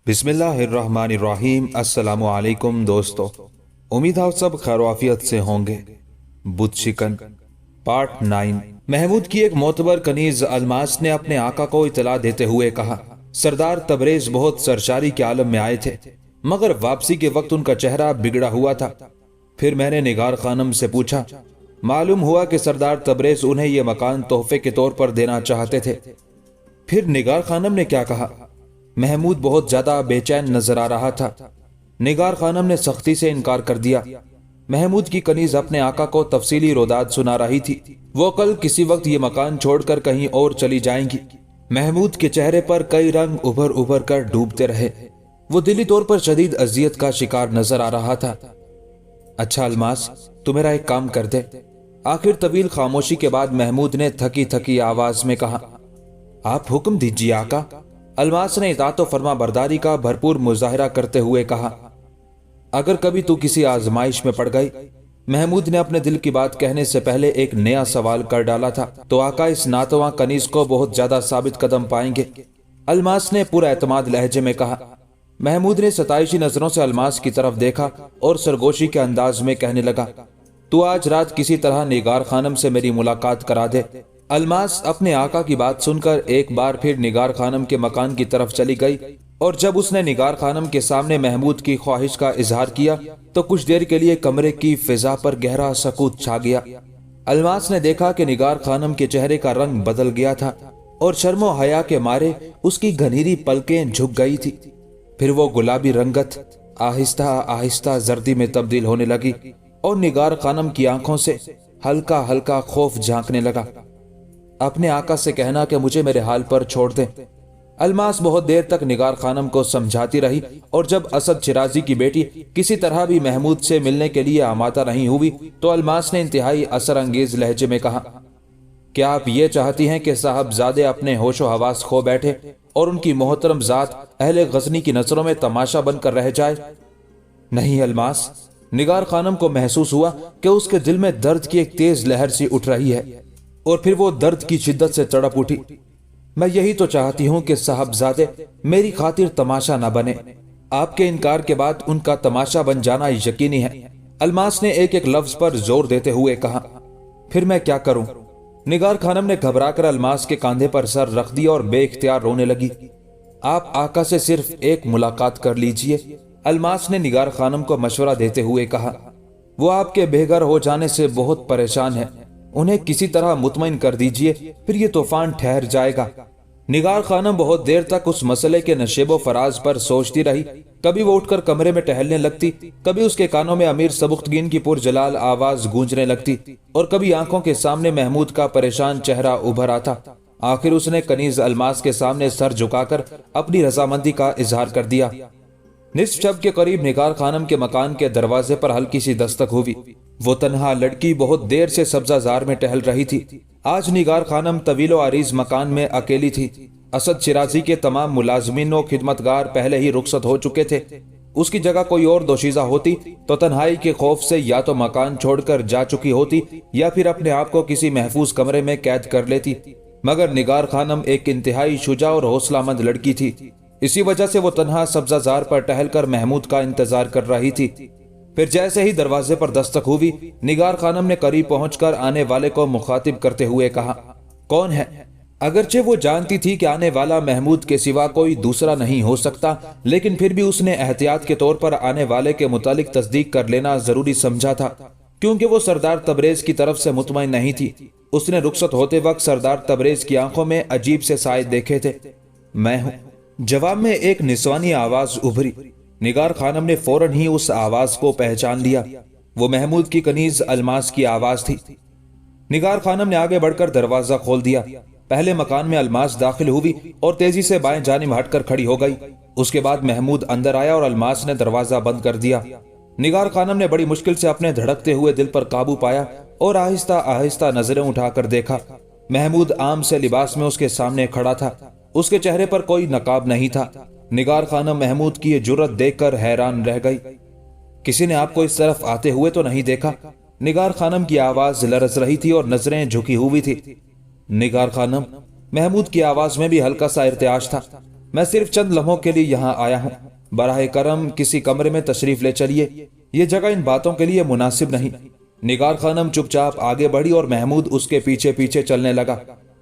बिस्मिल्लाहिर्रहमानिर्रहीम। अस्सलामु अलैकुम दोस्तों, उम्मीद है सब खैर आफियत से होंगे। बुत शिकन पार्ट 9। महमूद की एक मोतबर कनीज अलमास ने अपने आका को इतला देते हुए कहा, सरदार तबरेज बहुत सरशारी के आलम में आए थे, मगर वापसी के वक्त उनका चेहरा बिगड़ा हुआ था। फिर मैंने निगार खानम से पूछा, मालूम हुआ कि सरदार तबरेज उन्हें यह मकान तोहफे के तौर पर देना चाहते थे। फिर निगार खानम ने क्या कहा? महमूद बहुत ज्यादा बेचैन नजर आ रहा था। निगार खानम ने सख्ती से इनकार कर दिया। महमूद की कनीज अपने आका को तफसीली रोदात सुना रही थी। वो कल किसी वक्त ये मकान छोड़कर कहीं और चली जाएंगी। महमूद के चेहरे पर कई रंग उभर उभर कर डूबते रहे। वो दिली तौर पर शदीद अजियत का शिकार नजर आ रहा था। अच्छा अलमास, तू मेरा एक काम कर दे। आखिर तवील खामोशी के बाद महमूद ने थकी थकी आवाज में कहा, आप हुक्म दीजिए आका। अलमास ने इताअत व फरमा बरदारी का भरपूर मुजाहिरा करते हुए कहा, अगर कभी तू किसी आजमाइश में पड़ गई। महमूद ने अपने दिल की बात कहने से पहले एक नया सवाल कर डाला था, तो आका इस नातवा कनीज को बहुत ज्यादा साबित कदम पाएंगे। अलमास ने पूरा एतमाद लहजे में कहा। महमूद ने सताइशी नजरों से अलमास की तरफ देखा और सरगोशी के अंदाज में कहने लगा, तू आज रात किसी तरह निगार खानम से मेरी मुलाकात करा दे। अलमास अपने आका की बात सुनकर एक बार फिर निगार खानम के मकान की तरफ चली गई, और जब उसने निगार खानम के सामने महमूद की ख्वाहिश का इजहार किया तो कुछ देर के लिए कमरे की फिजा पर गहरा सकूत छा गया। अलमास ने देखा कि निगार खानम के चेहरे का रंग बदल गया था और शर्मो हया के मारे उसकी घनीरी पलकें झुक गई थी। फिर वो गुलाबी रंगत आहिस्ता आहिस्ता जर्दी में तब्दील होने लगी और निगार खानम की आंखों से हल्का हल्का खौफ झांकने लगा। अपने आका से कहना कि मुझे मेरे हाल पर छोड़ दे। अलमास बहुत देर तक निगार खानम को समझाती रही, और जब असद शिराजी की बेटी किसी तरह भी महमूद से मिलने के लिए आमादा नहीं हुई तो अलमास ने इंतहाई असर अंगेज लहजे में कहा, क्या आप ये चाहती हैं कि साहबजादे अपने होशो हवास खो बैठे और उनकी मोहतरम जात अहले गजनी की नजरों में तमाशा बनकर रह जाए? नहीं अलमास। निगार खानम को महसूस हुआ कि उसके दिल में दर्द की एक तेज लहर सी उठ रही है, और फिर वो दर्द की शिद्दत से तड़प उठी। मैं यही तो चाहती हूं कि साहबजादे मेरी खातिर तमाशा ना बने। आपके इनकार के बाद उनका तमाशा बन जाना यकीनी है। अलमास ने एक एक लफ्ज पर जोर देते हुए कहा। फिर मैं क्या करूं? निगार खानम ने घबराकर अलमास के कांधे पर सर रख दिया और बेइख्तियार रोने लगी। आप आका से सिर्फ एक मुलाकात कर लीजिए, अलमास ने निगार खानम को मशवरा देते हुए कहा। वो आपके बेघर हो जाने से बहुत परेशान है, उन्हें किसी तरह मुतमईन कर दीजिए, फिर ये तूफान ठहर जाएगा। निगार खानम बहुत देर तक उस मसले के नशेबो फराज पर सोचती रही। कभी वो उठकर कमरे में टहलने लगती, कभी उसके कानों में अमीर सबुख्तगीन की पुरजलाल आवाज गूंजने लगती, और कभी आंखों के सामने महमूद का परेशान चेहरा उभर आता। आखिर उसने कनीज अलमास के सामने सर झुकाकर अपनी रजामंदी का इजहार कर दिया। निस्फ शब के करीब निगार खानम के मकान के दरवाजे पर हल्की सी दस्तक हुई। वो तन्हा लड़की बहुत देर से सब्जाजार में टहल रही थी। आज निगार खानम तवीलो आरीज मकान में अकेली थी। असद शिराजी के तमाम मुलाजमीन व खिदमतगार पहले ही रुखसत हो चुके थे। उसकी जगह कोई और दोशीजा होती तो तन्हाई के खौफ से या तो मकान छोड़कर जा चुकी होती या फिर अपने आप को किसी महफूज कमरे में कैद कर लेती, मगर निगार खानम एक इंतहाई शुजा और हौसलामंद लड़की थी। इसी वजह से वो तन्हा सब्जाजार पर टहलकर महमूद का इंतजार कर रही थी। फिर जैसे ही दरवाजे पर दस्तक हुई, निगार खानम ने करीब पहुंचकर आने वाले को मुखातिब करते हुए कहा, कौन है? अगरचे वो जानती थी कि आने वाला महमूद के सिवा कोई दूसरा नहीं हो सकता, लेकिन फिर भी उसने एहतियात के तौर पर आने वाले के मुतालिक तस्दीक कर लेना जरूरी समझा था, क्योंकि वो सरदार तबरेज की तरफ से मुतमईन नहीं थी। उसने रुखसत होते वक्त सरदार तबरेज की आंखों में अजीब से साए देखे थे। मैं हूं, जवाब में एक निस्वानी आवाज उभरी। निगार खानम ने फौरन ही उस आवाज को पहचान लिया। वो महमूद की कनीज अलमास की आवाज थी। निगार खानम ने आगे बढ़कर दरवाजा खोल दिया। पहले मकान में अलमास दाखिल हुई और तेजी से बाएं जानिब हटकर खड़ी हो गई। उसके बाद महमूद अंदर आया और अलमास ने दरवाजा बंद कर दिया। निगार खानम ने बड़ी मुश्किल से अपने धड़कते हुए दिल पर काबू पाया और आहिस्ता आहिस्ता नजरें उठाकर देखा। महमूद आम से लिबास में उसके सामने खड़ा था। उसके चेहरे पर कोई नकाब नहीं था। निगार खानम महमूद की ये जुर्रत देखकर हैरान रह गई। किसी ने आपको इस तरफ आते हुए तो नहीं देखा? निगार खानम की आवाज लरज रही थी और नजरें झुकी हुई थी। निगार खानम, महमूद की आवाज में भी हल्का सा इर्तियाज था। मैं सिर्फ चंद लम्हों के लिए यहाँ आया हूँ, बराह करम किसी कमरे में तशरीफ ले चलिए, ये जगह इन बातों के लिए मुनासिब नहीं। निगार खानम चुपचाप आगे बढ़ी और महमूद उसके पीछे पीछे चलने लगा।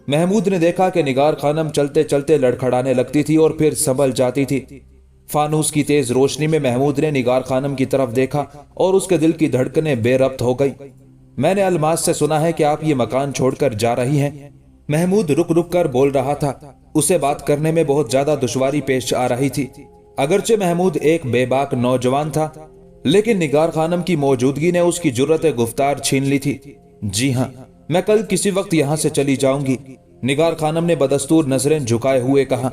महमूद ने देखा कि निगार खानम चलते चलते लड़खड़ाने लगती थी और फिर संभल जाती थी। फानूस की तेज रोशनी में महमूद ने निगार खानम की तरफ देखा और उसके दिल की धड़कनें बेरब्त हो गई। मैंने अलमास से सुना है कि आप ये मकान छोड़कर जा रही हैं। महमूद रुक रुक कर बोल रहा था। उसे बात करने में बहुत ज्यादा दुश्वारी पेश आ रही थी। अगरचे महमूद एक बेबाक नौजवान था, लेकिन निगार खानम की मौजूदगी ने उसकी जुर्रत गुफ्तार छीन ली थी। जी हाँ, मैं कल किसी वक्त यहाँ से चली जाऊंगी, निगार खानम ने बदस्तूर नजरें झुकाए हुए कहा।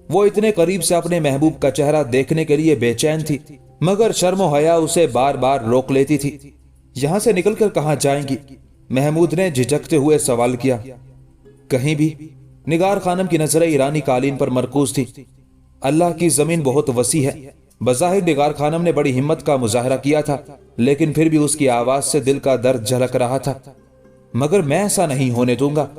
वो इतने करीब से अपने महबूब का चेहरा देखने के लिए बेचैन थी, मगर शर्म हया उसे बार बार रोक लेती थी। यहां से निकलकर कहां जाएंगी? महमूद ने झिझकते हुए सवाल किया। कहीं भी। निगार खानम की नजरें ईरानी कालीन पर मरकूज थी। अल्लाह की जमीन बहुत वसी है। बज़ाहिर निगार खानम ने बड़ी हिम्मत का मुजाहरा किया था, लेकिन फिर भी उसकी आवाज से दिल का दर्द झलक रहा था। मगर मैं ऐसा नहीं होने दूंगा।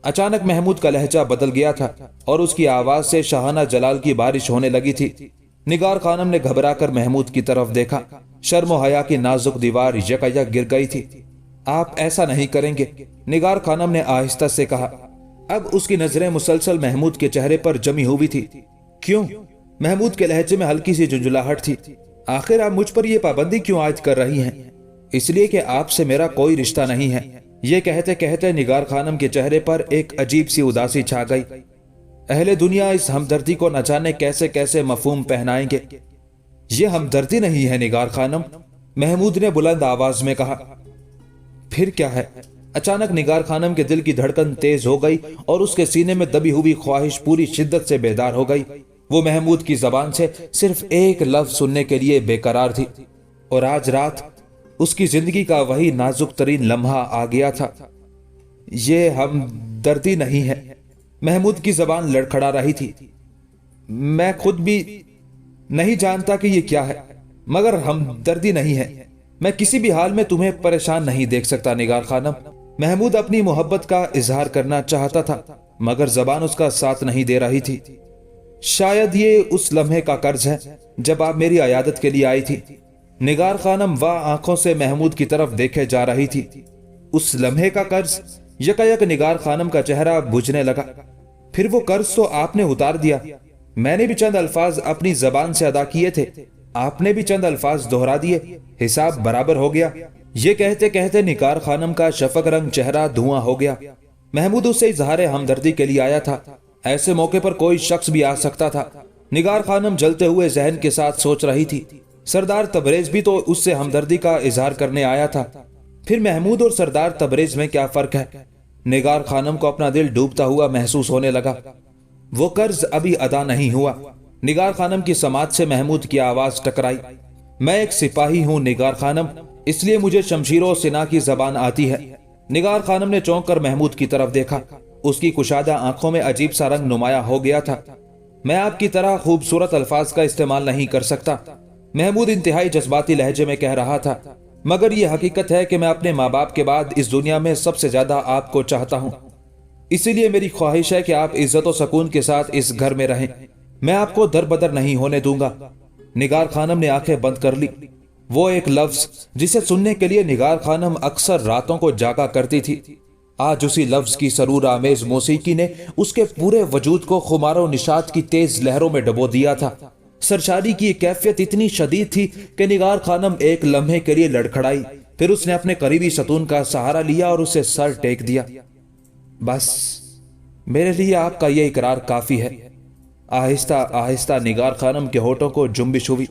अचानक महमूद का लहजा बदल गया था और उसकी आवाज से शाहाना जलाल की बारिश होने लगी थी। निगार खानम ने घबराकर महमूद की तरफ देखा। शर्म हया की नाजुक दीवार यकायक गिर गई थी। आप ऐसा नहीं करेंगे, निगार खानम ने आहिस्ता से कहा। अब उसकी नजरें मुसलसल महमूद के चेहरे पर जमी हुई थी। क्यों? महमूद के लहजे में हल्की सी झुंझुलाहट थी। आखिर आप मुझ पर यह पाबंदी क्यों आयद कर रही हैं? इसलिए कि आपसे मेरा कोई रिश्ता नहीं है। ये कहते कहते निगार खानम के चेहरे पर एक अजीब सी उदासी छा गई। अहले दुनिया इस हमदर्दी को न जाने कैसे कैसे मफहूम पहनाएंगे। ये हमदर्दी नहीं है निगार खानम, महमूद ने बुलंद आवाज में कहा। फिर क्या है? अचानक निगार खानम के दिल की धड़कन तेज हो गई और उसके सीने में दबी हुई ख्वाहिश पूरी शिद्दत से बेदार हो गई। वो महमूद की जबान से सिर्फ एक लफ्ज सुनने के लिए बेकरार थी, और आज रात उसकी जिंदगी का वही नाजुक तरीन लम्हा आ गया था। ये हमदर्दी नहीं है। महमूद की जबान लड़खड़ा रही थी। मैं खुद भी नहीं जानता कि ये क्या है, मगर हमदर्दी नहीं है। मैं किसी भी हाल में तुम्हें परेशान नहीं देख सकता निगार खानम। महमूद अपनी मोहब्बत का इजहार करना चाहता था, मगर जबान उसका साथ नहीं दे रही थी। शायद ये उस लम्हे का कर्ज है जब आप मेरी अयादत के लिए आई थी। निगार खानम वाह आंखों से महमूद की तरफ देखे जा रही थी। उस लम्हे का कर्ज? यकायक निगार खानम का चेहरा बुझने लगा। फिर वो कर्ज तो आपने उतार दिया। मैंने भी चंद अल्फाज अपनी जबान से अदा किए थे, आपने भी चंद अल्फाज दोहरा दिए, हिसाब बराबर हो गया। ये कहते कहते निगार खानम का शफक रंग चेहरा धुआं हो गया। महमूद उससे इजहार हमदर्दी के लिए आया था। ऐसे मौके पर कोई शख्स भी आ सकता था। निगार खानम जलते हुए जहन के साथ सोच रही थी। सरदार तबरेज भी तो उससे हमदर्दी का इजहार करने आया था। फिर महमूद और सरदार तबरेज में क्या फर्क है? निगार खानम को अपना दिल डूबता हुआ महसूस होने लगा। वो कर्ज अभी अदा नहीं हुआ। निगार खानम की समात से महमूद की आवाज टकराई। मैं एक सिपाही हूं निगार खानम, इसलिए मुझे शमशीरों सिना की जबान आती है। निगार खानम ने चौंक कर महमूद की तरफ देखा। उसकी कुशादा आंखों में अजीब सा रंग नुमाया हो गया था। मैं आपकी तरह खूबसूरत अल्फाज का इस्तेमाल नहीं कर सकता, महमूद इंतहाई जज्बाती लहजे में कह रहा था। मगर यह हकीकत है कि मैं अपने माँ बाप के बाद इस दुनिया में सबसे ज्यादा आपको चाहता हूँ। इसीलिए मेरी ख्वाहिश है कि आप इज्जत और सुकून के साथ इस घर में रहें। मैं आपको दर बदर नहीं होने दूंगा। निगार खानम ने आंखें बंद कर ली। वो एक लफ्ज जिसे सुनने के लिए निगार खानम अक्सर रातों को जागा करती थी, आज उसी लफ्ज की सरूर आमेज मौसीकी ने उसके पूरे वजूद को खुमारो निशात की तेज लहरों में डबो दिया था। सरशारी की कैफियत इतनी शदीद थी कि निगार खानम एक लम्हे के लिए लड़खड़ाई। फिर उसने अपने करीबी सतून का सहारा लिया और उसे सर टेक दिया। बस मेरे लिए आपका यह इकरार काफी है। आहिस्ता आहिस्ता निगार खानम के होठों को जुम्बिश हुई।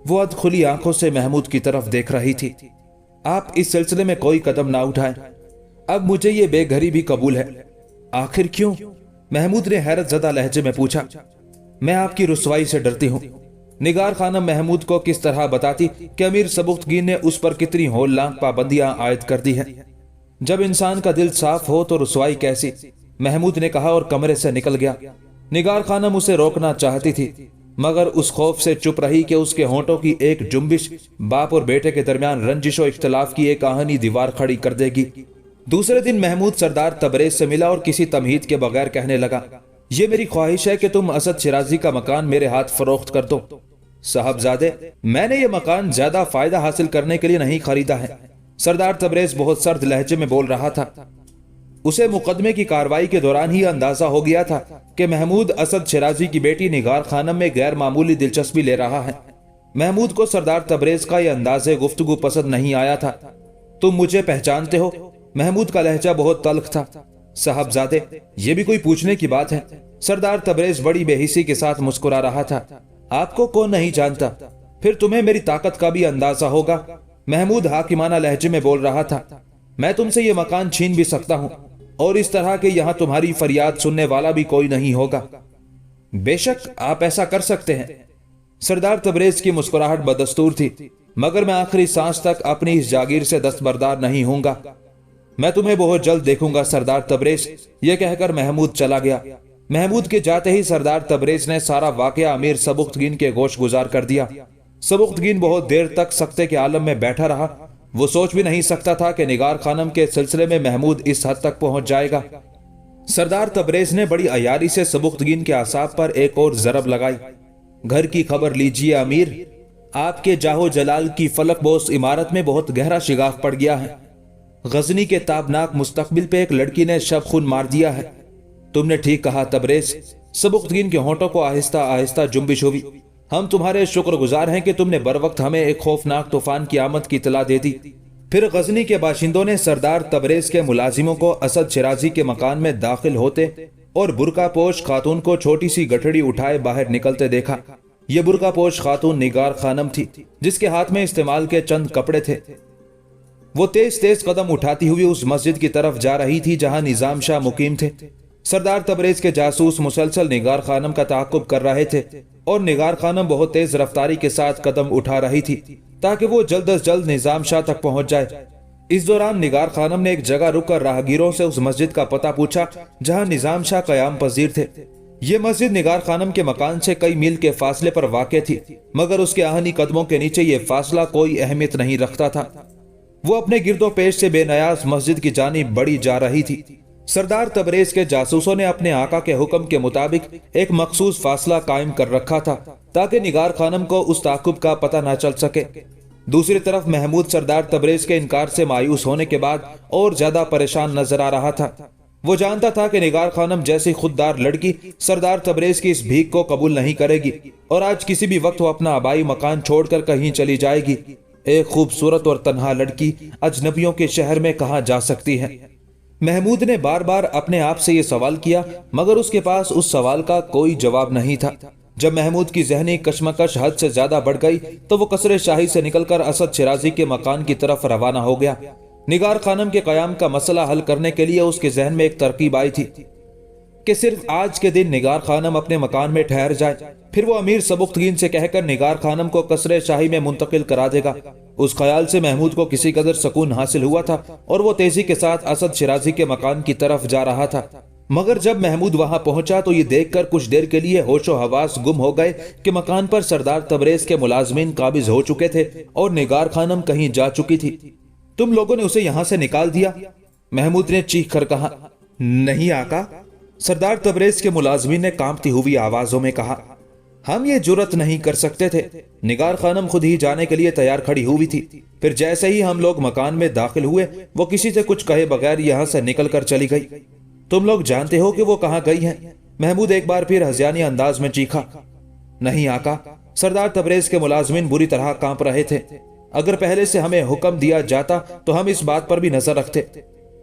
वो अध खुली आंखों से महमूद की तरफ देख रही थी। आप इस सिलसिले में कोई कदम ना उठाएं। अब मुझे ये बेघरी भी कबूल है। आखिर क्यों? महमूद ने हैरत ज़दा लहजे में पूछा। मैं आपकी रुसवाई से डरती हूँ। निगार खानम महमूद को किस तरह बताती कि अमीर सबुख्तगीन ने उस पर कितनी होलनाक पाबंदियां आयद कर दी हैं। जब इंसान का दिल साफ हो तो रुसवाई कैसी? महमूद ने कहा और कमरे से निकल गया। निगार खानम उसे रोकना चाहती थी, मगर उस खौफ से चुप रही कि उसके होंठों की एक जुम्बिश बाप और बेटे के दरमियान रंजिश और इख्तलाफ की एक कहानी दीवार खड़ी कर देगी। दूसरे दिन महमूद सरदार तबरेज से मिला और किसी तमहीद के बगैर कहने लगा, ये मेरी ख्वाहिश है कि तुम असद शिराजी का मकान मेरे हाथ फरोख्त कर दो। साहबजादे, मैंने ये मकान ज्यादा फायदा हासिल करने के लिए नहीं खरीदा है। सरदार तबरेज बहुत सर्द लहजे में बोल रहा था। उसे मुकदमे की कार्रवाई के दौरान ही अंदाजा हो गया था कि महमूद असद शिराजी की बेटी निगार खानम में गैर मामूली दिलचस्पी ले रहा है। महमूद को सरदार तबरेज का यह अंदाजे गुफ्तगू पसंद नहीं आया था। तुम मुझे पहचानते हो? महमूद का लहजा बहुत तल्ख था। साहबजादे, ये भी कोई पूछने की बात है? सरदार तबरेज बड़ी बेहिसी के साथ मुस्कुरा रहा था। आपको कौन नहीं जानता? फिर तुम्हें मेरी ताकत का भी अंदाजा होगा। महमूद हाकिमाना लहजे में बोल रहा था। मैं तुमसे ये मकान छीन भी सकता हूं और इस तरह के यहां तुम्हारी फरियाद सुनने वाला भी कोई नहीं होगा। बेशक आप ऐसा कर सकते हैं। सरदार तबरेज की मुस्कुराहट बदस्तूर थी, मगर मैं आखिरी सांस तक अपनी इस जागीर से दस्तबरदार नहीं होऊंगा। मैं तुम्हें बहुत जल्द देखूंगा सरदार तबरेज, यह कहकर महमूद चला गया। महमूद के जाते ही सरदार तबरेज ने सारा वाकया अमीर सबुख्तगीन के गोश गुजार कर दिया। सबुख्तगीन बहुत देर तक सख्ते के आलम में बैठा रहा। वो सोच भी नहीं सकता था कि निगार खानम के सिलसिले में महमूद इस हद तक पहुंच जाएगा। सरदार तबरेज ने बड़ी अयारी से सबुख्तगीन के आसाब पर एक और जरब लगाई। घर की खबर लीजिए अमीर, आपके जाहो जलाल की फलकबोस इमारत में बहुत गहरा शिगाफ पड़ गया है। गजनी के ताबनाक मुस्तकबिल पे एक लड़की ने शब खून मार दिया है। तुमने ठीक कहा तबरेज। सबुख्तगीन के होंठों को आहिस्ता आहिस्ता जुम्बिश हुई। हम तुम्हारे शुक्रगुजार हैं कि तुमने बर वक्त हमें एक खौफनाक तूफान की आमद की इतला दे दी। फिर गजनी के बाशिंदों ने सरदार तबरेज के मुलाजिमों को असद शिराजी के मकान में दाखिल होते और बुरका पोश खातून को छोटी सी गठड़ी उठाए बाहर निकलते देखा। ये बुरका पोश खातून निगार खानम थी, जिसके हाथ में इस्तेमाल के चंद कपड़े थे। वो तेज तेज कदम उठाती हुई उस मस्जिद की तरफ जा रही थी जहां निजाम शाह मुकीम थे। सरदार तबरेज के जासूस मुसलसल निगार खानम का ताक़ुब कर रहे थे और निगार खानम बहुत तेज रफ्तारी के साथ कदम उठा रही थी ताकि वो जल्द अज जल्द निजाम शाह तक पहुंच जाए। इस दौरान निगार खानम ने एक जगह रुककर राहगीरों से उस मस्जिद का पता पूछा जहां निजाम शाह कयाम पजीर थे। ये मस्जिद निगार खानम के मकान से कई मील के फासले पर वाक़ थी, मगर उसके आहनी कदमों के नीचे ये फासला कोई अहमियत नहीं रखता था। वो अपने गिरदो पेश से बेनयाज मस्जिद की जानिब बढ़ी जा रही थी। सरदार तबरेज के जासूसों ने अपने आका के हुक्म के मुताबिक एक मखसूस फासला कायम कर रखा था ताकि निगार खानम को उस ताकुब का पता न चल सके। दूसरी तरफ महमूद सरदार तबरेज के इनकार से मायूस होने के बाद और ज्यादा परेशान नजर आ रहा था। वो जानता था कि निगार खानम जैसी खुददार लड़की सरदार तबरेज की इस भीख को कबूल नहीं करेगी और आज किसी भी वक्त वो अपना आबाई मकान छोड़कर कहीं चली जाएगी। एक खूबसूरत और तन्हा लड़की अजनबियों के शहर में कहाँ जा सकती है? महमूद ने बार बार अपने आप से यह सवाल किया, मगर उसके पास उस सवाल का कोई जवाब नहीं था। जब महमूद की जहनी कशमकश हद से ज्यादा बढ़ गई तो वो कसरे शाही से निकलकर असद शिराजी के मकान की तरफ रवाना हो गया। निगार खानम के कयाम का मसला हल करने के लिए उसके जहन में एक तरकीब आई थी कि सिर्फ आज के दिन निगार खानम अपने मकान में ठहर जाए, फिर वो अमीर सबुख्तगीन से कहकर निगार खानम को कसरे शाही में मुंतकिल करा देगा। उस ख्याल से महमूद को किसी कदर सुकून हासिल हुआ था और वो तेजी के साथ असद शिराजी के मकान की तरफ जा रहा था। मगर जब महमूद वहां पहुंचा तो ये देखकर कुछ देर के लिए होशो हवास गुम हो गए कि मकान पर सरदार तबरेज के मुलाजमीन काबिज हो चुके थे और निगार खानम कहीं जा चुकी थी। तुम लोगों ने उसे यहां से निकाल दिया? महमूद ने चीख कर कहा। नहीं आका, सरदार तबरेज के मुलाजमीन ने कांपती हुई आवाजों में कहा। हम ये जुर्रत नहीं कर सकते थे। निगार खानम खुद ही जाने के लिए तैयार खड़ी हुई थी। फिर जैसे ही हम लोग मकान में दाखिल हुए वो किसी से कुछ कहे बगैर यहां से निकल कर चली गई। तुम लोग जानते हो कि वो कहां गई हैं? महमूद एक बार फिर हज़ियानी अंदाज में चीखा। नहीं आका, सरदार तबरेज के मुलाजमीन बुरी तरह कांप रहे थे। अगर पहले से हमें हुक्म दिया जाता तो हम इस बात पर भी नजर रखते।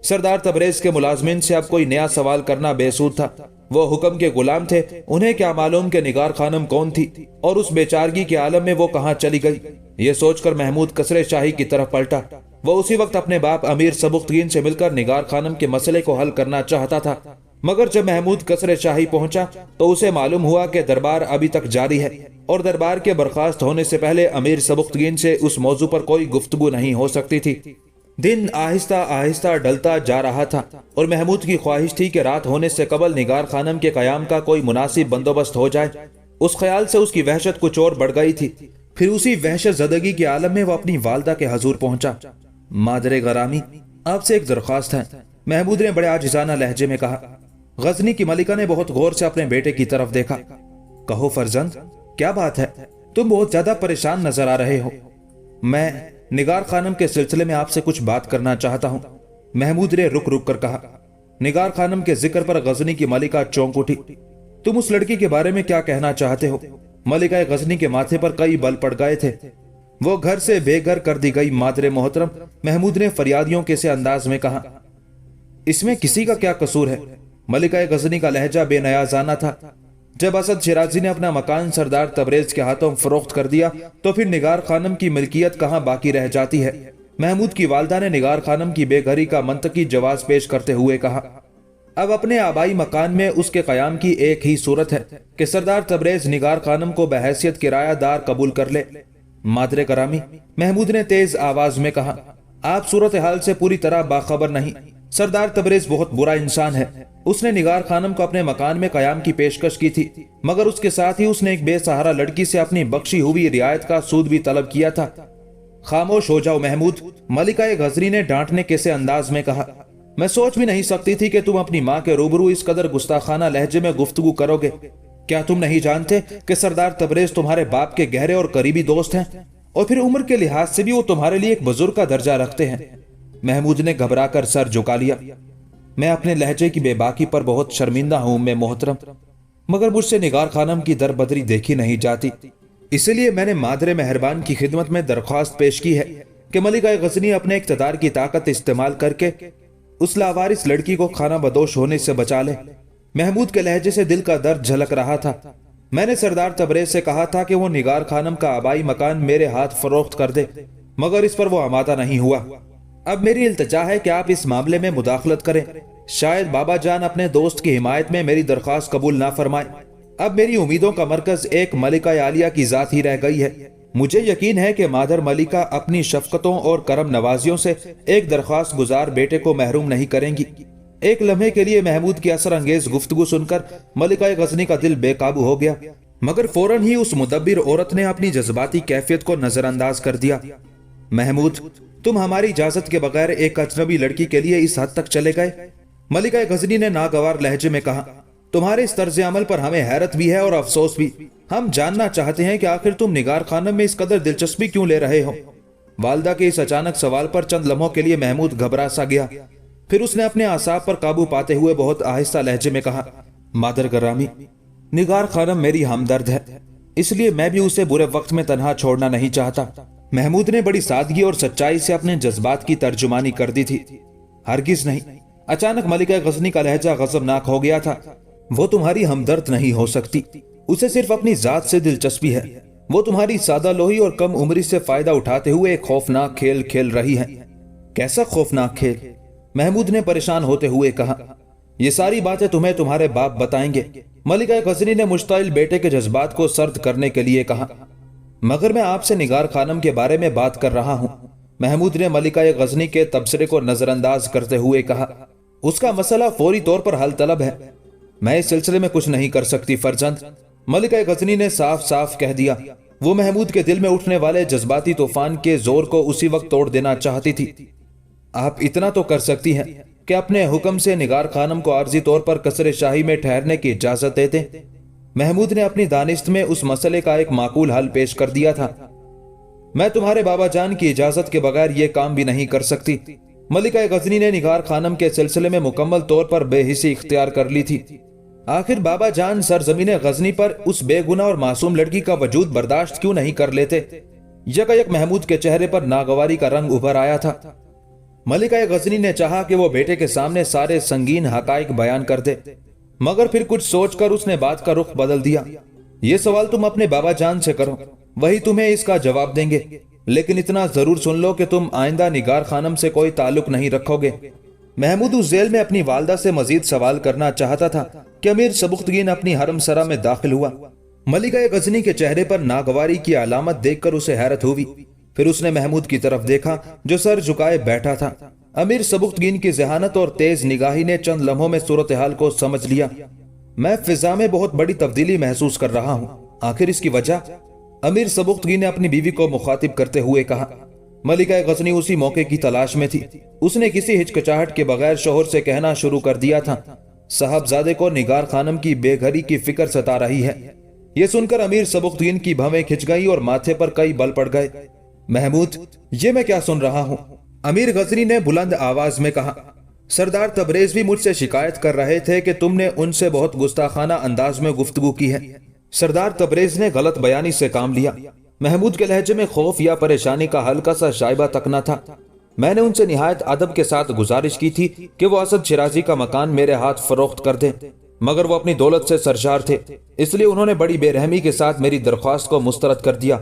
सरदार तबरेज के मुलाजमीन से अब कोई नया सवाल करना बेसूद था। वो हुक्म के गुलाम थे। उन्हें क्या मालूम कि निगार खानम कौन थी और उस बेचारगी के आलम में वो कहां चली गई। ये सोचकर महमूद कसरे शाही की तरफ पलटा। वो उसी वक्त अपने बाप अमीर सबुख्तगीन से मिलकर निगार खानम के मसले को हल करना चाहता था, मगर जब महमूद कसरे शाही पहुंचा तो उसे मालूम हुआ कि दरबार अभी तक जारी है और दरबार के बर्खास्त होने से पहले अमीर सबुख्तगीन से उस मौजू पर कोई गुफ्तगू नहीं हो सकती थी। दिन आहिस्ता आहिस्ता ढलता जा रहा था और महमूद की ख्वाहिश थी कि रात होने से कबल निगार खानम के कयाम का कोई मुनासिब बंदोबस्त हो जाए। उस ख्याल से उसकी वहशत कुछ और बढ़ गई थी। फिर उसी वहशत ज़दगी के आलम में वो अपनी वालदा के हजूर पहुंचा। मादरे गरामी, आपसे एक दरख्वास्त है, महमूद ने बड़े आजिजाना लहजे में कहा। गजनी की मलिका ने बहुत गौर से अपने बेटे की तरफ देखा। कहो फरजंद, क्या बात है, तुम बहुत ज्यादा परेशान नजर आ रहे हो। मैं निगार खानम के सिलसिले में आपसे कुछ बात करना चाहता हूं, महमूद ने रुक रुक कर कहा। निगार खानम के जिक्र पर गजनी की मलिका चौंक उठी। तुम उस लड़की के बारे में क्या कहना चाहते हो? मलिका गजनी के माथे पर कई बल पड़ गए थे। वो घर से बेघर कर दी गई मादरे मोहतरम, महमूद ने फरियादियों के से अंदाज में कहा। इसमें किसी का क्या कसूर है? मलिका गजनी का लहजा बेनयाजाना था। जब असद शिराजी ने अपना मकान सरदार तबरेज के हाथों फरोख्त कर दिया तो फिर निगार खानम की मिल्कियत कहां बाकी रह जाती है? महमूद की वालदा ने निगार खानम की बेघरी का मंतकी जवाब पेश करते हुए कहा। अब अपने आबाई मकान में उसके कयाम की एक ही सूरत है कि सरदार तबरेज निगार खानम को बहैसियत किरायादार कबूल कर ले। मादरे करामी, महमूद ने तेज आवाज में कहा, आप सूरत हाल से पूरी तरह बाखबर नहीं। सरदार तबरेज बहुत बुरा इंसान है। उसने निगार खानम को अपने मकान में कयाम की पेशकश की थी, मगर उसके साथ ही उसने एक बेसहारा लड़की से अपनी बख्शी हुई रियायत का सूद भी तलब किया था। खामोश हो जाओ महमूद, मलिका गजनी ने डांटने के से अंदाज में कहा। मैं सोच भी नहीं सकती थी कि तुम अपनी माँ के रूबरू इस कदर गुस्ताखाना लहजे में गुफ्तगू करोगे। क्या तुम नहीं जानते कि सरदार तबरेज तुम्हारे बाप के गहरे और करीबी दोस्त हैं, और फिर उम्र के लिहाज से भी वो तुम्हारे लिए एक बुजुर्ग का दर्जा रखते हैं? महमूद ने घबराकर सर झुका लिया। मैं अपने लहजे की बेबाकी पर बहुत शर्मिंदा हूं मैं मोहतरम, मगर मुझसे निगार खानम की दरबदरी देखी नहीं जाती। इसलिए मैंने मादरे मेहरबान की खिदमत में दरख्वास्त पेश की है कि मलिका गजनी अपने इख्तिदार की ताकत इस्तेमाल करके उस लावारिस लड़की को खाना बदोश होने से बचा ले। महमूद के लहजे से दिल का दर्द झलक रहा था। मैंने सरदार तबरेज से कहा था कि वो निगार खानम का आबाई मकान मेरे हाथ फरोख्त कर दे, मगर इस पर वो आमादा नहीं हुआ। अब मेरी इल्तिजा है कि आप इस मामले में मुदाखलत करें। शायद बाबा जान अपने दोस्त की हिमायत में मेरी दरख्वास्त कबूल ना फरमाए। अब मेरी उम्मीदों का मरकज एक मलिका आलिया की जात ही रह गई है। मुझे यकीन है कि मादर मलिका अपनी शफकतों और करम नवाजियों से एक दरख्वास्त गुजार बेटे को महरूम नहीं करेंगी। एक लम्हे के लिए महमूद की असर अंगेज गुफ्तगू सुनकर मलिका गजनी का दिल बेकाबू हो गया, मगर फौरन ही उस मुदब्बिर औरत ने अपनी जज्बाती कैफियत को नजरअंदाज कर दिया। महमूद, तुम हमारी इजाजत के बगैर एक अजनबी लड़की के लिए इस हद तक चले गए? मलिका गजनी ने नागवार लहजे में कहा। तुम्हारे इस तर्ज अमल पर हमें हैरत भी है और अफसोस भी। हम जानना चाहते हैं कि आखिर तुम निगार खानम में इस कदर दिलचस्पी क्यों ले रहे हो? वालदा के इस अचानक सवाल पर चंद लम्हों के लिए महमूद घबरा सा गया। फिर उसने अपने आसाब पर काबू पाते हुए बहुत आहिस्ता लहजे में कहा, मादर गरामी, निगार खानम मेरी हमदर्द है, इसलिए मैं भी उसे बुरे वक्त में तन्हा छोड़ना नहीं चाहता। महमूद ने बड़ी सादगी और सच्चाई से अपने जज्बात की तर्जुमानी कर दी थी। हरगिज नहीं। अचानक मलिका गजनी का लहजा गजबनाक हो गया था। वो तुम्हारी हमदर्द नहीं हो सकती, उसे सिर्फ अपनी जात से दिलचस्पी है। वो तुम्हारी सादा लोही और कम उम्री से फायदा उठाते हुए एक खौफनाक खेल खेल रही है। कैसा खौफनाक खेल? महमूद ने परेशान होते हुए कहा। ये सारी बातें तुम्हें तुम्हारे बाप बताएंगे। मलिका गजनी ने मुश्ताइल बेटे के जज्बात को सर्द करने के लिए कहा। मगर मैं आपसे निगार खानम के बारे में बात कर रहा हूं, महमूद ने मलिका गजनी के तबसरे को नजरअंदाज करते हुए कहा। उसका मसला फौरी तौर पर हल तलब है। मैं इस सिलसिले में कुछ नहीं कर सकती फरजंद, मलिका गजनी ने साफ साफ कह दिया। वो महमूद के दिल में उठने वाले जज्बाती तूफान के जोर को उसी वक्त तोड़ देना चाहती थी। आप इतना तो कर सकती हैं कि अपने हुक्म से निगार खानम को आर्जी तौर पर कसरे शाही में ठहरने की इजाजत दे दें। महमूद ने अपनी दानिश्त में उस मसले का एक माकूल हल पेश कर दिया था। मैं तुम्हारे बाबा जान की इजाजत के बगैर यह काम भी नहीं कर सकती। मलिका गजनी ने निगार खानम के सिलसिले में मुकम्मल तौर पर बेहिसी इख्तियार कर ली थी। आखिर बाबा जान सरजमीन गजनी पर उस बेगुनाह और मासूम लड़की का वजूद बर्दाश्त क्यों नहीं कर लेते? यकायक महमूद के चेहरे पर नागवारी का रंग उभर आया था। मलिका गजनी ने चाहा कि वो बेटे के सामने सारे संगीन हकाइक बयान कर दे, मगर फिर कुछ सोचकर उसने बात का रुख बदल दिया। ये सवाल तुम अपने बाबा जान से करो, वही तुम्हें इसका जवाब देंगे। लेकिन इतना जरूर सुन लो कि तुम आइंदा निगार खानम से कोई ताल्लुक नहीं रखोगे। महमूद उस जेल में अपनी वालदा से मजीद सवाल करना चाहता था कि अमीर सबुख्तगीन अपनी हरम सरा में दाखिल हुआ। मलिका गजनी के चेहरे पर नागवारी की अलामत देखकर उसे हैरत हुई। फिर उसने महमूद की तरफ देखा जो सर झुकाए बैठा था। अमीर सबुख्तगीन की जहानत और तेज निगाही ने चंद लम्हों में सूरत हाल को समझ लिया। मैं फिजा में बहुत बड़ी तब्दीली महसूस कर रहा हूँ। आखिर इसकी वजह? अमीर सबुख्तगी ने अपनी बीवी को मुखातिब करते हुए कहा। मलिका गजनी उसी मौके की तलाश में थी। उसने किसी हिचकिचाहट के बगैर शोहर से कहना शुरू कर दिया था, साहबजादे को निगार खानम की बेघरी की फिक्र सता रही है। यह सुनकर अमीर सबुख्तगीन की भवें खिंच गई और माथे पर कई बल पड़ गए। महमूद, ये मैं क्या सुन रहा हूं? अमीर गजनी ने बुलंद आवाज में कहा। सरदार तबरेज भी मुझसे शिकायत कर रहे थे कि तुमने उनसे बहुत गुस्ताखाना अंदाज में गुफ्तगू की है। सरदार तबरेज ने गलत बयानी से काम लिया। महमूद के लहजे में खौफ या परेशानी का हल्का सा शाइबा तक न था। मैंने उनसे निहायत अदब के साथ गुजारिश की थी कि वो असद शिराजी का मकान मेरे हाथ फरोख्त कर दें, मगर वो अपनी दौलत से सरशार थे, इसलिए उन्होंने बड़ी बेरहमी के साथ मेरी दरख्वास्त को मुस्तरद कर दिया।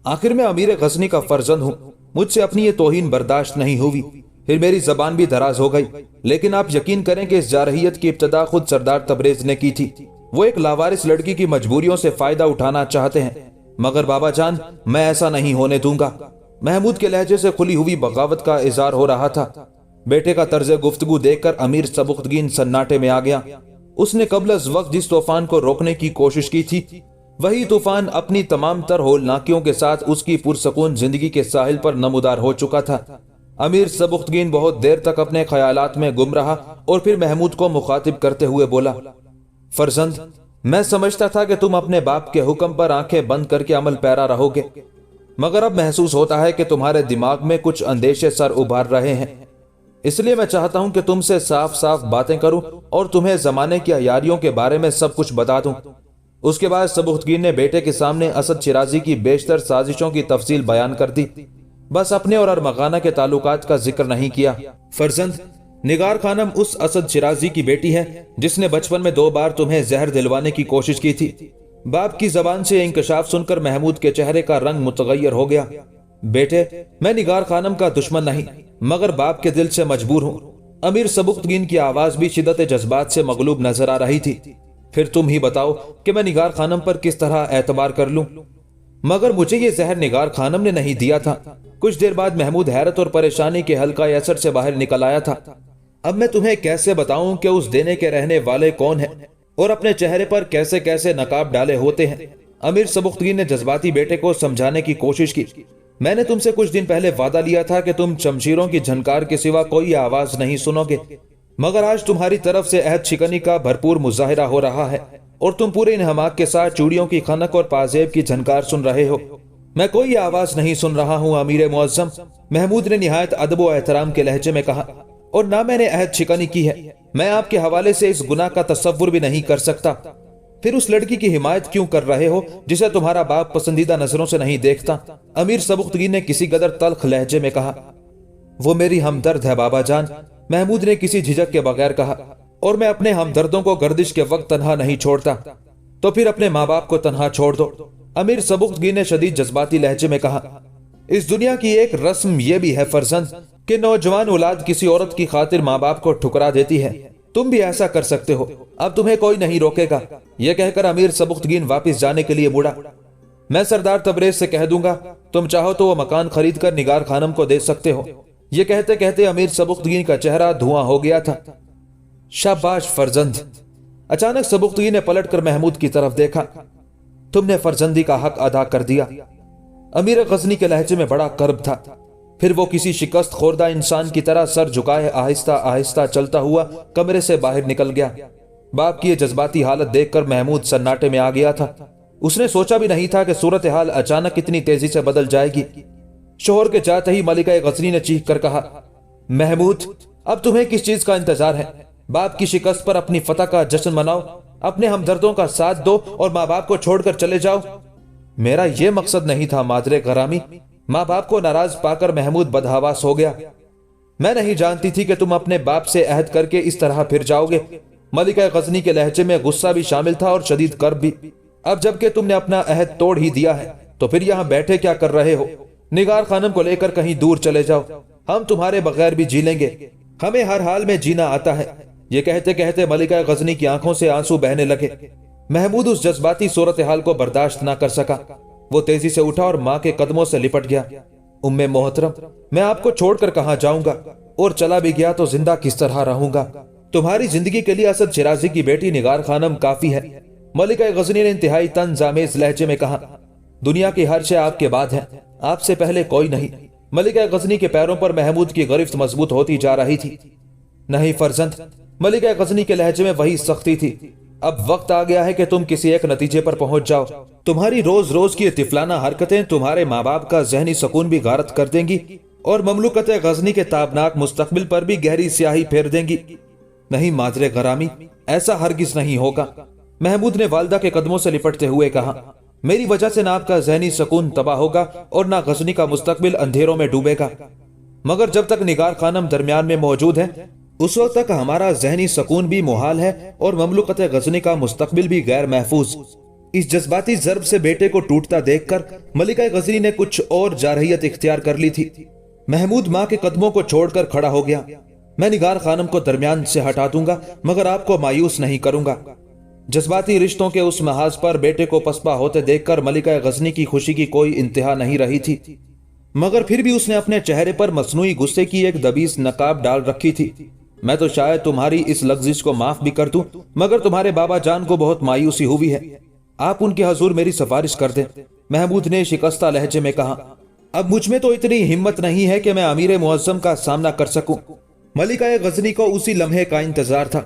आखिर मैं अमीर गजनी का फर्जंद हूँ, मुझसे अपनी ये तौहीन बर्दाश्त नहीं हुई। फिर मेरी जबान भी दराज हो गई। लेकिन आप यकीन करें कि इस जारहियत की इब्तदा खुद सरदार तबरेज ने की थी। वो एक लावारिस लड़की की मजबूरियों से फायदा उठाना चाहते हैं, मगर बाबा जान, मैं ऐसा नहीं होने दूंगा। महमूद के लहजे से खुली हुई बगावत का इजहार हो रहा था। बेटे का तर्ज गुफ्तगू देखकर अमीर सबुख्तगीन सन्नाटे में आ गया। उसने कबल वक्त जिस तूफान को रोकने की कोशिश की थी, वही तूफान अपनी तमाम तर होलनाकियों के साथ उसकी पुरसकून जिंदगी के साहिल पर नमूदार हो चुका था। अमीर सबुख्तगीन बहुत देर तक अपने ख्यालात में गुम रहा और फिर महमूद को मुखातिब करते हुए बोला, फर्जंद, मैं समझता था कि तुम अपने बाप के हुक्म पर आंखें बंद करके अमल पैरा रहोगे, मगर अब महसूस होता है कि तुम्हारे दिमाग में कुछ अंदेशे सर उभार रहे हैं। इसलिए मैं चाहता हूं कि तुमसे साफ साफ बातें करूं और तुम्हें जमाने की अयारियों के बारे में सब कुछ बता दूं। उसके बाद सबुख्तगीन ने बेटे के सामने असद शिराजी की बेशतर साजिशों की तफसील बयान कर दी। बस अपने और अरमगाना के ताल्लुकात का जिक्र नहीं किया। फर्जंद, निगार खानम उस असद शिराजी की बेटी है जिसने बचपन में 2 बार तुम्हें जहर दिलवाने की कोशिश की थी। बाप की जबान से इंकशाफ सुनकर महमूद के चेहरे का रंग मुतगय्यर हो गया। बेटे, मैं निगार खानम का दुश्मन नहीं, मगर बाप के दिल से मजबूर हूं। अमीर सबुख्तगीन की आवाज भी शिद्दत जज्बात से मगलूब नजर आ रही थी। फिर तुम ही बताओ कि मैं निगार खानम पर किस तरह एतबार कर लूं? मगर मुझे ये जहर निगार खानम ने नहीं दिया था। कुछ देर बाद महमूद हैरत और परेशानी के हल्का असर से बाहर निकल आया था। अब मैं तुम्हें कैसे बताऊं कि उस देने के रहने वाले कौन हैं और अपने चेहरे पर कैसे कैसे नकाब डाले होते हैं। अमीर सबुख्तगीन ने जज्बाती बेटे को समझाने की कोशिश की। मैंने तुमसे कुछ दिन पहले वादा लिया था कि तुम शमशीरों की झनकार के सिवा कोई आवाज नहीं सुनोगे, मगर आज तुम्हारी तरफ से अहद शिकनी का भरपूर मुजाहिरा हो रहा है और तुम पूरे इन्हमाक के साथ चूड़ियों की खनक और पाजेब की झनकार सुन रहे हो। मैं कोई आवाज नहीं सुन रहा हूं अमीर मुअज्जम, महमूद ने निहायत अदब व एहतराम के लहजे में कहा, और ना मैंने अहद शिकनी की है। मैं आपके हवाले से इस गुनाह का तसव्वुर भी नहीं कर सकता। फिर उस लड़की की हिमायत क्यों कर रहे हो जिसे तुम्हारा बाप पसंदीदा नजरों से नहीं देखता? अमीर सबुख्तगीन ने किसी कदर तल्ख लहजे में कहा। वो मेरी हमदर्द है बाबा जान, महमूद ने किसी झिझक के बगैर कहा, और मैं अपने हमदर्दों को गर्दिश के वक्त तन्हा नहीं छोड़ता। तो फिर अपने माँ बाप को तन्हा छोड़ दो। अमीर सबुख्तगीन ने शदीद जज्बाती लहजे में कहा। इस दुनिया की एक रस्म यह भी है फर्जंद कि नौजवान औलाद किसी औरत की खातिर माँ बाप को ठुकरा देती है। तुम भी ऐसा कर सकते हो, अब तुम्हें कोई नहीं रोकेगा। यह कहकर अमीर सबुख्तगीन वापस जाने के लिए मुड़ा। मैं सरदार तबरेज से कह दूंगा, तुम चाहो तो वो मकान खरीद कर निगार खानम को दे सकते हो। यह कहते कहते अमीर सबुख्तगीन का चेहरा धुआं हो गया था। शाबाश फर्जंद। अचानक सबुख्तगीन ने पलटकर महमूद की तरफ देखा। तुमने फर्जंदी का हक अदा कर दिया। अमीर गजनी के लहजे में बड़ा कर्ब था। फिर वो किसी शिकस्त खोरदा इंसान की तरह सर झुकाए आहिस्ता आहिस्ता चलता हुआ कमरे से बाहर निकल गया। बाप की ये जज्बाती हालत देखकर महमूद सन्नाटे में आ गया था। उसने सोचा भी नहीं था कि सूरत हाल अचानक इतनी तेजी से बदल जाएगी। शोहर के जाते ही मलिका गजनी ने चीख कर कहा, महमूद, अब तुम्हें किस चीज का इंतजार है? बाप की शिकस्त पर अपनी फतह का जश्न मनाओ, अपने हमदर्दों का साथ दो और माँ बाप को छोड़कर चले जाओ। मेरा यह मकसद नहीं था मादरे गरामी। माँ बाप को नाराज पाकर महमूद बदहवास हो गया। मैं नहीं जानती थी कि तुम अपने बाप से अहद करके इस तरह फिर जाओगे। मलिका गजनी के लहजे में गुस्सा भी शामिल था और शदीद कर्ब भी। अब जबकि तुमने अपना अहद तोड़ ही दिया है तो फिर यहाँ बैठे क्या कर रहे हो? निगार खानम को लेकर कहीं दूर चले जाओ, हम तुम्हारे बगैर भी जी लेंगे। हमें हर हाल में जीना आता है। ये कहते कहते मलिका गजनी की आंखों से आंसू बहने लगे। महमूद उस जज्बाती सूरत हाल को बर्दाश्त ना कर सका। वो तेजी से उठा और माँ के कदमों से लिपट गया। उम्मे मोहतरम, मैं आपको छोड़कर कहां जाऊंगा, और चला भी गया तो जिंदा किस तरह रहूंगा? तुम्हारी जिंदगी के लिए असद शिराजी की बेटी निगार खानम काफी है। मलिका गजनी ने इंतहाई तंज़-आमेज़ लहजे में कहा, दुनिया की हर शय आपके बाद है, आपसे पहले कोई नहीं। मलिका गजनी के पैरों पर महमूद की गिरफ्त मजबूत होती जा रही थी। नहीं फर्जंद, मलिका गजनी के लहजे में वही सख्ती थी। अब वक्त आ गया है कि तुम किसी एक नतीजे पर पहुंच जाओ। तुम्हारी रोज रोज की तिफलाना हरकतें तुम्हारे माँ बाप का जहनी सुकून भी गारत कर देंगी और ममलुकत गजनी के ताबनाक मुस्तकबिल पर भी गहरी स्याही फेर देंगी। नहीं माजरे गरामी, ऐसा हरगिज नहीं होगा। महमूद ने वालदा के कदमों से लिपटते हुए कहा, मेरी वजह से ना आपका जहनी सुकून तबाह होगा और ना गजनी का मुस्तकबिल अंधेरों में डूबेगा, मगर जब तक निगार खानम दरमियान में मौजूद है उस वक्त तक हमारा जहनी सुकून भी मुहाल है और ममलुकत गजनी का मुस्तकबिल भी गैर महफूज। इस जज्बाती जर्ब से बेटे को टूटता देखकर मलिका गजनी ने कुछ और जारहियत इख्तियार कर ली थी। महमूद माँ के कदमों को छोड़कर खड़ा हो गया। मैं निगार खानम को दरमियान से हटा दूंगा, मगर आपको मायूस नहीं करूंगा। जज्बाती रिश्तों के उस महाज पर बेटे को पसपा होते देखकर मलिका गजनी की खुशी की कोई इंतहा नहीं रही थी, मगर फिर भी उसने अपने चेहरे पर मसनूई गुस्से की एक दबीस नकाब डाल रखी थी। मैं तो शायद तुम्हारी इस लग्जिश को माफ भी कर दूं, मगर तुम्हारे बाबा जान को बहुत मायूसी हुई है, आप उनके हजूर मेरी सिफारिश कर दें। महमूद ने शिकस्ता लहजे में कहा, अब मुझ में तो इतनी हिम्मत नहीं है कि मैं अमीर मुअज्जम का सामना कर सकूं। मलिका गजनी को उसी लम्हे का इंतजार था।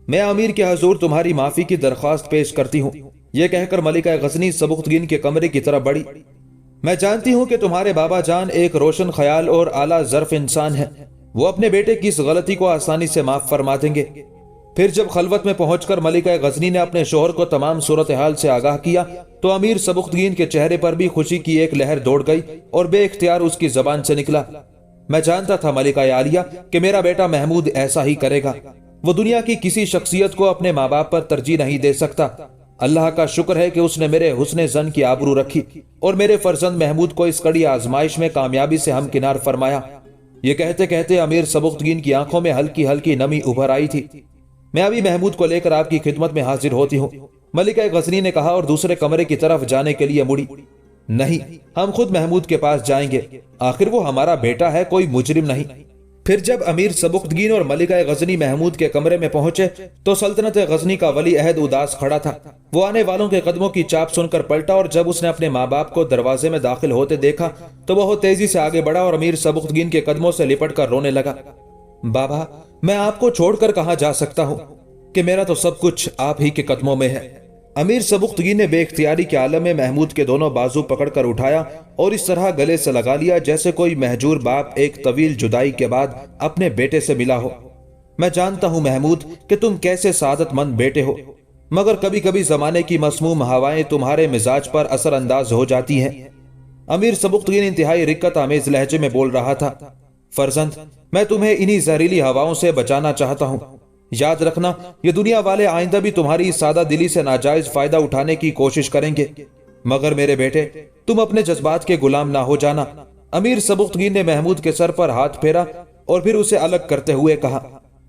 मैं अमीर के हजूर तुम्हारी माफी की दरख्वास्त पेश करती हूँ। यह कहकर मलिका गजनी सबुख्तगीन के कमरे की तरफ बढ़ी। मैं जानती हूँ कि तुम्हारे बाबा जान एक रोशन ख्याल और आला ज़र्फ इंसान है। वो अपने बेटे की इस गलती को आसानी से माफ फरमा देंगे। फिर जब खलवत में पहुंचकर मलिका गजनी ने अपने शोहर को तमाम सूरत हाल से आगाह किया तो अमीर सबुख्तगीन के चेहरे पर भी खुशी की एक लहर दौड़ गई और बेइख्तियार उसकी जबान से निकला, मैं जानता था मलिका आलिया कि मेरा बेटा महमूद ऐसा ही करेगा। वो दुनिया की किसी शख्सियत को अपने माँ बाप पर तरजीह नहीं दे सकता। अल्लाह का शुक्र है कि उसने मेरे हुस्ने जन की आबरू रखी और मेरे फर्जंद महमूद को इस कड़ी आजमाइश में कामयाबी से हमकिनार फरमाया। ये कहते कहते अमीर सबुख्तगीन की आंखों में हल्की हल्की नमी उभर आई थी। मैं अभी महमूद को लेकर आपकी खिदमत में हाजिर होती हूँ, मलिका गजनी ने कहा और दूसरे कमरे की तरफ जाने के लिए मुड़ी। नहीं, हम खुद महमूद के पास जाएंगे, आखिर वो हमारा बेटा है, कोई मुजरिम नहीं। फिर जब अमीर सबुख्तगीन और मलिका गजनी महमूद के कमरे में पहुंचे तो सल्तनत गजनी का वली अहद उदास खड़ा था। वो आने वालों के कदमों की चाप सुनकर पलटा और जब उसने अपने माँ बाप को दरवाजे में दाखिल होते देखा तो बहुत तेजी से आगे बढ़ा और अमीर सबुख्तगीन के कदमों से लिपट कर रोने लगा। बाबा, मैं आपको छोड़कर कहाँ जा सकता हूँ कि मेरा तो सब कुछ आप ही के कदमों में है। अमीर सबुख्तगीन ने बेइख्तियारी के आलम में महमूद के दोनों बाजू पकड़कर उठाया और इस तरह गले से लगा लिया जैसे कोई महजूर बाप एक तवील जुदाई के बाद अपने बेटे से मिला हो। मैं जानता हूं महमूद कि तुम कैसे सादतमंद बेटे हो, मगर कभी कभी जमाने की मसमूम हवाएं तुम्हारे मिजाज पर असरअंदाज हो जाती हैं। अमीर सबुख्तगीन इंतहाई रिक्कत आमेज लहजे में बोल रहा था, फर्जंद, मैं तुम्हें इन्हीं जहरीली हवाओं से बचाना चाहता हूं। याद रखना, ये दुनिया वाले आइंदा भी तुम्हारी सादा दिली से नाजायज फायदा उठाने की कोशिश करेंगे, मगर मेरे बेटे तुम अपने जज्बात के गुलाम ना हो जाना। अमीर सबुख्तगीन ने महमूद के सर पर हाथ फेरा और फिर उसे अलग करते हुए कहा,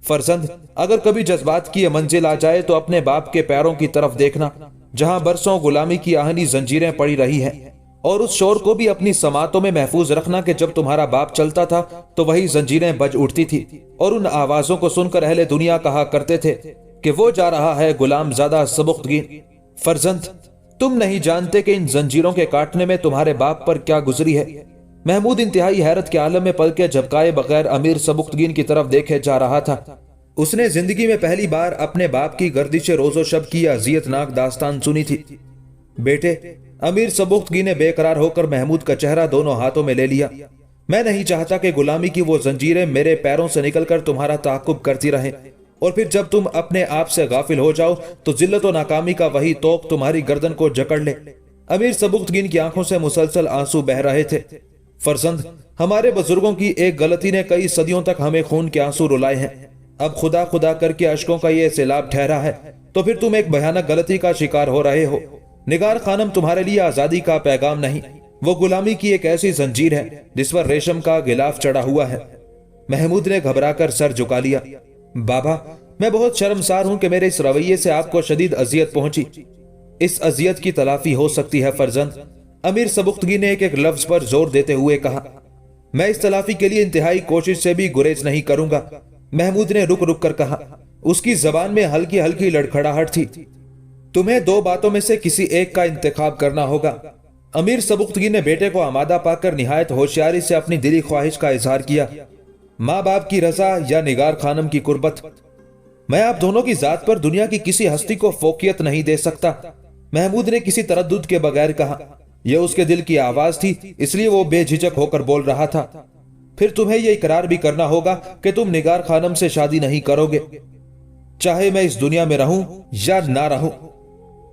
फर्जंद, अगर कभी जज्बात की मंजिल आ जाए तो अपने बाप के पैरों की तरफ देखना, जहां बरसों गुलामी की आहनी जंजीरें पड़ी रही हैं, और उस शोर को भी अपनी समातों में महफूज रखना कि जब तुम्हारा बाप चलता था तो वही जंजीरें बज उठती थी और उन आवाजों को सुनकर अहले दुनिया कहा करते थे कि वो जा रहा है गुलाम ज़ादा सबुख्तगीन। फर्जंद, तुम नहीं जानते कि इन जंजीरों के काटने में तुम्हारे बाप पर क्या गुजरी है। महमूद इंतहाई हैरत के आलम में पलके झपकाए बगैर अमीर सबुख्तगीन की तरफ देखे जा रहा था। उसने जिंदगी में पहली बार अपने बाप की गर्दिश रोजो शब की अजियतनाक दास्तान सुनी थी। बेटे, अमीर सबुख्तगीन ने बेकरार होकर महमूद का चेहरा दोनों हाथों में ले लिया। मैं नहीं चाहता कि गुलामी की वो जंजीरें मेरे पैरों से निकलकर तुम्हारा ताक़ुब करती रहें और फिर जब तुम अपने आप से गाफिल हो जाओ तो जिल्लत और नाकामी का वही तोक तुम्हारी गर्दन को जकड़ ले। अमीर सबुख्तगीन की आंखों से मुसलसल आंसू बह रहे थे। फर्जंद, हमारे बुजुर्गों की एक गलती ने कई सदियों तक हमें खून के आंसू रुलाए हैं। अब खुदा खुदा करके अश्कों का ये सैलाब ठहरा है तो फिर तुम एक भयानक गलती का शिकार हो रहे हो। निगार खानम तुम्हारे लिए आजादी का पैगाम नहीं, वो गुलामी की एक ऐसी जंजीर है जिस पर रेशम का गिलाफ चढ़ा हुआ है। महमूद ने घबराकर सर झुका लिया। बाबा, मैं बहुत शर्मसार हूं कि मेरे इस रवैये से आपको शदीद अजियत पहुंची। इस अजियत की तलाफी हो सकती है फर्जंद, अमीर सबुख्तगीन ने एक एक लफ्ज पर जोर देते हुए कहा। मैं इस तलाफी के लिए इंतहाई कोशिश से भी गुरेज नहीं करूंगा, महमूद ने रुक रुक कर कहा। उसकी जबान में हल्की हल्की लड़खड़ाहट थी। तुम्हें दो बातों में से किसी एक का इंतखाब करना होगा। अमीर सबुख्तगी ने बेटे को आमादा पाकर निहायत होशियारी से अपनी दिली ख्वाहिश का इजहार किया। माँ बाप की रजा या निगार खानम की कुर्बत? मैं आप दोनों की जात पर दुनिया की किसी हस्ती को फोकियत नहीं दे सकता, महमूद ने किसी तरद्दुद के बगैर कहा। यह उसके दिल की आवाज थी, इसलिए वो बेझिझक होकर बोल रहा था। फिर तुम्हें यह इकरार भी करना होगा कि तुम निगार खानम से शादी नहीं करोगे, चाहे मैं इस दुनिया में रहूं या ना रहूं।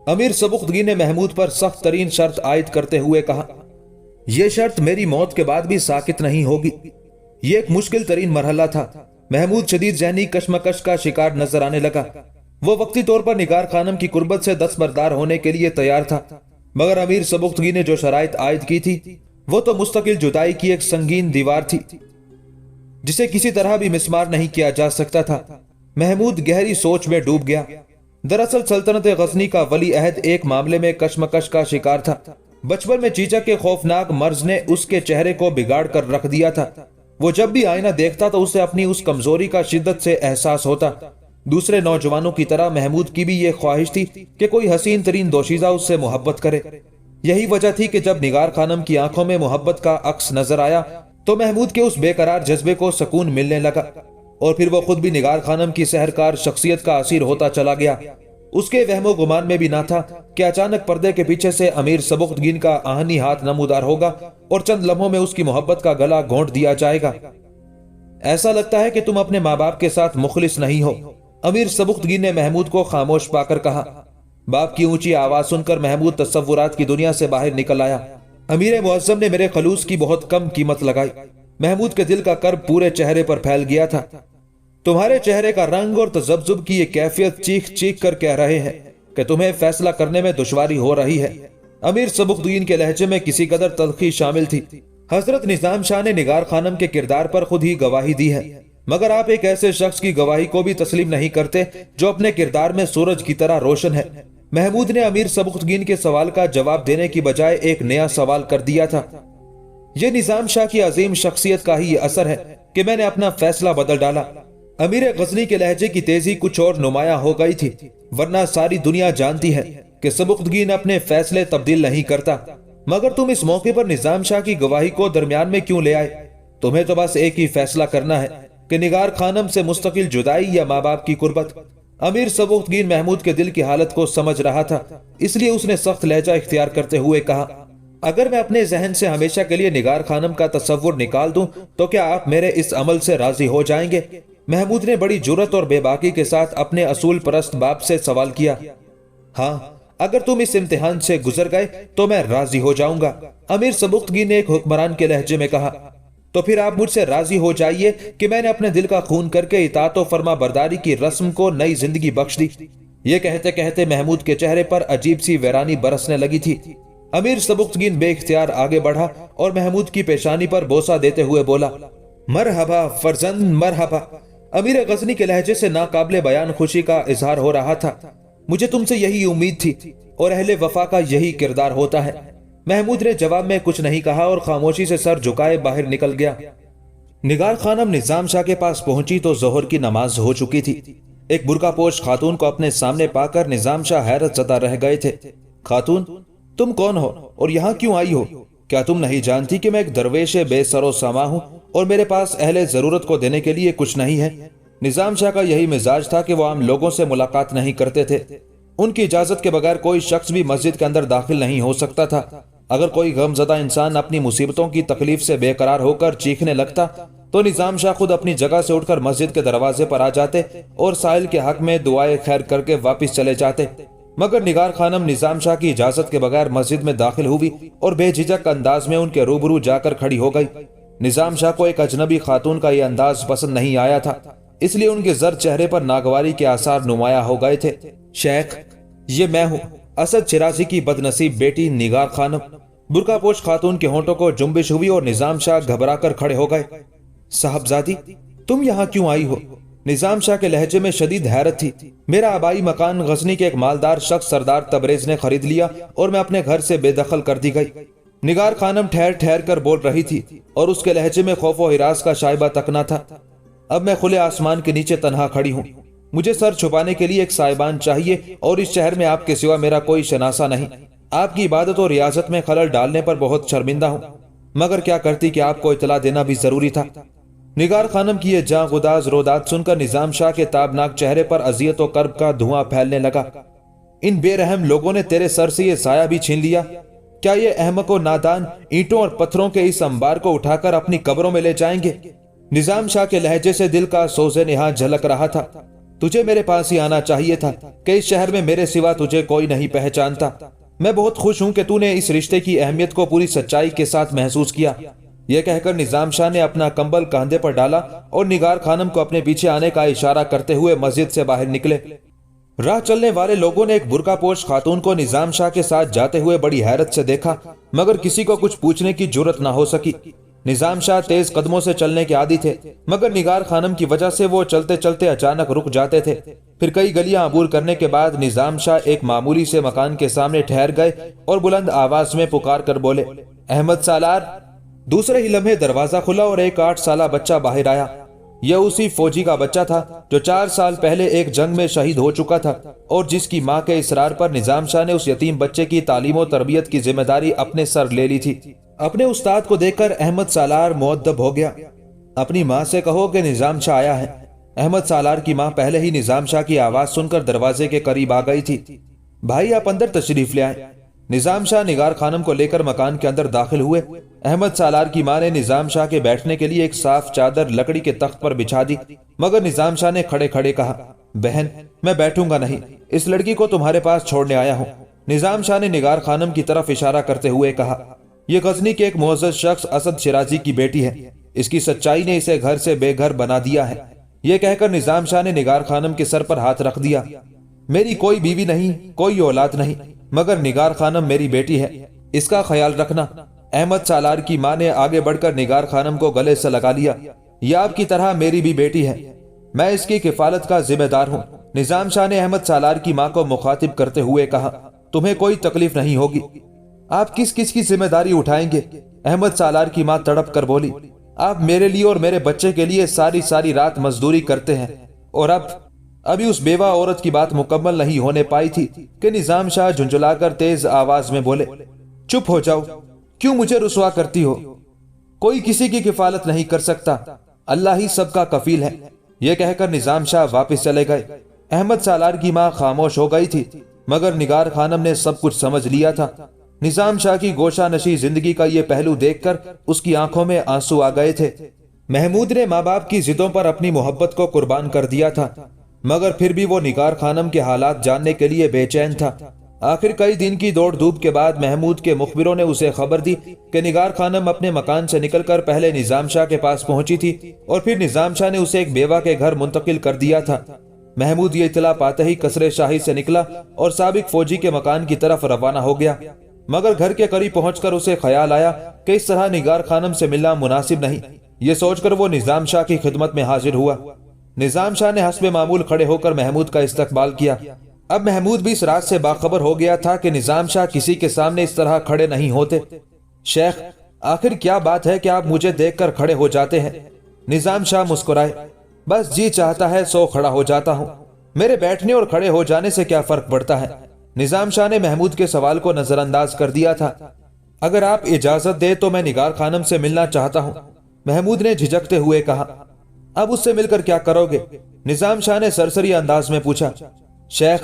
अमीर सबुख्तगी ने महमूद पर सख्त तरीन शर्त आयद करते हुए कहा, यह शर्त मेरी मौत के बाद भी साकित नहीं होगी। यह एक मुश्किल तरीन मरहला था। महमूद शदीद ज़हनी कशमकश का शिकार नजर आने लगा। वो वक्ती तौर पर निगार खानम की कुर्बत से दस्तबरदार होने के लिए तैयार था, मगर अमीर सबुख्तगी ने जो शराइत आयद की थी वो तो मुस्तकिल जुदाई की एक संगीन दीवार थी, जिसे किसी तरह भी मिसमार नहीं किया जा सकता था। महमूद गहरी सोच में डूब गया। दरअसल सल्तनत गजनी का वली अहद एक मामले में कशमकश का शिकार था। बचपन में चीचा के खौफनाक मर्ज ने उसके चेहरे को बिगाड़ कर रख दिया था। वो जब भी आईना देखता तो उसे अपनी उस कमजोरी का शिद्दत से एहसास होता। दूसरे नौजवानों की तरह महमूद की भी ये ख्वाहिश थी कि कोई हसीन तरीन दोशीजा उससे मोहब्बत करे। यही वजह थी कि जब निगार खानम की आंखों में मोहब्बत का अक्स नजर आया तो महमूद के उस बेकरार जज्बे को सुकून मिलने लगा, और फिर वो खुद भी निगार खानम की सहरकार शख्सियत का असीर होता चला गया। उसके वहमो गुमान में भी ना था कि अचानक पर्दे के पीछे से अमीर सबुख्तगीन का आहनी हाथ नमूदार होगा और चंद लम्हों में उसकी मोहब्बत का गला घोंट दिया जाएगा। ऐसा लगता है कि तुम अपने माँ बाप के साथ मुखलिस नहीं हो, अमीर सबुख्तगीन ने महमूद को खामोश पाकर कहा। बाप की ऊंची आवाज सुनकर महमूद तसव्वुरात की दुनिया से बाहर निकल आया। अमीर मुअज्जम ने मेरे खलूस की बहुत कम कीमत लगाई। महमूद के दिल का कर्ब पूरे चेहरे पर फैल गया था। तुम्हारे चेहरे का रंग और तजब्जुब की ये कैफियत चीख चीख कर कह रहे हैं कि तुम्हें फैसला करने में दुश्वारी हो रही है। अमीर सबुख्तगीन के लहजे में किसी कदर तल्खी शामिल थी। हजरत निजाम शाह ने निगार खानम के किरदार पर खुद ही गवाही दी है, मगर आप एक ऐसे शख्स की गवाही को भी तस्लीम नहीं करते जो अपने किरदार में सूरज की तरह रोशन है। महमूद ने अमीर सबुख्तगीन के सवाल का जवाब देने की बजाय एक नया सवाल कर दिया था। यह निजाम शाह की अजीम शख्सियत का ही असर है कि मैंने अपना फैसला बदल डाला। अमीर गजनी के लहजे की तेजी कुछ और नुमाया हो गई थी, वरना सारी दुनिया जानती है कि सबुख्तगीन अपने फैसले तब्दील नहीं करता। मगर तुम इस मौके पर निजाम शाह की गवाही को दरमियान में क्यों ले आए? तुम्हें तो बस एक ही फैसला करना है कि निगार खानम से मुस्तकिल जुदाई या माँ बाप की कुर्बत। अमीर सबुख्तगीन महमूद के दिल की हालत को समझ रहा था, इसलिए उसने सख्त लहजा इख्तियार करते हुए कहा, अगर मैं अपने जहन से हमेशा के लिए निगार खानम का तस्वुर निकाल दूं तो क्या आप मेरे इस अमल से राजी हो जाएंगे? महमूद ने बड़ी जुर्रत और बेबाकी के साथ अपने असूल परस्त बाप से सवाल किया। हाँ, अगर तुम इस इम्तिहान से गुजर गए तो मैं राजी हो जाऊंगा, अमीर सबुख्तगीन ने एक हुक्मरान के लहजे में कहा। तो फिर आप मुझसे राजी हो जाइए कि मैंने अपने दिल का खून करके इताअत और फर्मा बरदारी की रस्म को नई जिंदगी बख्श दी। ये कहते कहते महमूद के चेहरे पर अजीब सी वैरानी बरसने लगी थी। अमीर सबुख्तगीन बेइख्तियार आगे बढ़ा और महमूद की पेशानी पर बोसा देते हुए बोला, मरहबा फरजंद मरहबा। अमीर गजनी के लहजे से नाकाबिले बयान खुशी का इजहार हो रहा था। मुझे तुमसे यही उम्मीद थी और अहले वफा का यही किरदार होता है। महमूद ने जवाब में कुछ नहीं कहा और खामोशी से सर झुकाए बाहर निकल गया। निगार खानम निजाम शाह के पास पहुंची तो जोहर की नमाज हो चुकी थी। एक बुर्कापोश खातून को अपने सामने पाकर निजाम शाह हैरत ज़दा रह गए थे। खातून, तुम कौन हो और यहाँ क्यों आई हो? क्या तुम नहीं जानती कि मैं एक दरवेश बेसरो सामा हूँ और मेरे पास अहले जरूरत को देने के लिए कुछ नहीं है? निजाम शाह का यही मिजाज था कि वो आम लोगों से मुलाकात नहीं करते थे। उनकी इजाजत के बगैर कोई शख्स भी मस्जिद के अंदर दाखिल नहीं हो सकता था। अगर कोई गमजदा इंसान अपनी मुसीबतों की तकलीफ से बेकरार होकर चीखने लगता तो निजाम शाह खुद अपनी जगह से उठकर मस्जिद के दरवाजे पर आ जाते और साहिल के हक में दुआए खैर करके वापस चले जाते। मगर निगार खानम निजाम शाह की इजाजत के बगैर मस्जिद में दाखिल हुई और बेझिझक अंदाज में उनके रूबरू जाकर खड़ी हो गई। निजाम शाह को एक अजनबी खातून का यह अंदाज पसंद नहीं आया था, इसलिए उनके जर्द चेहरे पर नागवारी के आसार नुमाया हो गए थे। शेख, ये मैं हूँ, असद शिराजी की बदनसीब बेटी निगार खानम। बुर्कापोश खातून के होंठों को जुम्बिश हुई और निजाम शाह घबरा कर खड़े हो गए। साहबजादी, तुम यहाँ क्यों आई हो? निजाम शाह के लहजे में शदीद हैरत थी। मेरा आबाई मकान गजनी के एक मालदार शख्स सरदार तबरेज ने खरीद लिया और मैं अपने घर से बेदखल कर दी गई। निगार खानम ठहर ठहर कर बोल रही थी और उसके लहजे में खौफ व हिरास का शाइबा तक न था। अब मैं खुले आसमान के नीचे तन्हा खड़ी हूँ। مجھے سر چھپانے کے لیے ایک سائبان چاہیے اور اس شہر میں آپ کے سوا میرا کوئی شناسہ نہیں۔ آپ کی عبادت اور ریاضت میں خلل ڈالنے پر بہت شرمندہ ہوں، مگر کیا کرتی کہ آپ کو اطلاع دینا بھی ضروری تھا۔ نگار خانم کی یہ جاں گداز رودات سن کر نظام شاہ کے تابناک چہرے پر اذیت و کرب کا دھواں پھیلنے لگا۔ ان بے رحم لوگوں نے تیرے سر سے یہ سایہ بھی چھین لیا؟ کیا یہ احمق و نادان اینٹوں اور پتھروں کے اس انبار کو اٹھا کر اپنی قبروں میں لے جائیں گے؟ نظام شاہ کے لہجے سے دل کا سوز نہاں جھلک رہا تھا۔ تجھے میرے پاس ہی آنا چاہیے تھا کہ اس شہر میں میرے سوا تجھے کوئی نہیں پہچانتا۔ میں بہت خوش ہوں کہ تو نے اس رشتے کی اہمیت کو پوری سچائی کے ساتھ محسوس کیا۔ یہ کہہ کر نظام شاہ نے اپنا کمبل کاندھے پر ڈالا اور نگار خانم کو اپنے پیچھے آنے کا اشارہ کرتے ہوئے مسجد سے باہر نکلے۔ راہ چلنے والے لوگوں نے ایک برقع پوش خاتون کو نظام شاہ کے ساتھ جاتے ہوئے بڑی حیرت سے دیکھا، مگر کسی کو کچھ پوچھنے کی جرت نہ ہو سکی۔ نظام شاہ تیز قدموں سے چلنے کے عادی تھے، مگر نگار خانم کی وجہ سے وہ چلتے چلتے اچانک رک جاتے تھے۔ پھر کئی گلیاں عبور کرنے کے بعد نظام شاہ ایک معمولی سے مکان کے سامنے ٹھہر گئے اور بلند آواز میں پکار کر بولے، احمد سالار۔ دوسرے ہی لمحے دروازہ کھلا اور ایک 8 سالہ بچہ باہر آیا۔ یہ اسی فوجی کا بچہ تھا جو 4 سال پہلے ایک جنگ میں شہید ہو چکا تھا اور جس کی ماں کے اصرار پر نظام شاہ نے اس یتیم بچے کی تعلیم و تربیت کی ذمہ داری اپنے سر لے لی تھی۔ اپنے استاد کو دیکھ کر احمد سالار مؤدب ہو گیا۔ اپنی ماں سے کہو کہ نظام شاہ آیا ہے۔ احمد سالار کی ماں پہلے ہی نظام شاہ کی آواز سن کر دروازے کے قریب آ گئی تھی۔ بھائی آپ اندر تشریف لے آئیں۔ نظام شاہ نگار خانم کو لے کر مکان کے اندر داخل ہوئے۔ احمد سالار کی ماں نے نظام شاہ کے بیٹھنے کے لیے ایک صاف چادر لکڑی کے تخت پر بچھا دی، مگر نظام شاہ نے کھڑے کھڑے کہا، بہن میں بیٹھوں گا نہیں، اس لڑکی کو تمہارے پاس چھوڑنے آیا ہوں۔ نظام شاہ نے نگار خانم کی طرف اشارہ کرتے ہوئے کہا، یہ غزنی کے ایک معزز شخص اسد شیرازی کی بیٹی ہے، اس کی سچائی نے اسے گھر سے بے گھر بنا دیا ہے۔ یہ کہہ کر نظام شاہ نے نگار خانم کے سر پر ہاتھ رکھ دیا۔ میری کوئی بیوی نہیں، کوئی اولاد نہیں، مگر نگار خانم میری بیٹی ہے، اس کا خیال رکھنا۔ احمد سالار کی ماں نے آگے بڑھ کر نگار خانم کو گلے سے لگا لیا۔ یہ آپ کی طرح میری بھی بیٹی ہے، میں اس کی کفالت کا ذمہ دار ہوں۔ نظام شاہ نے احمد سالار کی ماں کو مخاطب کرتے ہوئے کہا، تمہیں کوئی تکلیف نہیں ہوگی، آپ کس کس کی ذمہ داری اٹھائیں گے؟ احمد سالار کی ماں تڑپ کر بولی، آپ میرے لیے اور میرے بچے کے لیے ساری رات مزدوری کرتے ہیں، اور ابھی اس بیوہ عورت کی بات مکمل نہیں ہونے پائی تھی کہ نظام شاہ جھنجھلا کر تیز آواز میں بولے، چپ ہو جاؤ، کیوں مجھے رسوا کرتی ہو؟ کوئی کسی کی کفالت نہیں کر سکتا، اللہ ہی سب کا کفیل ہے۔ یہ کہہ کر نظام شاہ واپس چلے گئے۔ احمد سالار کی ماں خاموش ہو گئی تھی، مگر نگار خانم نے سب کچھ سمجھ لیا تھا۔ نظام شاہ کی گوشہ نشی زندگی کا یہ پہلو دیکھ کر اس کی آنکھوں میں آنسو آ گئے تھے۔ محمود نے ماں باپ کی ضدوں پر اپنی محبت کو قربان کر دیا تھا، مگر پھر بھی وہ نگار خانم کے حالات جاننے کے لیے بے چین تھا۔ آخر کئی دن کی دوڑ دھوپ کے بعد محمود کے مخبروں نے اسے خبر دی کہ نگار خانم اپنے مکان سے نکل کر پہلے نظام شاہ کے پاس پہنچی تھی اور پھر نظام شاہ نے اسے ایک بیوہ کے گھر منتقل کر دیا تھا۔ محمود یہ اطلاع پاتے ہی قصر شاہی سے نکلا اور سابق فوجی کے مکان کی طرف روانہ ہو گیا، مگر گھر کے قریب پہنچ کر اسے خیال آیا کہ اس طرح نگار خانم سے ملنا مناسب نہیں۔ یہ سوچ کر وہ نظام شاہ کی خدمت میں حاضر ہوا۔ نظام شاہ نے حسب معمول کھڑے ہو کر محمود کا استقبال کیا۔ اب محمود بھی اس رات سے باخبر ہو گیا تھا کہ نظام شاہ کسی کے سامنے اس طرح کھڑے نہیں ہوتے۔ شیخ، آخر کیا بات ہے کہ آپ مجھے دیکھ کر کھڑے ہو جاتے ہیں؟ نظام شاہ مسکرائے، بس جی چاہتا ہے سو کھڑا ہو جاتا ہوں، میرے بیٹھنے اور کھڑے ہو جانے سے کیا فرق پڑتا ہے؟ نظام شاہ نے محمود کے سوال کو نظر انداز کر دیا تھا۔ اگر آپ اجازت دے تو میں نگار خانم سے ملنا چاہتا ہوں، محمود نے جھجکتے ہوئے کہا۔ اب اس سے مل کر کیا کرو گے؟ نظام شاہ نے سرسری انداز میں پوچھا۔ شیخ،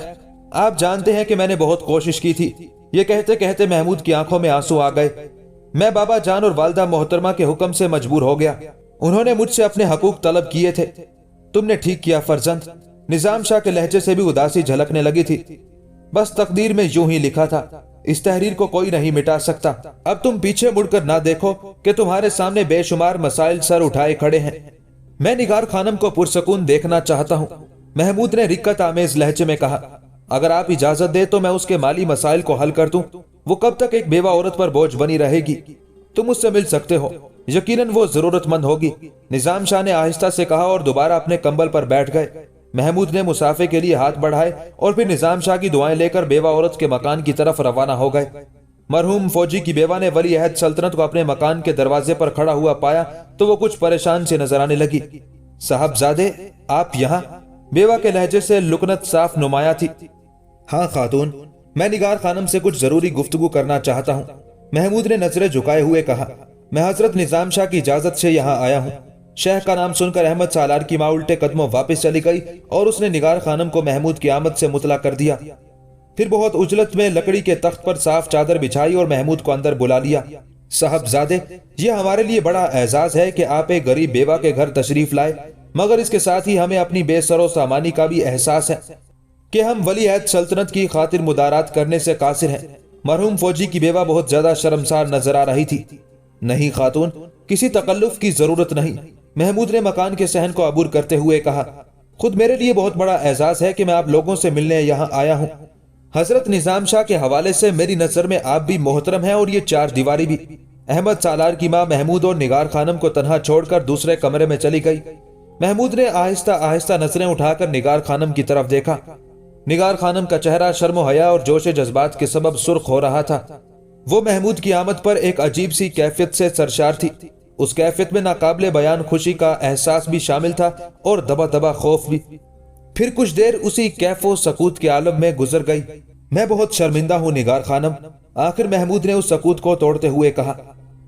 آپ جانتے ہیں کہ میں نے بہت کوشش کی تھی۔ یہ کہتے کہتے محمود کی آنکھوں میں آنسو آ گئے۔ میں بابا جان اور والدہ محترمہ کے حکم سے مجبور ہو گیا، انہوں نے مجھ سے اپنے حقوق طلب کیے تھے۔ تم نے ٹھیک کیا فرزند۔ نظام شاہ کے لہجے سے بھی اداسی جھلکنے لگی تھی۔ بس تقدیر میں یوں ہی لکھا تھا، اس تحریر کو کوئی نہیں مٹا سکتا۔ اب تم پیچھے مڑ کر نہ دیکھو کہ تمہارے سامنے بے شمار مسائل سر اٹھائے کھڑے ہیں۔ میں نگار خانم کو پرسکون دیکھنا چاہتا ہوں، محمود نے رکت آمیز لہجے میں کہا۔ اگر آپ اجازت دے تو میں اس کے مالی مسائل کو حل کر دوں، وہ کب تک ایک بیوہ عورت پر بوجھ بنی رہے گی؟ تم اس سے مل سکتے ہو، یقیناً وہ ضرورت مند ہوگی، نظام شاہ نے آہستہ سے کہا اور دوبارہ اپنے کمبل پر بیٹھ گئے۔ محمود نے مسافے کے لیے ہاتھ بڑھائے اور پھر نظام شاہ کی دعائیں لے کر بیوہ عورت کے مکان کی طرف روانہ ہو گئے۔ مرحوم فوجی کی بیوہ نے ولی عہد سلطنت کو اپنے مکان کے دروازے پر کھڑا ہوا پایا تو وہ کچھ پریشان سے نظر آنے لگی۔ صاحبزادے، آپ یہاں؟ بیوہ کے لہجے سے لکنت صاف نمایاں تھی۔ ہاں خاتون، میں نگار خانم سے کچھ ضروری گفتگو کرنا چاہتا ہوں، محمود نے نظریں جھکائے ہوئے کہا۔ میں حضرت نظام شاہ کی اجازت سے یہاں آیا ہوں۔ شیخ کا نام سن کر احمد سالار کی ماں الٹے قدموں واپس چلی گئی اور اس نے نگار خانم کو محمود کی آمد سے مطلع کر دیا۔ پھر بہت عجلت میں لکڑی کے تخت پر صاف چادر بچھائی اور محمود کو اندر بلا لیا۔ صاحبزادے، یہ ہمارے لیے بڑا اعزاز ہے کہ آپ ایک غریب بیوہ کے گھر تشریف لائے، مگر اس کے ساتھ ہی ہمیں اپنی بے سر و سامانی کا بھی احساس ہے کہ ہم ولی عہد سلطنت کی خاطر مدارات کرنے سے قاصر ہیں۔ مرحوم فوجی کی بیوہ بہت زیادہ شرمسار نظر آ رہی تھی۔ نہیں خاتون، کسی تکلف کی ضرورت نہیں، محمود نے مکان کے صحن کو عبور کرتے ہوئے کہا۔ خود میرے لیے بہت بڑا اعزاز ہے کہ میں آپ لوگوں سے ملنے یہاں آیا ہوں۔ حضرت نظام شاہ کے حوالے سے میری نظر میں آپ بھی محترم ہیں اور یہ چار دیواری بھی۔ احمد سالار کی ماں محمود اور نگار خانم کو تنہا چھوڑ کر دوسرے کمرے میں چلی گئی۔ محمود نے آہستہ آہستہ نظریں اٹھا کر نگار خانم کی طرف دیکھا۔ نگار خانم کا چہرہ شرم و حیا اور جوش جذبات کے سبب سرخ ہو رہا تھا۔ وہ محمود کی آمد پر ایک عجیب سی کیفیت سے سرشار تھی۔ اس کیفیت میں ناقابل بیان خوشی کا احساس بھی شامل تھا اور دبا دبا خوف بھی۔ پھر کچھ دیر اسی کیف و سکوت کے عالم میں گزر گئی۔ میں بہت شرمندہ ہوں نگار خانم، آخر محمود نے اس سکوت کو توڑتے ہوئے کہا۔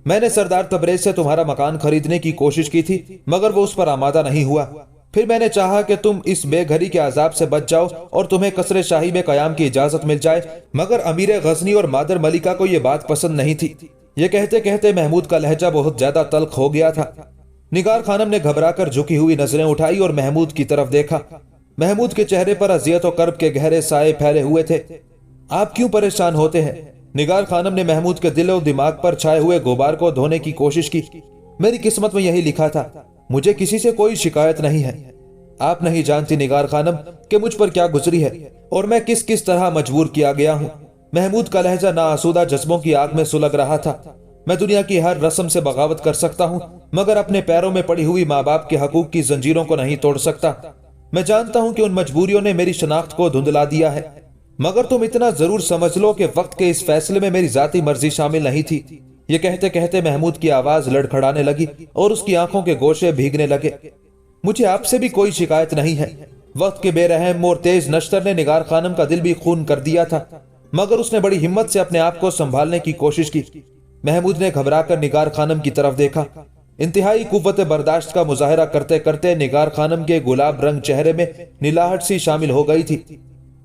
میں نے سردار تبریز سے تمہارا مکان خریدنے کی کوشش کی تھی، مگر وہ اس پر آمادہ نہیں ہوا۔ پھر میں نے چاہا کہ تم اس بے گھری کے عذاب سے بچ جاؤ اور تمہیں قصر شاہی میں قیام کی اجازت مل جائے، مگر امیر غزنی اور مادر ملکہ کو یہ بات پسند نہیں تھی۔ یہ کہتے کہتے محمود کا لہجہ بہت زیادہ تلخ ہو گیا تھا۔ نگار خانم نے گھبرا کر جھکی ہوئی نظریں اٹھائی اور محمود کی طرف دیکھا۔ محمود کے چہرے پر اذیت و کرب کے گہرے سائے پھیلے ہوئے تھے۔ آپ کیوں پریشان ہوتے ہیں؟ نگار خانم نے محمود کے دل و دماغ پر چھائے ہوئے غبار کو دھونے کی کوشش کی۔ میری قسمت میں یہی لکھا تھا، مجھے کسی سے کوئی شکایت نہیں ہے۔ آپ نہیں جانتی نگار خانم کہ مجھ پر کیا گزری ہے اور میں کس طرح مجبور کیا گیا ہوں۔ محمود کا لہجہ ناآسودہ جذبوں کی آگ میں سلگ رہا تھا۔ میں دنیا کی ہر رسم سے بغاوت کر سکتا ہوں، مگر اپنے پیروں میں پڑی ہوئی ماں باپ کے حقوق کی زنجیروں کو نہیں توڑ سکتا۔ میں جانتا ہوں کہ ان مجبوریوں نے میری شناخت کو دھندلا دیا ہے، مگر تم اتنا ضرور سمجھ لو کہ وقت کے اس فیصلے میں میری ذاتی مرضی شامل نہیں تھی۔ یہ کہتے کہتے محمود کی آواز لڑکھڑانے لگی اور اس کی آنکھوں کے گوشے بھیگنے لگے۔ مجھے آپ سے بھی کوئی شکایت نہیں ہے۔ وقت کے بے رحم اور تیز نشتر نے نگار خانم کا دل بھی خون کر دیا تھا، مگر اس نے بڑی ہمت سے اپنے آپ کو سنبھالنے کی کوشش کی۔ محمود نے گھبرا کر نگار خانم کی طرف دیکھا۔ انتہائی قوت برداشت کا مظاہرہ کرتے کرتے نگار خانم کے گلاب رنگ چہرے میں نلاہٹ سی شامل ہو گئی تھی۔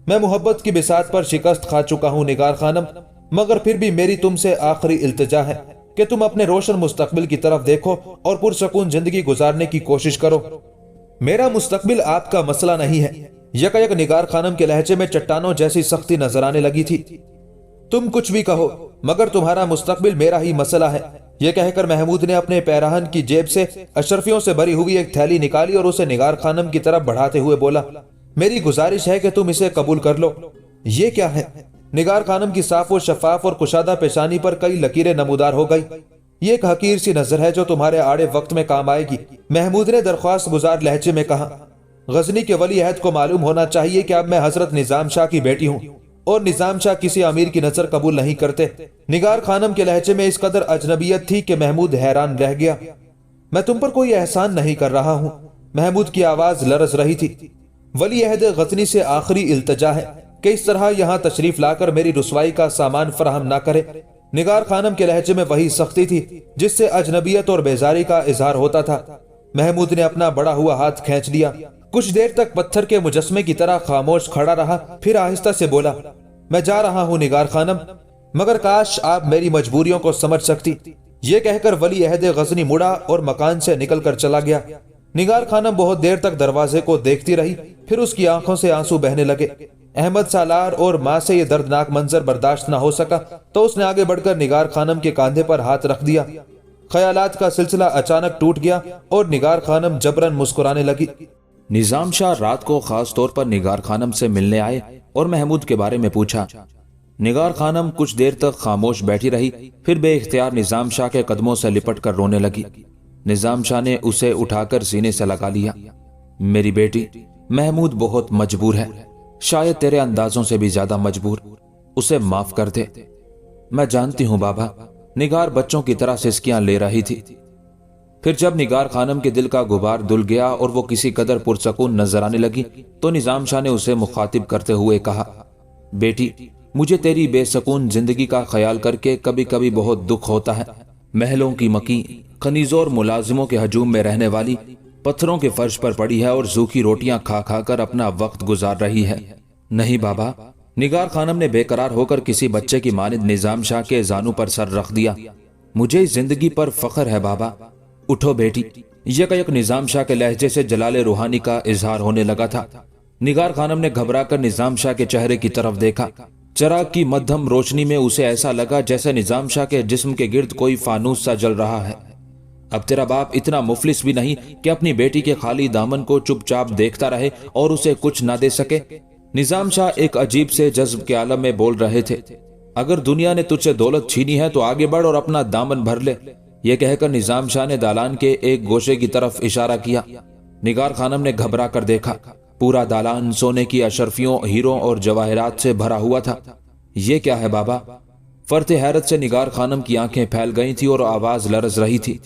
میں محبت کی بساط پر شکست کھا چکا ہوں نگار خانم، مگر پھر بھی میری تم سے آخری التجا ہے کہ تم اپنے روشن مستقبل کی طرف دیکھو اور پرسکون زندگی گزارنے کی کوشش کرو۔ میرا مستقبل آپ کا مسئلہ نہیں ہے۔ یک نگار خانم کے لہجے میں چٹانوں جیسی سختی نظر آنے لگی تھی۔ تم کچھ بھی کہو، مگر تمہارا مستقبل میرا ہی مسئلہ ہے۔ یہ کہہ کر محمود نے اپنے پیراہن کی جیب سے اشرفیوں سے بھری ہوئی ایک تھیلی نکالی اور اسے نگار خانم کی طرف بڑھاتے ہوئے بولا، میری گزارش ہے کہ تم اسے قبول کر لو۔ یہ کیا ہے؟ نگار خانم کی صاف و شفاف اور کشادہ پیشانی پر کئی لکیریں نمودار ہو گئی۔ یہ ایک حقیر سی نظر ہے جو تمہارے آڑے وقت میں کام آئے گی، محمود نے درخواست گزار لہجے میں کہا۔ غزنی کے ولی عہد کو معلوم ہونا چاہیے کہ اب میں حضرت نظام شاہ کی بیٹی ہوں اور نظام شاہ کسی امیر کی نظر قبول نہیں کرتے۔ نگار خانم کے لہجے میں اس قدر اجنبیت تھی کہ محمود حیران رہ گیا۔ میں تم پر کوئی احسان نہیں کر رہا ہوں، محمود کی آواز لرز رہی تھی۔ ولی عہد غزنی سے آخری التجا ہے کہ اس طرح یہاں تشریف لا کر میری رسوائی کا سامان فراہم نہ کرے۔ نگار خانم کے لہجے میں وہی سختی تھی جس سے اجنبیت اور بیزاری کا اظہار ہوتا تھا۔ محمود نے اپنا بڑا ہوا ہاتھ کھینچ لیا۔ کچھ دیر تک پتھر کے مجسمے کی طرح خاموش کھڑا رہا، پھر آہستہ سے بولا، میں جا رہا ہوں نگار خانم، مگر کاش آپ میری مجبوریوں کو سمجھ سکتی۔ یہ کہہ کر ولی عہد غزنی مڑا اور مکان سے نکل کر چلا گیا۔ نگار خانم بہت دیر تک دروازے کو دیکھتی رہی، پھر اس کی آنکھوں سے آنسو بہنے لگے۔ احمد سالار اور ماں سے یہ دردناک منظر برداشت نہ ہو سکا تو اس نے آگے بڑھ کر نگار خانم کے کاندھے پر ہاتھ رکھ دیا۔ خیالات کا سلسلہ اچانک ٹوٹ گیا اور نگار خانم جبرن مسکرانے لگی۔ نظام شاہ رات کو خاص طور پر نگار خانم سے ملنے آئے اور محمود کے بارے میں پوچھا۔ نگار خانم کچھ دیر تک خاموش بیٹھی رہی، پھر بے اختیار نظام شاہ کے قدموں سے لپٹ کر رونے لگی۔ نظام شاہ نے اسے اٹھا کر سینے سے لگا لیا۔ میری بیٹی، محمود بہت مجبور ہے، شاید تیرے اندازوں سے بھی زیادہ مجبور، اسے معاف کر دے۔ میں جانتی ہوں بابا، نگار بچوں کی طرح سسکیاں لے رہی تھی۔ پھر جب نگار خانم کے دل کا غبار دھل گیا اور وہ کسی قدر پرسکون نظر آنے لگی تو نظام شاہ نے اسے مخاطب کرتے ہوئے کہا، بیٹی مجھے تیری بے سکون زندگی کا خیال کر کے کبھی کبھی بہت دکھ ہوتا ہے۔ محلوں کی مکی خنیزوں اور ملازموں کے ہجوم میں رہنے والی پتھروں کے فرش پر پڑی ہے اور سوکھی روٹیاں کھا کھا کر اپنا وقت گزار رہی ہے۔ نہیں بابا، نگار خانم نے بے قرار ہو کر کسی بچے کی مانند نظام شاہ کے زانوں پر سر رکھ دیا۔ مجھے اس زندگی پر فخر ہے بابا، اٹھو بیٹی۔ یک نظام شاہ کے لہجے سے جلال روحانی کا اظہار ہونے لگا تھا۔ نگار خانم نے گھبرا کر نظام شاہ کے چہرے کی طرف دیکھا۔ چراغ کی مدھم روشنی میں اسے ایسا لگا جیسے نظام شاہ کے جسم کے گرد کوئی فانوس سا جل رہا ہے۔ اب تیرا باپ اتنا مفلس بھی نہیں کہ اپنی بیٹی کے خالی دامن کو چپ چاپ دیکھتا رہے اور اسے کچھ نہ دے سکے۔ نظام شاہ ایک عجیب سے جذب کے عالم میں بول رہے تھے۔ اگر دنیا نے تجھ سے دولت چھینی ہے تو آگے بڑھ اور اپنا دامن بھر لے۔ یہ کہہ کر نظام شاہ نے دالان کے ایک گوشے کی طرف اشارہ کیا۔ نگار خانم نے گھبرا کر دیکھا۔ پورا دالان سونے کی اشرفیوں، ہیروں اور جواہرات سے بھرا ہوا تھا۔ یہ کیا ہے بابا؟ فرط حیرت سے نگار خانم کی آنکھیں پھیل گئی تھی اور آواز لرز رہی تھی۔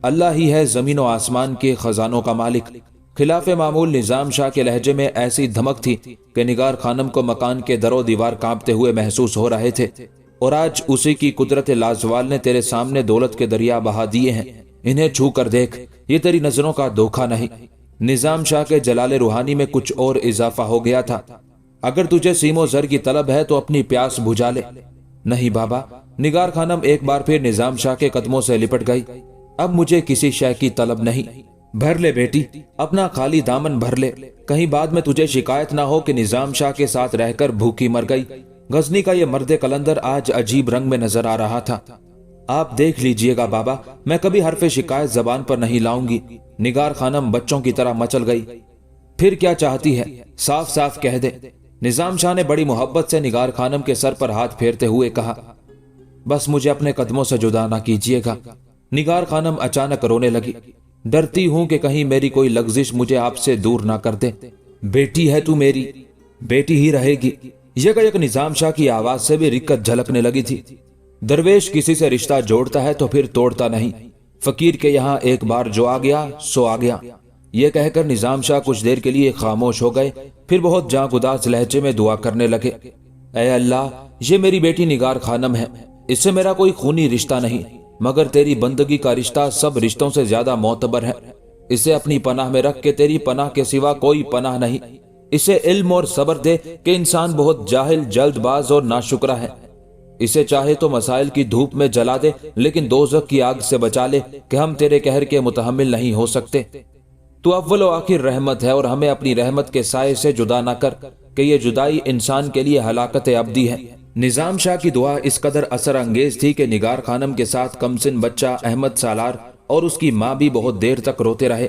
اللہ ہی ہے زمین و آسمان کے خزانوں کا مالک۔ خلاف معمول نظام شاہ کے لہجے میں ایسی دھمک تھی کہ نگار خانم کو مکان کے در و دیوار کانپتے ہوئے محسوس ہو رہے تھے۔ اور آج اسی کی قدرت لازوال نے تیرے سامنے دولت کے دریا بہا دیے ہیں۔ انہیں چھو کر دیکھ، یہ تیری نظروں کا دھوکہ نہیں۔ نظام شاہ کے جلال روحانی میں کچھ اور اضافہ ہو گیا تھا۔ اگر تجھے سیم و زر کی طلب ہے تو اپنی پیاس بجھا لے۔ نہیں بابا، نگار خانم ایک بار پھر نظام شاہ کے قدموں سے لپٹ گئی۔ اب مجھے کسی شے کی طلب نہیں۔ بھر لے بیٹی، اپنا خالی دامن بھر لے، کہیں بعد میں تجھے شکایت نہ ہو کہ نظام شاہ کے ساتھ رہ کر بھوکی مر گئی۔ غزنی کا یہ مرد قلندر آج عجیب رنگ میں نظر آ رہا تھا۔ آپ دیکھ لیجئے گا بابا، میں کبھی حرف شکایت زبان پر نہیں لاؤں گی۔ نگار خانم بچوں کی طرح مچل گئی۔ پھر کیا چاہتی ہے؟ صاف صاف کہہ دے۔ نظام شاہ نے بڑی محبت سے نگار خانم کے سر پر ہاتھ پھیرتے ہوئے کہا، بس مجھے اپنے قدموں سے جدا نہ کیجیے گا۔ نگار خانم اچانک رونے لگی۔ ڈرتی ہوں کہ کہیں میری کوئی لغزش مجھے آپ سے دور نہ کر دے۔ بیٹی ہے تو میری، بیٹی ہی رہے گی۔ یک نظام شاہ کی آواز سے بھی رکت جھلکنے لگی تھی۔ درویش کسی سے رشتہ جوڑتا ہے تو پھر توڑتا نہیں۔ فقیر کے یہاں ایک بار جو آ گیا سو آ گیا۔ یہ کہہ کر نظام شاہ کچھ دیر کے لیے خاموش ہو گئے، پھر بہت جاں گداز لہجے میں دعا کرنے لگے۔ اے اللہ، یہ میری بیٹی نگار خانم ہے، اس سے میرا کوئی خونی رشتہ نہیں، مگر تیری بندگی کا رشتہ سب رشتوں سے زیادہ معتبر ہے۔ اسے اپنی پناہ میں رکھ کے تیری پناہ کے سوا کوئی پناہ نہیں۔ اسے علم اور صبر دے کہ انسان بہت جاہل، جلد باز اور ناشکرا ہے۔ اسے چاہے تو مسائل کی دھوپ میں جلا دے، لیکن دوزخ کی آگ سے بچا لے کہ ہم تیرے قہر کے متحمل نہیں ہو سکتے۔ تو اول و آخر رحمت ہے اور ہمیں اپنی رحمت کے سائے سے جدا نہ کر کہ یہ جدائی انسان کے لیے ہلاکت ابدی ہے۔ نظام شاہ کی دعا اس قدر اثر انگیز تھی کہ نگار خانم کے ساتھ کمسن بچہ احمد سالار اور اس کی ماں بھی بہت دیر تک روتے رہے۔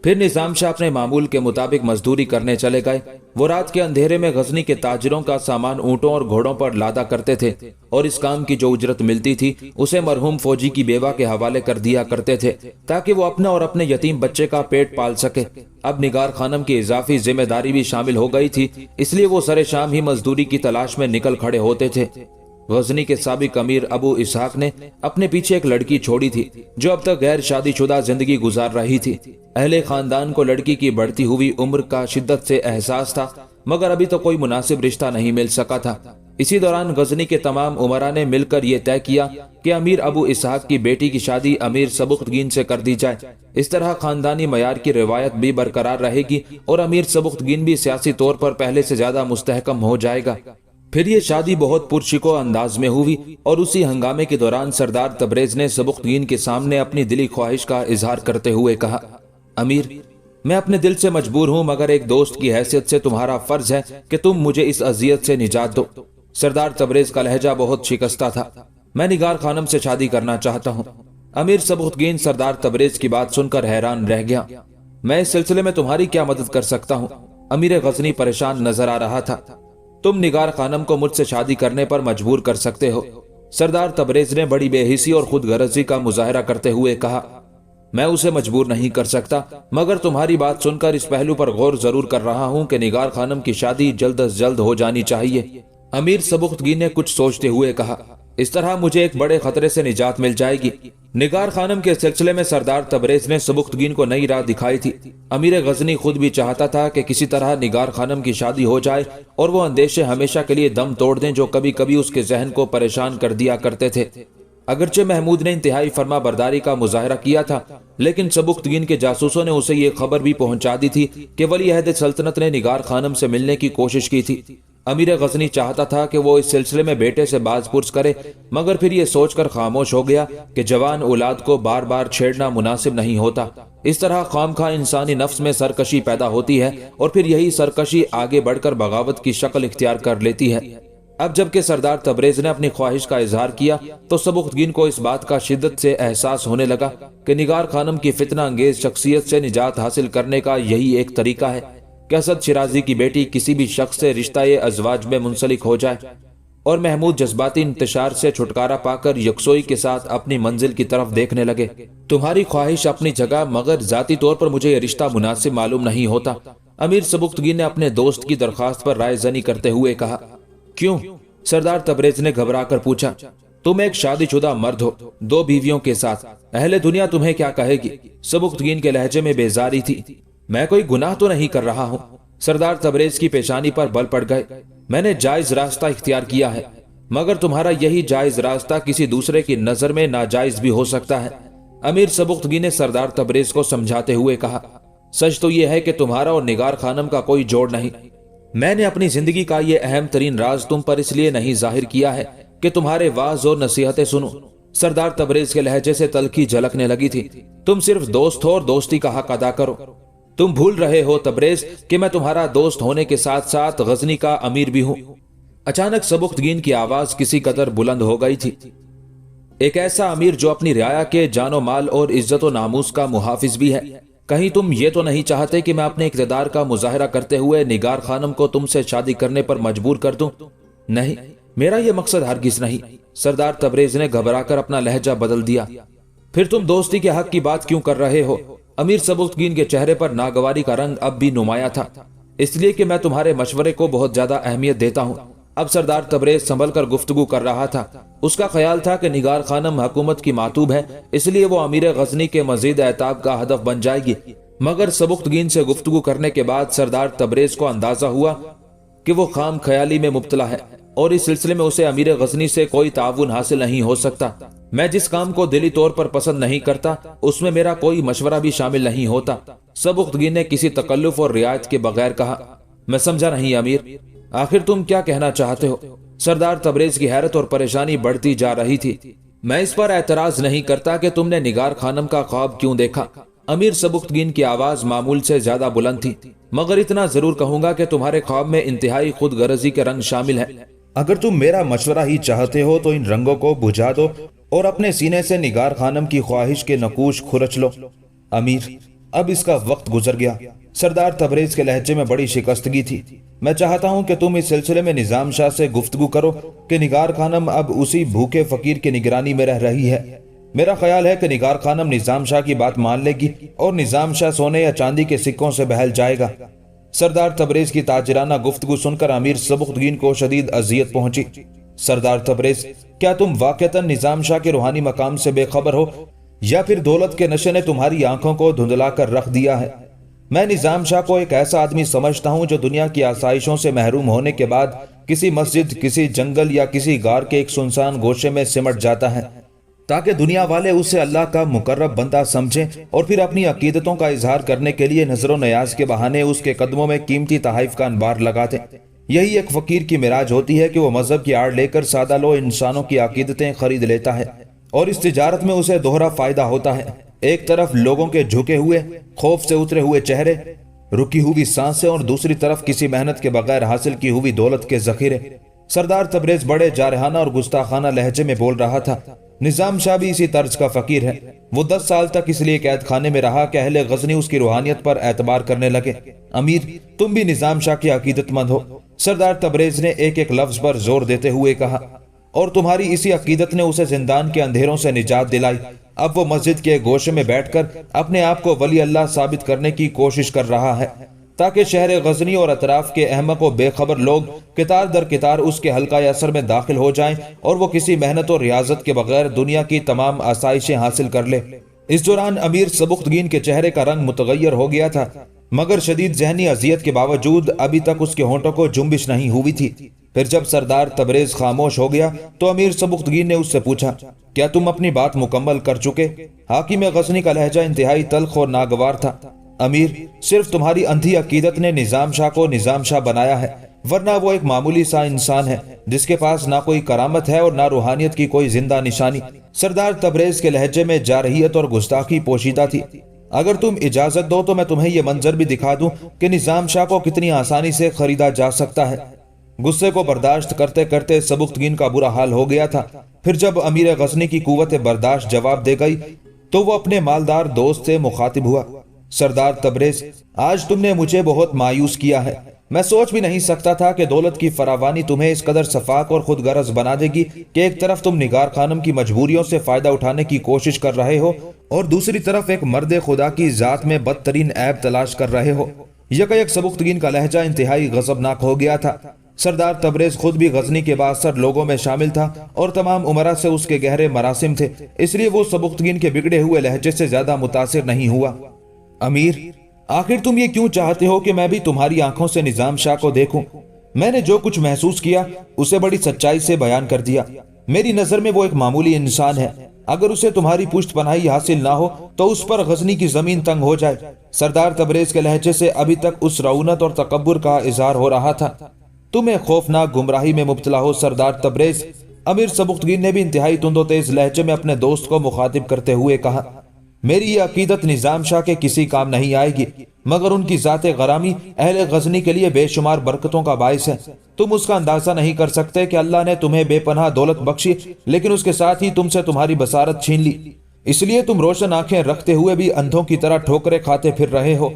پھر نظام شاہ اپنے معمول کے مطابق مزدوری کرنے چلے گئے۔ وہ رات کے اندھیرے میں غزنی کے تاجروں کا سامان اونٹوں اور گھوڑوں پر لادا کرتے تھے اور اس کام کی جو اجرت ملتی تھی اسے مرحوم فوجی کی بیوہ کے حوالے کر دیا کرتے تھے تاکہ وہ اپنا اور اپنے یتیم بچے کا پیٹ پال سکے۔ اب نگار خانم کی اضافی ذمہ داری بھی شامل ہو گئی تھی، اس لیے وہ سر شام ہی مزدوری کی تلاش میں نکل کھڑے ہوتے تھے۔ غزنی کے سابق امیر ابو اسحاق نے اپنے پیچھے ایک لڑکی چھوڑی تھی جو اب تک غیر شادی شدہ زندگی گزار رہی تھی۔ اہل خاندان کو لڑکی کی بڑھتی ہوئی عمر کا شدت سے احساس تھا، مگر ابھی تو کوئی مناسب رشتہ نہیں مل سکا تھا۔ اسی دوران غزنی کے تمام امراء نے مل کر یہ طے کیا کہ امیر ابو اسحاق کی بیٹی کی شادی امیر سبکتگین سے کر دی جائے۔ اس طرح خاندانی معیار کی روایت بھی برقرار رہے گی اور امیر سبکتگین بھی سیاسی طور پر پہلے سے زیادہ مستحکم ہو جائے گا۔ پھر یہ شادی بہت پرشکو انداز میں ہوئی اور اسی ہنگامے کے دوران سردار تبریز نے سبکتگین کے سامنے اپنی دلی خواہش کا اظہار کرتے ہوئے کہا، امیر، میں اپنے دل سے مجبور ہوں، مگر ایک دوست کی حیثیت سے تمہارا فرض ہے کہ تم مجھے اس اذیت سے نجات دو۔ سردار تبریز کا لہجہ بہت شکستہ تھا۔ میں نگار خانم سے شادی کرنا چاہتا ہوں۔ امیر سبکتگین سردار تبریز کی بات سن کر حیران رہ گیا۔ میں اس سلسلے میں تمہاری کیا مدد کر سکتا ہوں؟ امیر غزنی پریشان نظر آ رہا تھا۔ تم نگار خانم کو مجھ سے شادی کرنے پر مجبور کر سکتے ہو، سردار تبریز نے بڑی بے حسی اور خود غرضی کا مظاہرہ کرتے ہوئے کہا۔ میں اسے مجبور نہیں کر سکتا، مگر تمہاری بات سن کر اس پہلو پر غور ضرور کر رہا ہوں کہ نگار خانم کی شادی جلد از جلد ہو جانی چاہیے۔ امیر سبکتگین نے کچھ سوچتے ہوئے کہا، اس طرح مجھے ایک بڑے خطرے سے نجات مل جائے گی۔ نگار خانم کے سلسلے میں سردار تبریز نے سبکتگین کو نئی راہ دکھائی تھی۔ امیر غزنی خود بھی چاہتا تھا کہ کسی طرح نگار خانم کی شادی ہو جائے اور وہ اندیشے ہمیشہ کے لیے دم توڑ دیں جو کبھی کبھی اس کے ذہن کو پریشان کر دیا کرتے تھے۔ اگرچہ محمود نے انتہائی فرما برداری کا مظاہرہ کیا تھا، لیکن سبکتگین کے جاسوسوں نے اسے یہ خبر بھی پہنچا دی تھی کہ ولی عہد سلطنت نے نگار خانم سے ملنے کی کوشش کی تھی۔ امیر غزنی چاہتا تھا کہ وہ اس سلسلے میں بیٹے سے باز پرس کرے، مگر پھر یہ سوچ کر خاموش ہو گیا کہ جوان اولاد کو بار بار چھیڑنا مناسب نہیں ہوتا۔ اس طرح خام خواہ انسانی نفس میں سرکشی پیدا ہوتی ہے اور پھر یہی سرکشی آگے بڑھ کر بغاوت کی شکل اختیار کر لیتی ہے۔ اب جب کہ سردار تبریز نے اپنی خواہش کا اظہار کیا تو سبکتگین کو اس بات کا شدت سے احساس ہونے لگا کہ نگار خانم کی فتنہ انگیز شخصیت سے نجات حاصل کرنے کا یہی ایک طریقہ ہے کہ اسد شیرازی کی بیٹی کسی بھی شخص سے رشتہ ازواج میں منسلک ہو جائے اور محمود جذباتی انتشار سے چھٹکارا پا کر یکسوئی کے ساتھ اپنی منزل کی طرف دیکھنے لگے۔ تمہاری خواہش اپنی جگہ، مگر ذاتی طور پر مجھے یہ رشتہ مناسب معلوم نہیں ہوتا، امیر سبکتگین نے اپنے دوست کی درخواست پر رائے زنی کرتے ہوئے کہا۔ کیوں؟ سردار تبریز نے گھبرا کر پوچھا۔ تم ایک شادی شدہ مرد ہو، 2 بیویوں کے ساتھ، اہل دنیا تمہیں کیا کہے گی؟ سبکتگین کے لہجے میں بیزاری تھی۔ میں کوئی گناہ تو نہیں کر رہا ہوں۔ سردار تبریز کی پیشانی پر بل پڑ گئے۔ میں نے جائز راستہ اختیار کیا ہے، مگر تمہارا یہی جائز راستہ کسی دوسرے کی نظر میں ناجائز بھی ہو سکتا ہے، امیر سبکتگین نے سردار تبریز کو سمجھاتے ہوئے کہا۔ سچ تو یہ ہے کہ تمہارا اور نگار خانم کا کوئی جوڑ نہیں۔ میں نے اپنی زندگی کا یہ اہم ترین راز تم پر اس لیے نہیں ظاہر کیا ہے کہ تمہارے واعظ اور نصیحتیں سنوں۔ سردار تبریز کے لہجے سے تلخی جھلکنے لگی تھی۔ تم صرف دوست ہو اور دوستی کا حق ادا کرو۔ تم بھول رہے ہو تبریز کہ میں تمہارا دوست ہونے کے ساتھ ساتھ غزنی کا امیر بھی ہوں۔ اچانک سبکتگین کی آواز کسی قدر بلند ہو گئی تھی۔ ایک ایسا امیر جو اپنی رعایا کے جان و مال اور عزت و ناموس کا محافظ بھی ہے۔ کہیں تم یہ تو نہیں چاہتے کہ میں اپنے اقتدار کا مظاہرہ کرتے ہوئے نگار خانم کو تم سے شادی کرنے پر مجبور کر دوں؟ نہیں، میرا یہ مقصد ہرگز نہیں۔ سردار تبریز نے گھبرا کر اپنا لہجہ بدل دیا۔ پھر تم دوستی کے حق کی بات کیوں کر رہے ہو؟ امیر سبکتگین کے چہرے پر ناگواری کا رنگ اب بھی نمایاں تھا۔ اس لیے کہ میں تمہارے مشورے کو بہت زیادہ اہمیت دیتا ہوں۔ اب سردار تبریز سنبھل کر گفتگو کر رہا تھا۔ اس کا خیال تھا کہ نگار خانم حکومت کی ماتوب ہے، اس لیے وہ امیر غزنی کے مزید اعتاب کا ہدف بن جائے گی۔ مگر سبکتگین سے گفتگو کرنے کے بعد سردار تبریز کو اندازہ ہوا کہ وہ خام خیالی میں مبتلا ہے اور اس سلسلے میں اسے امیر غزنی سے کوئی تعاون حاصل نہیں ہو سکتا۔ میں جس کام کو دلی طور پر پسند نہیں کرتا اس میں میرا کوئی مشورہ بھی شامل نہیں ہوتا، سبکتگین نے کسی تکلف اور رعایت کے بغیر کہا۔ میں سمجھا نہیں امیر، آخر تم کیا کہنا چاہتے ہو؟ سردار تبریز کی حیرت اور پریشانی بڑھتی جا رہی تھی۔ میں اس پر اعتراض نہیں کرتا کہ تم نے نگار خانم کا خواب کیوں دیکھا۔ امیر سبکتگین کی آواز معمول سے زیادہ بلند تھی، مگر اتنا ضرور کہوں گا کہ تمہارے خواب میں انتہائی خود غرضی کے رنگ شامل ہے۔ اگر تم میرا مشورہ ہی چاہتے ہو تو ان رنگوں کو بجھا دو اور اپنے سینے سے نگار خانم کی خواہش کے نقوش کھرچ لو۔ امیر، اب اس کا وقت گزر گیا۔ سردار تبریز کے لہجے میں بڑی شکستگی تھی۔ میں چاہتا ہوں کہ تم اس سلسلے میں نظام شاہ سے گفتگو کرو کہ نگار خانم اب اسی بھوکے فقیر کی نگرانی میں رہ رہی ہے۔ میرا خیال ہے کہ نگار خانم نظام شاہ کی بات مان لے گی اور نظام شاہ سونے یا چاندی کے سکوں سے بہل جائے گا۔ سردار تبریز کی تاجرانہ گفتگو سن کر امیر سبکتگین کو شدید اذیت پہنچی۔ سردار تبریز، کیا تم واقعتاً نظام شاہ کے روحانی مقام سے بے خبر ہو یا پھر دولت کے نشے نے تمہاری آنکھوں کو دھندلا کر رکھ دیا ہے؟ میں نظام شاہ کو ایک ایسا آدمی سمجھتا ہوں جو دنیا کی آسائشوں سے محروم ہونے کے بعد کسی مسجد، کسی جنگل یا کسی غار کے ایک سنسان گوشے میں سمٹ جاتا ہے تاکہ دنیا والے اسے اللہ کا مقرب بندہ سمجھیں اور پھر اپنی عقیدتوں کا اظہار کرنے کے لیے نظر و نیاز کے بہانے اس کے قدموں میں قیمتی تحائف کا انبار لگاتے۔ یہی ایک فقیر کی معراج ہوتی ہے کہ وہ مذہب کی آڑ لے کر سادہ لو انسانوں کی عقیدتیں خرید لیتا ہے اور اس تجارت میں اسے دوہرا فائدہ ہوتا ہے۔ ایک طرف لوگوں کے جھکے ہوئے، خوف سے اترے ہوئے چہرے، رکی ہوئی سانسیں، اور دوسری طرف کسی محنت کے بغیر حاصل کی ہوئی دولت کے ذخیرے۔ سردار تبریز بڑے جارحانہ اور گستاخانہ لہجے میں بول رہا تھا۔ نظام شاہ بھی اسی طرز کا فقیر ہے۔ وہ 10 سال تک اس لیے قید خانے میں رہا کہ اہل غزنی اس کی روحانیت پر اعتبار کرنے لگے۔ امیر، تم بھی نظام شاہ کی عقیدت مند ہو، سردار تبریز نے ایک ایک لفظ پر زور دیتے ہوئے کہا، اور تمہاری اسی عقیدت نے اسے زندان کے اندھیروں سے نجات دلائی۔ اب وہ مسجد کے گوشے میں بیٹھ کر اپنے آپ کو ولی اللہ ثابت کرنے کی کوشش کر رہا ہے تاکہ شہر غزنی اور اطراف کے احمق و بے خبر لوگ قطار در قطار اس کے حلقہ اثر میں داخل ہو جائیں اور وہ کسی محنت اور ریاضت کے بغیر دنیا کی تمام آسائشیں حاصل کر لے۔ اس دوران امیر سبکتگین کے چہرے کا رنگ متغیر ہو گیا تھا، مگر شدید ذہنی اذیت کے باوجود ابھی تک اس کے ہونٹوں کو جنبش نہیں ہوئی تھی۔ پھر جب سردار تبریز خاموش ہو گیا تو امیر سبکتگین نے اس سے پوچھا، کیا تم اپنی بات مکمل کر چکے؟ حاکم غزنی کا لہجہ انتہائی تلخ اور ناگوار تھا۔ امیر، صرف تمہاری اندھی عقیدت نے نظام شاہ کو نظام شاہ بنایا ہے، ورنہ وہ ایک معمولی سا انسان ہے جس کے پاس نہ کوئی کرامت ہے اور نہ روحانیت کی کوئی زندہ نشانی۔ سردار تبریز کے لہجے میں جارحیت اور گستاخی پوشیدہ تھی۔ اگر تم اجازت دو تو میں تمہیں یہ منظر بھی دکھا دوں کہ نظام شاہ کو کتنی آسانی سے خریدا جا سکتا ہے۔ غصے کو برداشت کرتے کرتے سبکتگین کا برا حال ہو گیا تھا۔ پھر جب امیر غزنی کی قوت برداشت جواب دے گئی تو وہ اپنے مالدار دوست سے مخاطب ہوا، سردار تبریز، آج تم نے مجھے بہت مایوس کیا ہے۔ میں سوچ بھی نہیں سکتا تھا کہ دولت کی فراوانی تمہیں اس قدر سفاک اور خود غرض بنا دے گی کہ ایک طرف تم نگار خانم کی مجبوریوں سے فائدہ اٹھانے کی کوشش کر رہے ہو اور دوسری طرف ایک مرد خدا کی ذات میں بدترین عیب تلاش کر رہے ہو۔ یکایک سبکتگین کا لہجہ انتہائی غضبناک ہو گیا تھا۔ سردار تبریز خود بھی غزنی کے بااثر لوگوں میں شامل تھا اور تمام امراء سے اس کے گہرے مراسم تھے، اس لیے وہ سبکتگین کے بگڑے ہوئے لہجے سے زیادہ متاثر نہیں ہوا۔ امیر، آخر تم یہ کیوں چاہتے ہو کہ میں بھی تمہاری آنکھوں سے نظام شاہ کو دیکھوں؟ میں نے جو کچھ محسوس کیا اسے بڑی سچائی سے بیان کر دیا۔ میری نظر میں وہ ایک معمولی انسان ہے، اگر اسے تمہاری پشت پناہی حاصل نہ ہو تو اس پر غزنی کی زمین تنگ ہو جائے۔ سردار تبریز کے لہجے سے ابھی تک اس رعونت اور تکبر کا اظہار ہو رہا تھا۔ تم ایک خوفناک گمراہی میں مبتلا ہو سردار تبریز، امیر سبکتگین نے بھی انتہائی تند و تیز لہجے میں اپنے دوست کو مخاطب کرتے ہوئے کہا۔ میری یہ عقیدت نظام شاہ کے کسی کام نہیں آئے گی، مگر ان کی ذات غرامی اہل غزنی کے لیے بے شمار برکتوں کا باعث ہے۔ تم اس کا اندازہ نہیں کر سکتے کہ اللہ نے تمہیں بے پناہ دولت بخشی، لیکن اس کے ساتھ ہی تم سے تمہاری بصارت چھین لی، اس لیے تم روشن آنکھیں رکھتے ہوئے بھی اندھوں کی طرح ٹھوکریں کھاتے پھر رہے ہو۔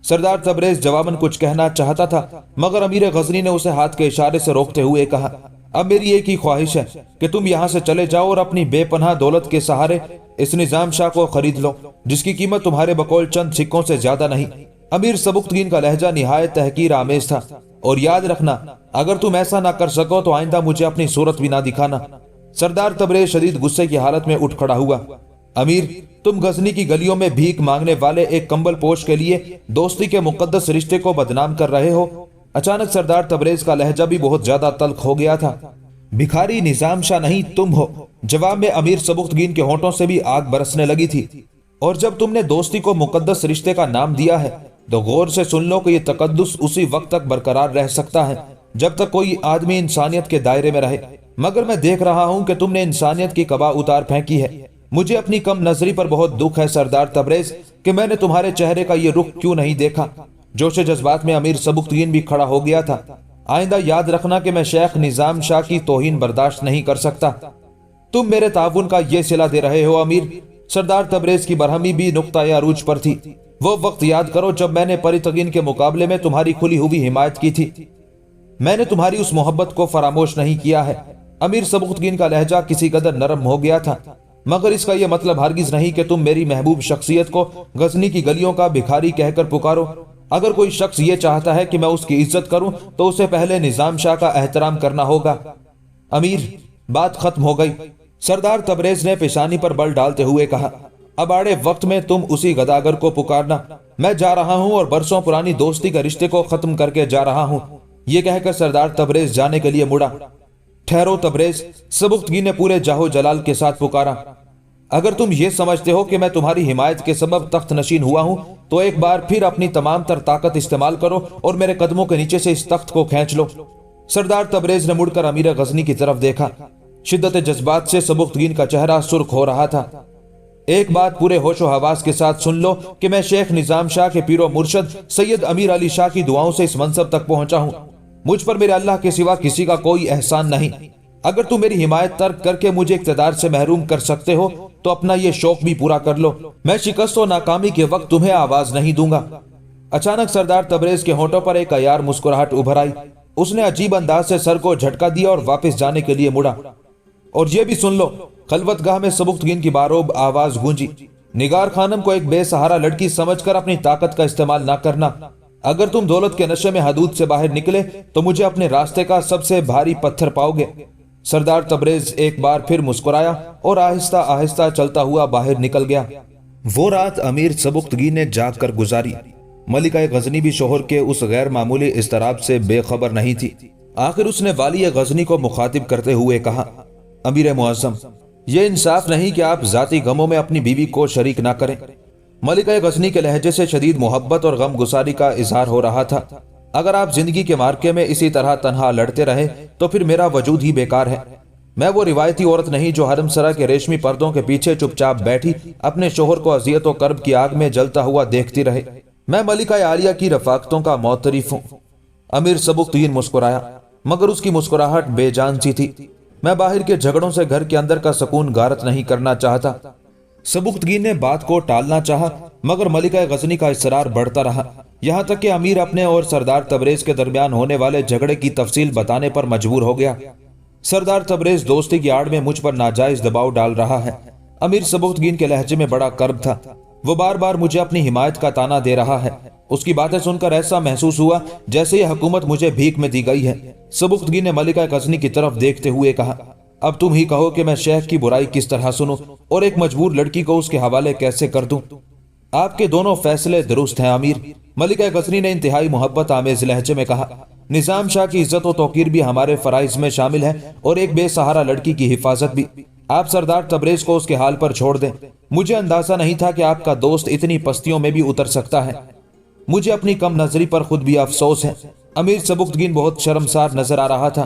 سردار تبریز جواباً کچھ کہنا چاہتا تھا، مگر امیر غزنی نے اسے ہاتھ کے اشارے سے روکتے ہوئے کہا، اب میری ایک ہی خواہش ہے کہ تم یہاں سے چلے جاؤ اور اپنی بے پناہ دولت کے سہارے اس نظام شاہ کو خرید لو، جس کی قیمت تمہارے بقول چند سکوں سے زیادہ نہیں۔ امیر سبکتگین کا لہجہ نہایت تحقیر آمیز تھا، اور یاد رکھنا اگر تم ایسا نہ کر سکو تو آئندہ مجھے اپنی صورت بھی نہ دکھانا۔ سردار تبریز شدید غصے کی حالت میں اٹھ کھڑا ہوا۔ امیر، تم غزنی کی گلیوں میں بھیک مانگنے والے ایک کمبل پوش کے لیے دوستی کے مقدس رشتے کو بدنام کر رہے ہو۔ اچانک سردار تبریز کا لہجہ بھی بہت زیادہ تلخ ہو گیا تھا۔ بھکاری نظام شاہ نہیں تم ہو، جواب میں امیر سبکتگین کے ہونٹوں سے بھی آگ برسنے لگی تھی، اور جب تم نے دوستی کو مقدس رشتے کا نام دیا ہے تو غور سے سن لو کہ یہ تقدس اسی وقت تک برقرار رہ سکتا ہے جب تک کوئی آدمی انسانیت کے دائرے میں رہے، مگر میں دیکھ رہا ہوں کہ تم نے انسانیت کی قبا اتار پھینکی ہے۔ مجھے اپنی کم نظری پر بہت دکھ ہے سردار تبریز کہ میں نے تمہارے چہرے کا یہ رخ کیوں نہیں دیکھا۔ جوش جذبات میں امیر سبکتگین بھی کھڑا ہو گیا تھا۔ آئندہ یاد رکھنا کہ میں شیخ نظام شاہ کی توہین برداشت نہیں کر سکتا۔ تم میرے تعاون کا یہ صلہ دے رہے ہو امیر۔ سردار تبریز کی برہمی بھی نقطہ عروج پر تھی۔ وہ وقت یاد کرو جب میں نے پریتگین کے مقابلے میں تمہاری کھلی ہوئی حمایت کی تھی۔ میں نے تمہاری اس محبت کو فراموش نہیں کیا ہے۔ امیر سبکتگین کا لہجہ کسی قدر نرم ہو گیا تھا، مگر اس کا یہ مطلب ہرگز نہیں کہ تم میری محبوب شخصیت کو غزنی کی گلیوں کا بھکاری کہہ کر پکارو۔ اگر کوئی شخص یہ چاہتا ہے کہ میں اس کی عزت کروں تو اسے پہلے نظام شاہ کا احترام کرنا ہوگا۔ امیر، بات ختم ہو گئی، سردار تبریز نے پیشانی پر بل ڈالتے ہوئے کہا۔ اب آڑے وقت میں تم اسی گداگر کو پکارنا۔ میں جا رہا ہوں اور برسوں پرانی دوستی کے رشتے کو ختم کر کے جا رہا ہوں۔ یہ کہہ کر سردار تبریز جانے کے لیے مڑا۔ ٹھہرو تبریز، سبکتگین نے پورے جاہو جلال کے ساتھ پکارا۔ اگر تم یہ سمجھتے ہو کہ میں تمہاری حمایت کے سبب تخت نشین ہوا ہوں تو ایک بار پھر اپنی تمام تر طاقت استعمال کرو اور میرے قدموں کے نیچے سے اس تخت کو کھینچ لو۔ سردار تبریز نے مڑ کر امیر غزنی کی طرف دیکھا۔ شدت جذبات سے سبکتگین کا چہرہ سرخ ہو رہا تھا۔ ایک بات پورے ہوش و حواس کے ساتھ سن لو کہ میں شیخ نظام شاہ کے پیر و مرشد سید امیر علی شاہ کی دعاؤں سے اس منصب تک پہنچا ہوں۔ مجھ پر میرے اللہ کے سوا کسی کا کوئی احسان نہیں۔ اگر تم میری حمایت ترک کر کے مجھے اقتدار سے محروم کر سکتے ہو تو اپنا یہ شوق بھی پورا کر لو۔ میں شکست و ناکامی کے وقت تمہیں آواز نہیں دوں گا۔ اچانک سردار تبریز کے ہونٹوں پر ایک عیار مسکراہٹ ابھر آئی۔ اس نے عجیب انداز سے سر کو جھٹکا دیا اور واپس جانے کے لیے مڑا۔ اور یہ بھی سن لو، خلوت گاہ میں سبکتگین کی باروب آواز گونجی، نگار خانم کو ایک بے سہارا لڑکی سمجھ کر اپنی طاقت کا استعمال نہ کرنا۔ अगर तुम दौलत के नशे में हदूद से बाहर निकले तो मुझे अपने रास्ते का सबसे भारी पत्थर पाओगे। सरदार तबरेज एक बार फिर मुस्कुराया और आहिस्ता आहिस्ता चलता हुआ बाहर निकल गया। वो रात अमीर सबुख्तगी ने जाग कर गुजारी। मलिका गजनी भी शोहर के उस गैर मामूली इस्तराब से बेखबर नहीं थी। आखिर उसने वाली गजनी को मुखातिब करते हुए कहा, अमीर मुअज्जम, ये इंसाफ नहीं कि आप जाती गमों में अपनी बीवी को शरीक ना करें। मलिका गजनी के लहजे से शदीद मोहब्बत और गम गुसारी का इजहार हो रहा था। अगर आप जिंदगी के मार्के में इसी तरह तन्हा लड़ते रहे तो फिर मेरा वजूद ही बेकार है। मैं वो रिवायती औरत नहीं जो हरमसरा के रेशमी पर्दों के पीछे चुपचाप बैठी अपने शोहर को अजियत और कर्ब की आग में जलता हुआ देखती रहे। मैं मलिका आलिया की रफाकतों का मोतरिफ हूं। अमीर सबुख्तीन मुस्कुराया, मगर उसकी मुस्कुराहट बेजान सी थी। मैं बाहर के झगड़ों से घर के अंदर का सुकून गारत नहीं करना चाहता। सबुख्तगीन ने बात को टालना चाहा, मगर मलिका गजनी का इसरार बढ़ता रहा, यहां तक कि अमीर अपने और सरदार तबरेज के दरमियान होने वाले झगड़े की तफसील बताने पर मजबूर हो गया। सरदार तबरेज दोस्ती की आड़ में मुझ पर नाजायज दबाव डाल रहा है। अमीर सबुख्तगीन के लहजे में बड़ा कर्ब था। वो बार बार मुझे अपनी हिमायत का ताना दे रहा है। उसकी बातें सुनकर ऐसा महसूस हुआ जैसे यह हुकूमत मुझे भीख में दी गई है। सबुख्तगीन ने मलिका गजनी की तरफ देखते हुए कहा, अब तुम ही कहो कि मैं शेख की बुराई किस तरह सुनूं और एक मजबूर लड़की को उसके हवाले कैसे कर दूं। आपके दोनों फैसले दुरुस्त हैं अमीर। मलिका गजनी ने इंतहाई मोहब्बत आमेज लहजे में कहा, निजाम शाह की इज्जत और तौकीर भी हमारे फराइज में शामिल है और एक बेसहारा लड़की की हिफाजत भी। आप सरदार तबरेज को उसके हाल पर छोड़ दें। मुझे अंदाजा नहीं था कि आपका दोस्त इतनी पस्तियों में भी उतर सकता है। मुझे अपनी कम नजरी पर खुद भी अफसोस है। अमीर सबुख्तगीन बहुत शर्मसार नजर आ रहा था।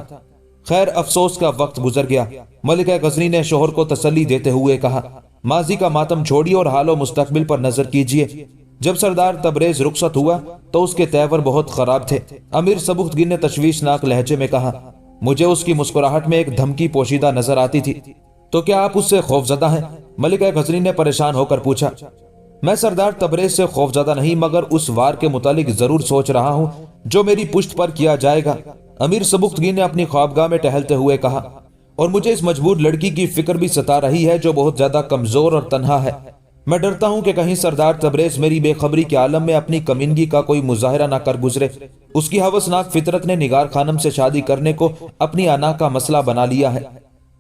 खैर, अफसोस का वक्त गुजर गया। मलिका गजनी ने शोहर को तसल्ली देते हुए कहा, माजी का मातम छोड़िए और हालो मुस्तकबिल पर नजर कीजिए। जब सरदार तबरेज रुखसत हुआ तो उसके तेवर बहुत खराब थे। अमीर सबुख्तगीन ने तशवीशनाक लहजे में कहा, मुझे उसकी मुस्कुराहट में एक धमकी पोशीदा नजर आती थी। तो क्या आप उससे खौफजदा हैं? मलिका गजनी ने परेशान होकर पूछा। मैं सरदार तबरेज से खौफजदा नहीं, मगर उस वार के मुतालिक जरूर सोच रहा हूं जो मेरी पुश्त पर किया जाएगा। अमीर सबुख्तगीन ने अपनी ख्वाबगाह में टहलते हुए कहा, और मुझे इस मजबूर लड़की की फिक्र भी सता रही है जो बहुत ज्यादा कमजोर और तन्हा है। मैं डरता हूं कि कहीं सरदार तबरेज मेरी बेखबरी के आलम में अपनी कमीनगी का कोई मुजाहिरा ना कर गुजरे। उसकी हवसनाक फितरत ने निगार खानम से शादी करने को अपनी अना का मसला बना लिया है।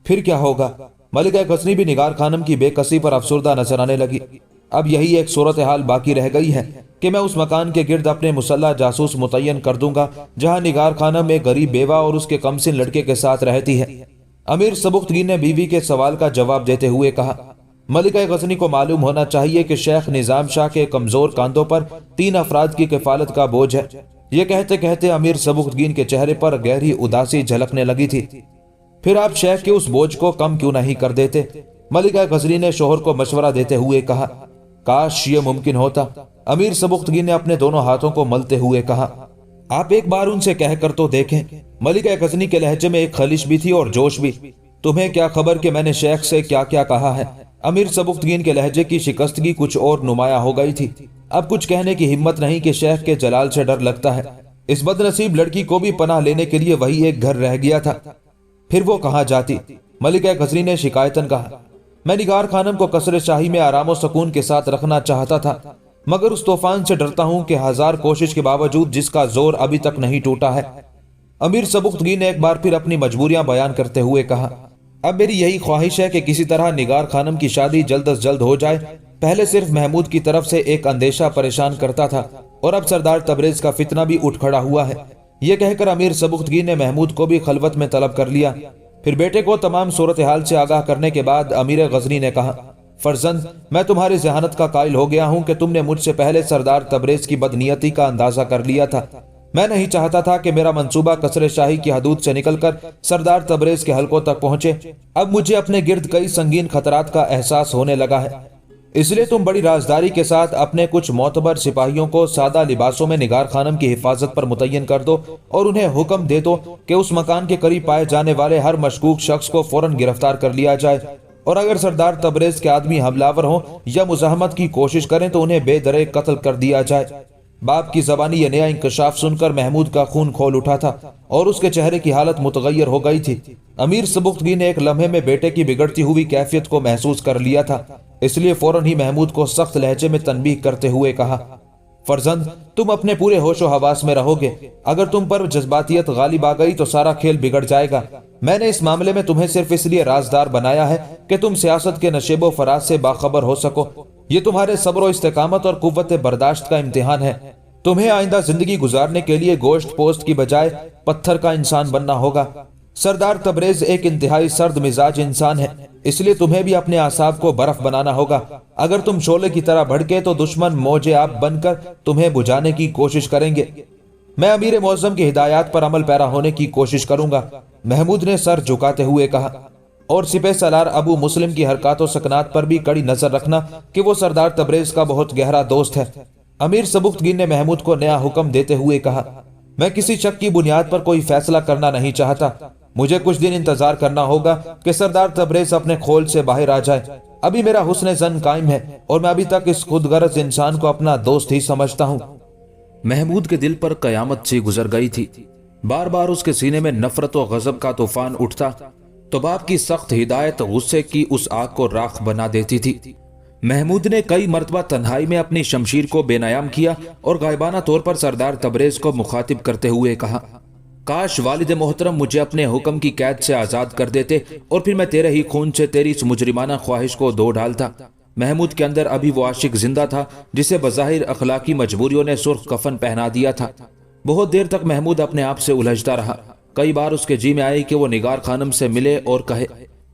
फिर क्या होगा? मलिका गजनी भी निगार खानम की बेकसी पर अफसुर्दा नजर आने लगी। अब यही एक सूरत हाल बाकी रह गई है कि मैं उस मकान के गिर्द अपने मुसल्ला जासूस मुतय्यन कर दूंगा जहां निगार खानम एक गरीब बेवा और उसके कमसिन लड़के के साथ रहती है। अमीर सबुख्तगीन ने बीवी के सवाल का जवाब देते हुए कहा, मलिका गजनी को मालूम होना चाहिए कि शेख निजाम शाह के कमजोर कांधों पर 3 अफराद की किफालत का बोझ है। ये कहते कहते अमीर सबुख्तगीन के चेहरे पर गहरी उदासी झलकने लगी थी। फिर आप शेख के उस बोझ को कम क्यों नहीं कर देते? मलिका गजनी ने शोहर को मशवरा देते हुए कहा। काश ये मुमकिन होता। अमीर सबुख्तगीन ने अपने दोनों हाथों को मलते हुए कहा, आप एक बार उनसे कहकर तो देखें। मलिका गजनी के लहजे में एक खलिश भी थी और जोश भी। तुम्हें क्या खबर कि मैंने शेख से क्या क्या कहा है? अमीर सबुख्तगीन के लहजे की शिकस्तगी कुछ और नुमाया हो गई थी। अब कुछ कहने की हिम्मत नहीं कि शेख के जलाल से डर लगता है। इस बदनसीब लड़की को भी पनाह लेने के लिए वही एक घर रह गया था। फिर वो कहां जाती? मलिका गजनी ने शिकायतन कहा, मैं निगार खानम को कसरे शाही में आराम और सुकून के साथ रखना चाहता था, मगर उस तूफान से डरता हूं कि 1000 कोशिश के बावजूद जिसका जोर अभी तक नहीं टूटा है। अमीर सबुख्तगीन ने एक बार फिर अपनी मजबूरियां बयान करते हुए कहा, अब मेरी यही ख्वाहिश है कि किसी तरह निगार खानम की शादी जल्द अज जल्द हो जाए। पहले सिर्फ महमूद की तरफ से एक अंदेशा परेशान करता था और अब सरदार तबरेज का फितना भी उठ खड़ा हुआ है। यह कहकर अमीर सबुख्तगीन ने महमूद को भी खलवत में तलब कर लिया। फिर बेटे को तमाम सूरत हाल से आगाह करने के बाद अमीर गजनी ने कहा, फर्जंद, मैं तुम्हारी जहानत का कायल हो गया हूं कि तुमने मुझसे पहले सरदार तबरेज की बदनीयती का अंदाजा कर लिया था। मैं नहीं चाहता था कि मेरा मंसूबा कसरे शाही की हदूद से निकलकर सरदार तबरेज के हलकों तक पहुंचे। अब मुझे अपने गिर्द कई संगीन खतरात का एहसास होने लगा है। इसलिए तुम बड़ी राजदारी के साथ अपने कुछ मोतबर सिपाहियों को सादा लिबासों में निगार खानम की हिफाजत पर मुतय्यन कर दो और उन्हें हुक्म दे दो कि उस मकान के करीब पाए जाने वाले हर मशकूक शख्स को फौरन गिरफ्तार कर लिया जाए, और अगर सरदार तबरेज के आदमी हमलावर हों या मुजाहमत की कोशिश करें तो उन्हें बेदरे कत्ल कर दिया जाए। बाप की जबानी यह नया इंकशाफ सुनकर महमूद का खून खोल उठा था और उसके चेहरे की हालत मुतगैर हो गई थी। अमीर सबुख्तगीन ने एक लम्हे में बेटे की बिगड़ती हुई कैफियत को महसूस कर लिया था, इसलिए फौरन ही महमूद को सख्त लहजे में तनबीह करते हुए कहा, फर्जंद, तुम अपने पूरे होशो हवास में रहोगे। अगर तुम पर जज्बातियत गालिब आ गई तो सारा खेल बिगड़ जाएगा। मैंने इस मामले में तुम्हें सिर्फ इसलिए राजदार बनाया है कि तुम सियासत के नशेबो फराज से बाखबर हो सको। ये तुम्हारे सब्र इस्तेकामत और कुव्वत बर्दाश्त का इम्तिहान है। तुम्हें आइंदा जिंदगी गुजारने के लिए गोश्त पोस्ट की बजाय पत्थर का इंसान बनना होगा। सरदार तबरेज एक इंतहाई सर्द मिजाज इंसान है, इसलिए तुम्हें भी अपने आसाब को बर्फ बनाना होगा। अगर तुम शोले की तरह भड़के तो दुश्मन मौजे आप बनकर तुम्हें बुझाने की कोशिश करेंगे। मैं अमीर मौज़म की हिदायत पर अमल पैरा होने की कोशिश करूंगा, महमूद ने सर झुकाते हुए कहा। और सिपह सलार अबू मुस्लिम की हरकत सकनात पर भी कड़ी नजर रखना कि वो सरदार तबरेज का बहुत गहरा दोस्त है। अमीर सबुख्तगीन ने महमूद को नया हुक्म देते हुए कहा, मैं किसी शक की बुनियाद पर कोई फैसला करना नहीं चाहता। मुझे कुछ दिन इंतजार करना होगा कि सरदार तबरेज अपने खोल से बाहर आ जाए। अभी मेरा हुस्न जन कायम है और मैं अभी तक इस खुदगर्ज इंसान को अपना दोस्त ही समझता हूँ। महमूद के दिल पर कयामत सी गुजर गई थी। बार बार उसके सीने में नफरत और गजब का तूफान उठता तो बाप की सख्त हिदायत गुस्से की उस आग को राख बना देती थी। महमूद ने कई मरतबा तन्हाई में अपनी शमशीर को बेनयाम किया और गायबाना तौर पर सरदार तबरेज को मुखातिब करते हुए कहा, काश वालिद मोहतरम मुझे अपने हुक्म की कैद से आजाद कर देते और फिर मैं तेरे ही खून से तेरी इस मुजरिमाना ख्वाहिश को धो डालता। महमूद के अंदर अभी वो आशिक जिंदा था जिसे बज़ाहिर अखलाकी मजबूरियों ने सुर्ख कफन पहना दिया था। बहुत देर तक महमूद अपने आप से उलझता रहा। कई बार उसके जी में आई कि वो निगार खानम से मिले और कहे,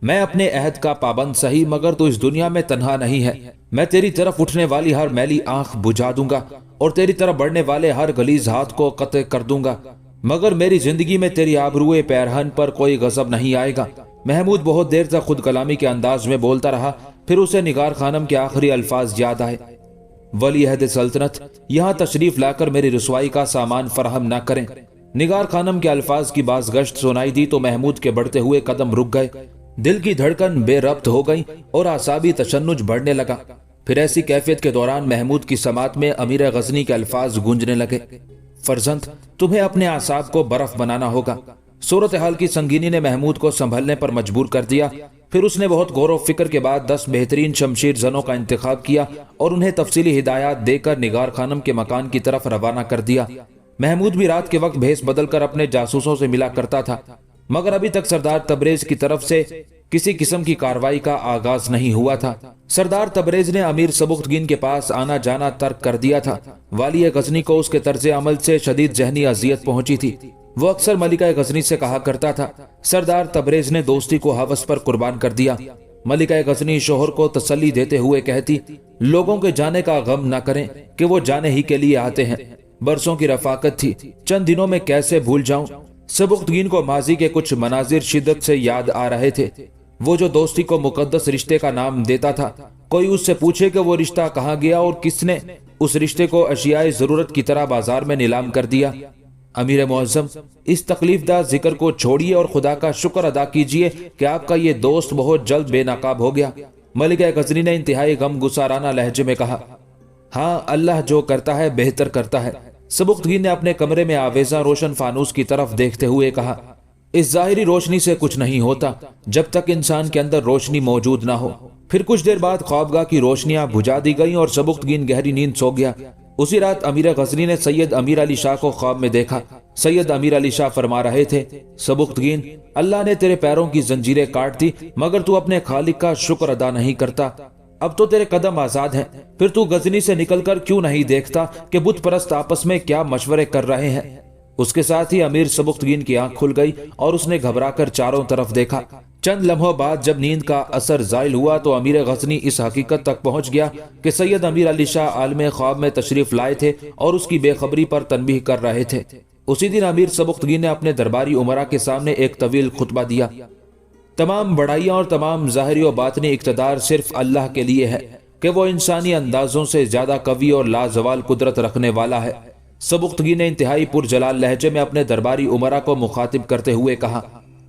मैं अपने अहद का पाबंद सही, मगर तू इस दुनिया में तन्हा नहीं है। मैं तेरी तरफ उठने वाली हर मैली आंख बुझा दूंगा और तेरी तरफ बढ़ने वाले हर गलीज हाथ को कत्ल कर दूंगा, मगर मेरी जिंदगी में तेरी आबरूए पैरहन पर कोई गजब नहीं आएगा। महमूद बहुत देर तक खुद कलामी के अंदाज में बोलता रहा। फिर उसे निगार खानम के आखिरी अल्फाज याद आए, वली अहद सल्तनत, यहाँ तशरीफ लाकर मेरी रसवाई का सामान फराहम न करें। निगार खानम के अल्फाज की बाज गश्त सुनाई दी तो महमूद के बढ़ते हुए कदम रुक गए। दिल की धड़कन बेरब्त हो गई और आसाबी तशन्नुज बढ़ने लगा। फिर ऐसी कैफियत के दौरान महमूद की समात में अमीर गजनी के अल्फाज गूंजने लगे, फर्जंद, तुम्हें अपने आसाब को बर्फ बनाना होगा। सूरत हाल की संगीनी ने महमूद को संभलने पर मजबूर कर दिया। फिर उसने बहुत गौर व फिक्र के बाद 10 बेहतरीन शमशीर जनों का इंतखाब किया और उन्हें तफसीली हिदायत देकर निगार खानम के मकान की तरफ रवाना कर दिया। महमूद भी रात के वक्त भेस बदलकर अपने जासूसों से मिला करता था, मगर अभी तक सरदार तबरेज की तरफ से किसी किस्म की कार्रवाई का आगाज नहीं हुआ था। सरदार तबरेज ने अमीर सबुख्तगीन के पास आना जाना तर्क कर दिया था। वाली गजनी को उसके तर्ज अमल से शदीद जहनी अजियत पहुंची थी। वो अक्सर मलिका गजनी से कहा करता था, सरदार तबरेज ने दोस्ती को हवस पर कुर्बान कर दिया। मलिका गजनी शोहर को तसल्ली देते हुए कहती, लोगों के जाने का गम न करें कि वो जाने ही के लिए आते हैं। बरसों की रफाकत थी, चंद दिनों में कैसे भूल जाऊं। सबुख्तगीन को माजी के कुछ मनाजिर शिद्दत से याद आ रहे थे। वो जो दोस्ती को मुकद्दस रिश्ते का नाम देता था, कोई उससे पूछे कि वो रिश्ता कहाँ गया और किसने उस रिश्ते को अशियाए जरूरत की तरह बाजार में नीलाम कर दिया। अमीर मुअज्जम, इस तकलीफदा जिक्र को छोड़िए और खुदा का शुक्र अदा कीजिए कि आपका ये दोस्त बहुत जल्द बेनकाब हो गया। मलिका गजनी ने इंतहाई गम गुसाराना लहजे में कहा, हाँ, अल्लाह जो करता है बेहतर करता है। सबुख्तगीन ने अपने कमरे में आवेजा रोशन फानूस की तरफ देखते हुए कहा, इस जाहिरी रोशनी से कुछ नहीं होता जब तक इंसान के अंदर रोशनी मौजूद ना हो। फिर कुछ देर बाद ख्वाबगाह की रोशनियां बुझा दी गईं और सबुख्तगीन गहरी नींद सो गया। उसी रात अमीर गजनी ने सैयद अमीर अली शाह को ख्वाब में देखा। सैयद अमीर अली शाह फरमा रहे थे, सबुख्तगीन, अल्लाह ने तेरे पैरों की जंजीरें काट दी, मगर तू अपने खालिक का शुक्र अदा नहीं करता। अब तो तेरे कदम आजाद हैं, फिर तू गजनी से निकलकर क्यों नहीं देखता कि बुत परस्त आपस में क्या मशवरे कर रहे हैं। उसके साथ ही अमीर सबुख्तगीन की आंख खुल गई और उसने घबराकर चारों तरफ देखा। चंद लम्हों बाद जब नींद का असर जायल हुआ तो अमीर गजनी इस हकीकत तक पहुंच गया कि सैयद अमीर अली शाह आलम ख्वाब में तशरीफ लाए थे और उसकी बेखबरी पर तनबीह कर रहे थे। उसी दिन अमीर सबुख्तगीन ने अपने दरबारी उमरा के सामने एक तवील खुतबा दिया। तमाम बड़ाइयां और तमाम ज़ाहिरी और बातनी इक़्तिदार सिर्फ अल्लाह के लिए है कि वो इंसानी अंदाजों से ज्यादा कवी और लाजवाल कुदरत रखने वाला है। सबुख्तगीन ने इंतहाई पुरजलाल लहजे में अपने दरबारी उमरा को मुखातिब करते हुए कहा,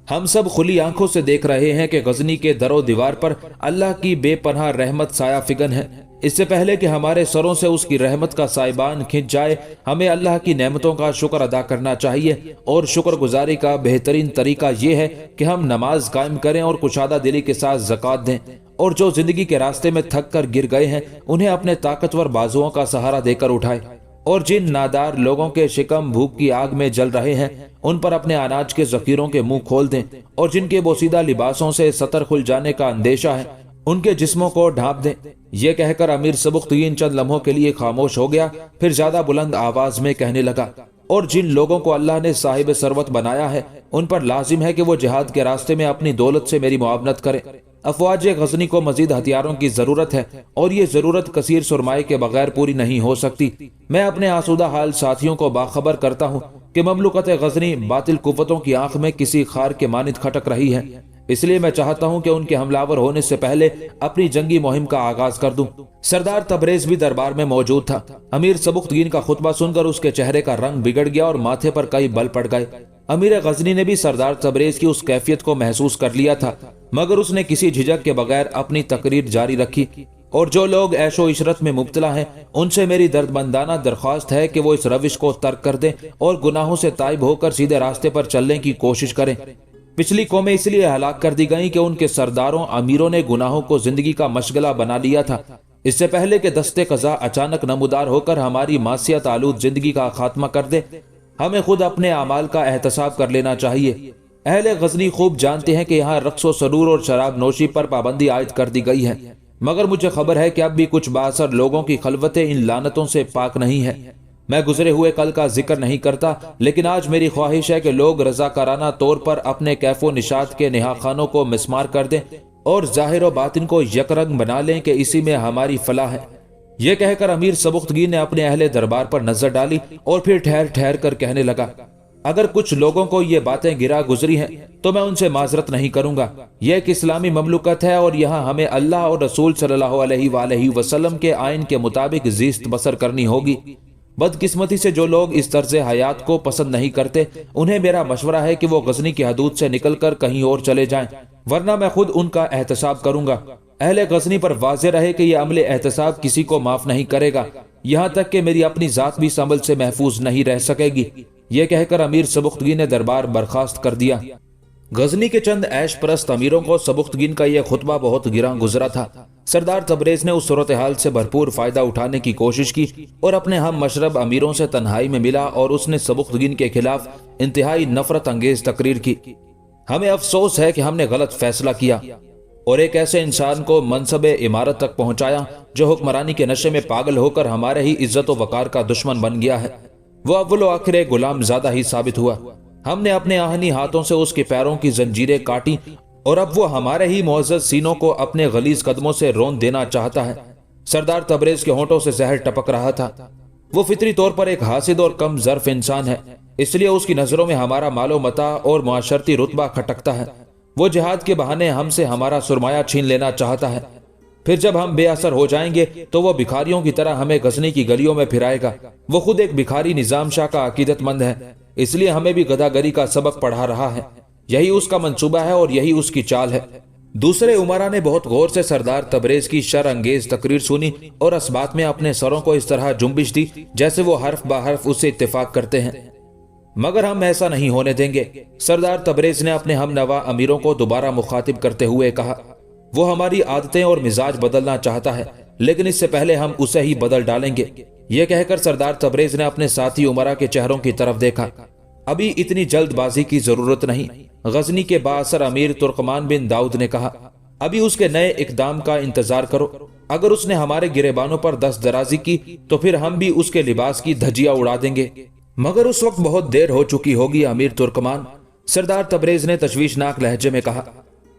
हम सब खुली आंखों से देख रहे हैं कि गजनी के दरो दीवार पर अल्लाह की बेपनाह रहमत साया फिगन है। इससे पहले कि हमारे सरों से उसकी रहमत का साइबान खिंच जाए, हमें अल्लाह की नेमतों का शुक्र अदा करना चाहिए और शुक्रगुजारी का बेहतरीन तरीका यह है कि हम नमाज कायम करें और कुशादा दिली के साथ ज़कात दें, और जो जिंदगी के रास्ते में थक कर गिर गए हैं उन्हें अपने ताकतवर बाजुओं का सहारा देकर उठाए। اور جن نادار لوگوں کے شکم بھوک کی آگ میں جل رہے ہیں ان پر اپنے اناج کے ذخیروں کے منہ کھول دیں، اور جن کے بوسیدہ لباسوں سے سطر کھل جانے کا اندیشہ ہے ان کے جسموں کو ڈھانپ دیں۔ یہ کہہ کر امیر سبکتگین چند لمحوں کے لیے خاموش ہو گیا، پھر زیادہ بلند آواز میں کہنے لگا، اور جن لوگوں کو اللہ نے صاحب ثروت بنایا ہے ان پر لازم ہے کہ وہ جہاد کے راستے میں اپنی دولت سے میری معاونت کریں۔ افواج غزنی کو مزید ہتھیاروں کی ضرورت ہے، اور یہ ضرورت کثیر سرمائے کے بغیر پوری نہیں ہو سکتی۔ میں اپنے آسودہ حال ساتھیوں کو باخبر کرتا ہوں کہ مملکت غزنی باطل قوتوں کی آنکھ میں کسی خار کے مانند کھٹک رہی ہے، اس لیے میں چاہتا ہوں کہ ان کے حملہ ور ہونے سے پہلے اپنی جنگی مہم کا آغاز کر دوں۔ سردار تبریز بھی دربار میں موجود تھا۔ امیر سبکتگین کا خطبہ سن کر اس کے چہرے کا رنگ بگڑ گیا اور ماتھے پر کئی بل پڑ گئے۔ امیر غزنی نے بھی سردار تبریز کی اس کیفیت کو محسوس کر لیا تھا، مگر اس نے کسی جھجک کے بغیر اپنی تقریر جاری رکھی، اور جو لوگ عیش و عشرت میں مبتلا ہیں ان سے میری دردمندانہ درخواست ہے کہ وہ اس روش کو ترک کر دیں اور گناہوں سے تائب ہو کر سیدھے راستے پر چلنے کی کوشش کریں۔ پچھلی قومیں اس لیے ہلاک کر دی گئیں کہ ان کے سرداروں امیروں نے گناہوں کو زندگی کا مشغلہ بنا لیا تھا، اس سے پہلے کہ دستے قضا اچانک نمودار ہو کر ہماری معصیت آلود زندگی کا خاتمہ کر دے۔ ہمیں خود اپنے اعمال کا احتساب کر لینا چاہیے۔ اہل غزنی خوب جانتے ہیں کہ یہاں رقص و سرور اور شراب نوشی پر پابندی عائد کر دی گئی ہے، مگر مجھے خبر ہے کہ اب بھی کچھ بااثر لوگوں کی خلوتیں ان لعنتوں سے پاک نہیں ہے۔ میں گزرے ہوئے کل کا ذکر نہیں کرتا، لیکن آج میری خواہش ہے کہ لوگ رضاکارانہ طور پر اپنے کیف و نشاط کے نہا خانوں کو مسمار کر دیں اور ظاہر و باطن کو یک رنگ بنا لیں کہ اسی میں ہماری فلاح ہے۔ یہ کہہ کر امیر سبکتگین نے اپنے اہل دربار پر نظر ڈالی اور پھر ٹھہر ٹھہر کر کہنے لگا، اگر کچھ لوگوں کو یہ باتیں گرا گزری ہیں تو میں ان سے معذرت نہیں کروں گا۔ یہ ایک اسلامی مملکت ہے اور یہاں ہمیں اللہ اور رسول صلی اللہ علیہ وآلہ وسلم کے آئین کے مطابق زیست بسر کرنی ہوگی۔ بدقسمتی سے جو لوگ اس طرز حیات کو پسند نہیں کرتے انہیں میرا مشورہ ہے کہ وہ غزنی کی حدود سے نکل کر کہیں اور چلے جائیں، ورنہ میں خود ان کا احتساب کروں گا۔ اہل غزنی پر واضح رہے کہ یہ عمل احتساب کسی کو معاف نہیں کرے گا، یہاں تک کہ میری اپنی ذات بھی اس عمل سے محفوظ نہیں رہ سکے گی۔ یہ کہہ کر امیر سبکتگین نے دربار برخاست کر دیا۔ غزنی کے چند عیش پرست امیروں کو سبکتگین کا یہ خطبہ بہت گراں گزرا تھا۔ سردار تبریز نے اس صورتحال سے بھرپور فائدہ اٹھانے کی کوشش کی اور اپنے ہم مشرب امیروں سے تنہائی میں ملا اور اس نے سبکتگین کے خلاف انتہائی نفرت انگیز تقریر کی۔ ہمیں افسوس ہے کہ ہم نے غلط فیصلہ کیا اور ایک ایسے انسان کو منصب امارت تک پہنچایا جو حکمرانی کے نشے میں پاگل ہو کر ہمارے ہی عزت و وقار کا دشمن بن گیا ہے۔ وہ اول و آخر ایک غلام زادہ ہی ثابت ہوا۔ ہم نے اپنے آہنی ہاتھوں سے اس کے پیروں کی زنجیریں کاٹی اور اب وہ ہمارے ہی معزز سینوں کو اپنے غلیظ قدموں سے رون دینا چاہتا ہے۔ سردار تبریز کے ہونٹوں سے زہر ٹپک رہا تھا۔ وہ فطری طور پر ایک حاسد اور کم ظرف انسان ہے، اس لیے اس کی نظروں میں ہمارا مال و متاع اور معاشرتی رتبہ کھٹکتا ہے۔ وہ جہاد کے بہانے ہم سے ہمارا سرمایہ چھین لینا چاہتا ہے، پھر جب ہم بے اثر ہو جائیں گے تو وہ بھکاریوں کی طرح ہمیں غزنی کی گلیوں میں پھرائے گا۔ وہ خود ایک بھکاری نظام شاہ کا عقیدت مند ہے، اس لیے ہمیں بھی گداگری کا سبق پڑھا رہا ہے۔ یہی اس کا منصوبہ ہے اور یہی اس کی چال ہے۔ دوسرے عمرا نے بہت غور سے سردار تبریز کی شر انگیز تقریر سنی اور اس بات میں اپنے سروں کو اس طرح جنبش دی جیسے وہ حرف بہ حرف اس سے اتفاق کرتے ہیں، مگر ہم ایسا نہیں ہونے دیں گے۔ سردار تبریز نے اپنے ہم نوا امیروں کو دوبارہ مخاطب کرتے ہوئے کہا، وہ ہماری عادتیں اور مزاج بدلنا چاہتا ہے، لیکن اس سے پہلے ہم اسے ہی بدل ڈالیں گے۔ یہ کہہ کر سردار تبریز نے اپنے ساتھی عمرا کے چہروں کی طرف دیکھا۔ ابھی اتنی جلد بازی کی ضرورت نہیں۔ غزنی کے بااثر امیر ترکمان بن داؤد نے کہا، ابھی اس کے نئے اقدام کا انتظار کرو۔ اگر اس نے ہمارے گریبانوں پر دست درازی کی تو پھر ہم بھی اس کے لباس کی دھجیاں اڑا دیں گے، مگر اس وقت بہت دیر ہو چکی ہوگی امیر ترکمان۔ سردار تبریز نے تشویشناک لہجے میں کہا،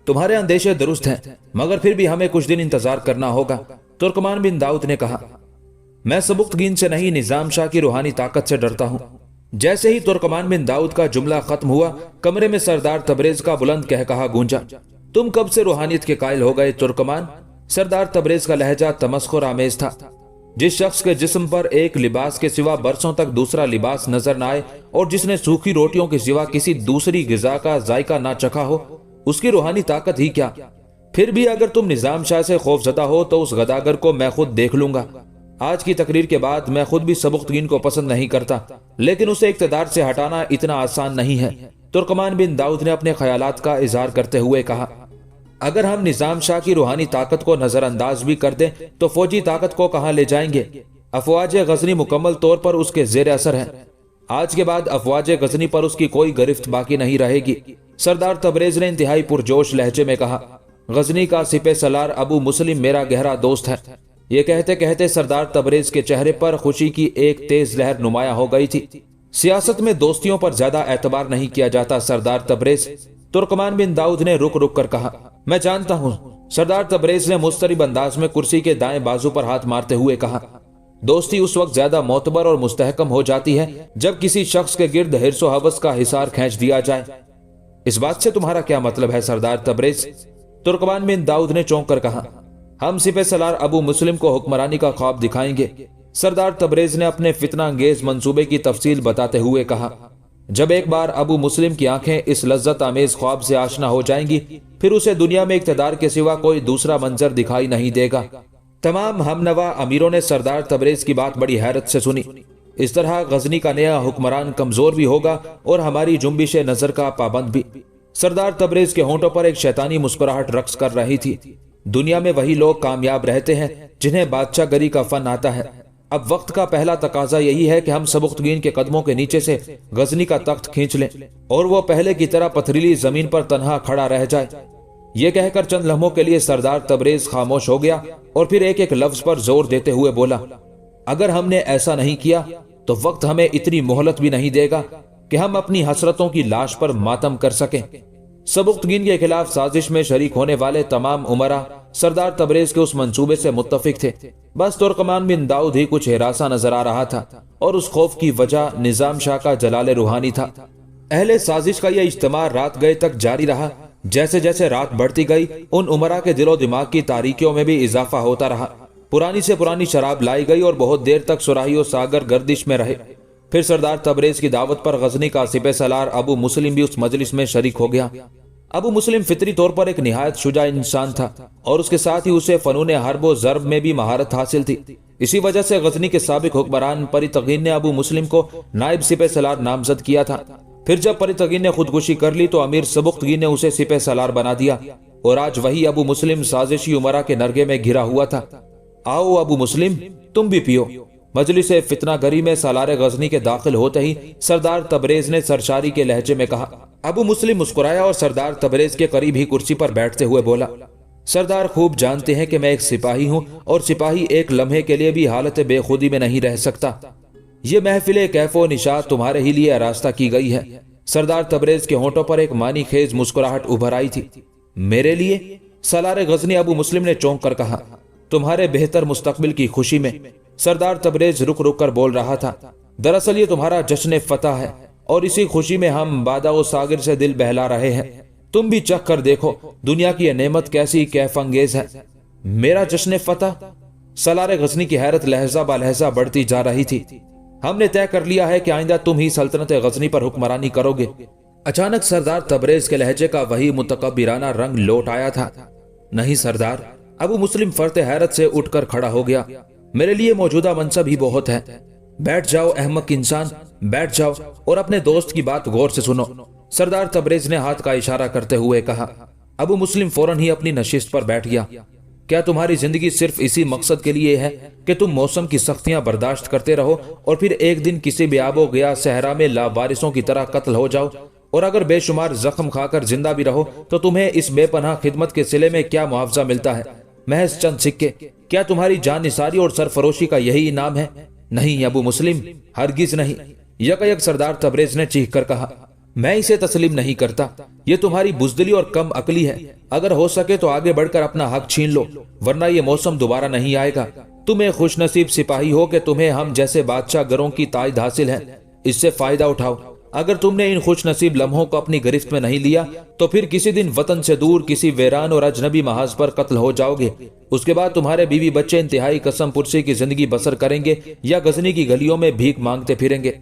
تمہارے اندیشے درست ہیں، مگر پھر بھی ہمیں کچھ دن انتظار کرنا ہوگا۔ ترکمان بن داؤد نے کہا، میں سبکتگین سے نہیں نظام شاہ کی روحانی طاقت سے ڈرتا ہوں۔ جیسے ہی ترکمان بن داؤد کا جملہ ختم ہوا، کمرے میں سردار تبریز کا بلند کہا گونجا، تم کب سے روحانیت کے قائل ہو گئے ترکمان؟ سردار تبریز کا لہجہ تمسخر آمیز تھا۔ جس شخص کے جسم پر ایک لباس کے سوا برسوں تک دوسرا لباس نظر نہ آئے اور جس نے سوکھی روٹیوں کے سوا کسی دوسری غذا کا ذائقہ نہ چکھا ہو، اس کی روحانی طاقت ہی کیا؟ پھر بھی اگر تم نظام شاہ سے خوف زدہ ہو تو اس غداگر کو میں خود دیکھ لوں گا۔ آج کی تقریر کے بعد میں خود بھی سبکتگین کو پسند نہیں کرتا، لیکن اسے اقتدار سے ہٹانا اتنا آسان نہیں ہے۔ ترکمان بن داؤد نے اپنے خیالات کا اظہار کرتے ہوئے کہا، اگر ہم نظام شاہ کی روحانی طاقت کو نظر انداز بھی کر دیں تو فوجی طاقت کو کہاں لے جائیں گے؟ افواج غزنی مکمل طور پر اس کے زیر اثر ہیں۔ آج کے بعد افواج غزنی پر اس کی کوئی گرفت باقی نہیں رہے گی۔ سردار تبریز نے انتہائی پرجوش لہجے میں کہا، غزنی کا سپہ سالار ابو مسلم میرا گہرا دوست ہے۔ یہ کہتے کہتے سردار تبریز کے چہرے پر خوشی کی ایک تیز لہر نمایاں ہو گئی تھی۔ سیاست میں دوستیوں پر زیادہ اعتبار نہیں کیا جاتا سردار تبریز، ترکمان بن داؤد نے رک رک کر کہا۔ میں جانتا ہوں، سردار تبریز نے مضطرب انداز میں کرسی کے دائیں بازو پر ہاتھ مارتے ہوئے کہا۔ دوستی اس وقت زیادہ معتبر اور مستحکم ہو جاتی ہے جب کسی شخص کے گرد حرص و حوث کا حصار کھینچ دیا جائے۔ اس بات سے تمہارا کیا مطلب ہے سردار تبریز؟ ترکمان بن داؤد نے چونک کر کہا۔ ہم سپہ سالار ابو مسلم کو حکمرانی کا خواب دکھائیں گے، سردار تبریز نے اپنے فتنہ انگیز منصوبے کی تفصیل بتاتے ہوئے کہا۔ جب ایک بار ابو مسلم کی آنکھیں اس لذت آمیز خواب سے آشنا ہو جائیں گی، پھر اسے دنیا میں اقتدار کے سوا کوئی دوسرا منظر دکھائی نہیں دے گا۔ تمام ہم نوا امیروں نے سردار تبریز کی بات بڑی حیرت سے سنی۔ اس طرح غزنی کا نیا حکمران کمزور بھی ہوگا اور ہماری جنبش نظر کا پابند بھی۔ سردار تبریز کے ہونٹوں پر ایک شیطانی مسکراہٹ رقص کر رہی تھی۔ دنیا میں وہی لوگ کامیاب رہتے ہیں جنہیں بادشاہ گری کا فن آتا ہے۔ اب وقت کا پہلا تقاضا یہی ہے کہ ہم سبکتگین کے قدموں کے نیچے سے غزنی کا تخت کھینچ لیں اور وہ پہلے کی طرح پتھریلی زمین پر تنہا کھڑا رہ جائے۔ یہ کہہ کر چند لمحوں کے لیے سردار تبریز خاموش ہو گیا اور پھر ایک ایک لفظ پر زور دیتے ہوئے بولا، اگر ہم نے ایسا نہیں کیا تو وقت ہمیں اتنی مہلت بھی نہیں دے گا کہ ہم اپنی حسرتوں کی لاش پر ماتم کر سکیں۔ سبکتگین کے خلاف سازش میں شریک ہونے والے تمام امراء سردار تبریز کے اس منصوبے سے متفق تھے۔ بس ترکمان بن داؤد ہی کچھ ہراساں نظر آ رہا تھا اور اس خوف کی وجہ نظام شاہ کا جلال روحانی تھا۔ اہل سازش کا یہ اجتماع رات گئے تک جاری رہا۔ جیسے جیسے رات بڑھتی گئی، ان امراء کے دل و دماغ کی تاریکیوں میں بھی اضافہ ہوتا رہا۔ پرانی سے پرانی شراب لائی گئی اور بہت دیر تک سراہی و ساگر گردش میں رہے۔ پھر سردار تبریز کی دعوت پر غزنی کا سپہ سالار ابو مسلم بھی اس مجلس میں شریک ہو گیا۔ ابو مسلم فطری طور پر ایک نہایت شجاع انسان تھا اور اس کے ساتھ ہی اسے فنون حرب و ضرب میں بھی مہارت حاصل تھی۔ اسی وجہ سے غزنی کے سابق حکمران پری تغین نے ابو مسلم کو نائب سپہ سالار نامزد کیا تھا۔ پھر جب پری تغین نے خودکشی کر لی تو امیر سبکتگین نے اسے سپہ سالار بنا دیا اور آج وہی ابو مسلم سازشی امراء کے نرگے میں گھرا ہوا تھا۔ آؤ ابو مسلم، تم بھی پیو۔ مجلس فتنہ گری میں سالار غزنی کے داخل ہوتے ہی سردار تبریز نے سرشاری کے لہجے میں کہا۔ ابو مسلم مسکرایا اور سردار تبریز کے قریب ہی کرسی پر بیٹھتے ہوئے بولا، سردار خوب جانتے ہیں کہ میں ایک سپاہی ہوں اور سپاہی ایک لمحے کے لیے بھی حالت بے خودی میں نہیں رہ سکتا۔ یہ محفل کیف و نشاط تمہارے ہی لیے آراستہ کی گئی ہے۔ سردار تبریز کے ہونٹوں پر ایک معنی خیز مسکراہٹ ابھر آئی تھی۔ میرے لیے؟ سالار غزنی ابو مسلم نے چونک کر کہا۔ تمہارے بہتر مستقبل کی خوشی میں۔ سردار تبریز رک رک کر بول رہا تھا۔ دراصل یہ تمہارا جشن فتح ہے اور اسی خوشی میں ہم بادہ و ساگر سے دل بہلا رہے ہیں۔ تم بھی چکھ کر دیکھو دنیا کی یہ نعمت کیسی کیف انگیز ہے۔ میرا جشن فتح؟ سالار غزنی کی حیرت لہجہ بہ لہجہ بڑھتی جا رہی تھی۔ ہم نے طے کر لیا ہے کہ آئندہ تم ہی سلطنت غزنی پر حکمرانی کرو گے۔ اچانک سردار تبریز کے لہجے کا وہی متکبرانہ رنگ لوٹ آیا تھا۔ نہیں سردار، ابو مسلم فرط حیرت سے اٹھ کر کھڑا ہو گیا۔ میرے لیے موجودہ منصب ہی بہت ہے۔ بیٹھ جاؤ احمق انسان، بیٹھ جاؤ اور اپنے دوست کی بات غور سے سنو، سردار تبریز نے ہاتھ کا اشارہ کرتے ہوئے کہا۔ ابو مسلم فوراً ہی اپنی نشست پر بیٹھ گیا۔ کیا تمہاری زندگی صرف اسی مقصد کے لیے ہے کہ تم موسم کی سختیاں برداشت کرتے رہو اور پھر ایک دن کسی بے آب و گیا صحرا میں لاوارثوں کی طرح قتل ہو جاؤ، اور اگر بے شمار زخم کھا کر زندہ بھی رہو تو تمہیں اس بے پناہ خدمت کے صلے میں کیا معاوضہ ملتا ہے؟ محض چند سکے۔ کیا تمہاری جان نثاری اور سرفروشی کا یہی انعام ہے؟ نہیں ابو مسلم، ہرگز نہیں، یک سردار تبریز نے چیخ کر کہا۔ میں اسے تسلیم نہیں کرتا۔ یہ تمہاری بزدلی اور کم عقلی ہے۔ اگر ہو سکے تو آگے بڑھ کر اپنا حق چھین لو، ورنہ یہ موسم دوبارہ نہیں آئے گا۔ تم ایک خوش نصیب سپاہی ہو کہ تمہیں ہم جیسے بادشاہ گروں کی تائید حاصل ہے۔ اس سے فائدہ اٹھاؤ۔ اگر تم نے ان خوش نصیب لمحوں کو اپنی گرفت میں نہیں لیا تو پھر کسی دن وطن سے دور کسی ویران اور اجنبی محاذ پر قتل ہو جاؤ گے۔ اس کے بعد تمہارے بیوی بچے انتہائی قسم پرسی کی زندگی بسر کریں گے یا غزنی کی گلیوں میں بھیک مانگتے پھریں گے۔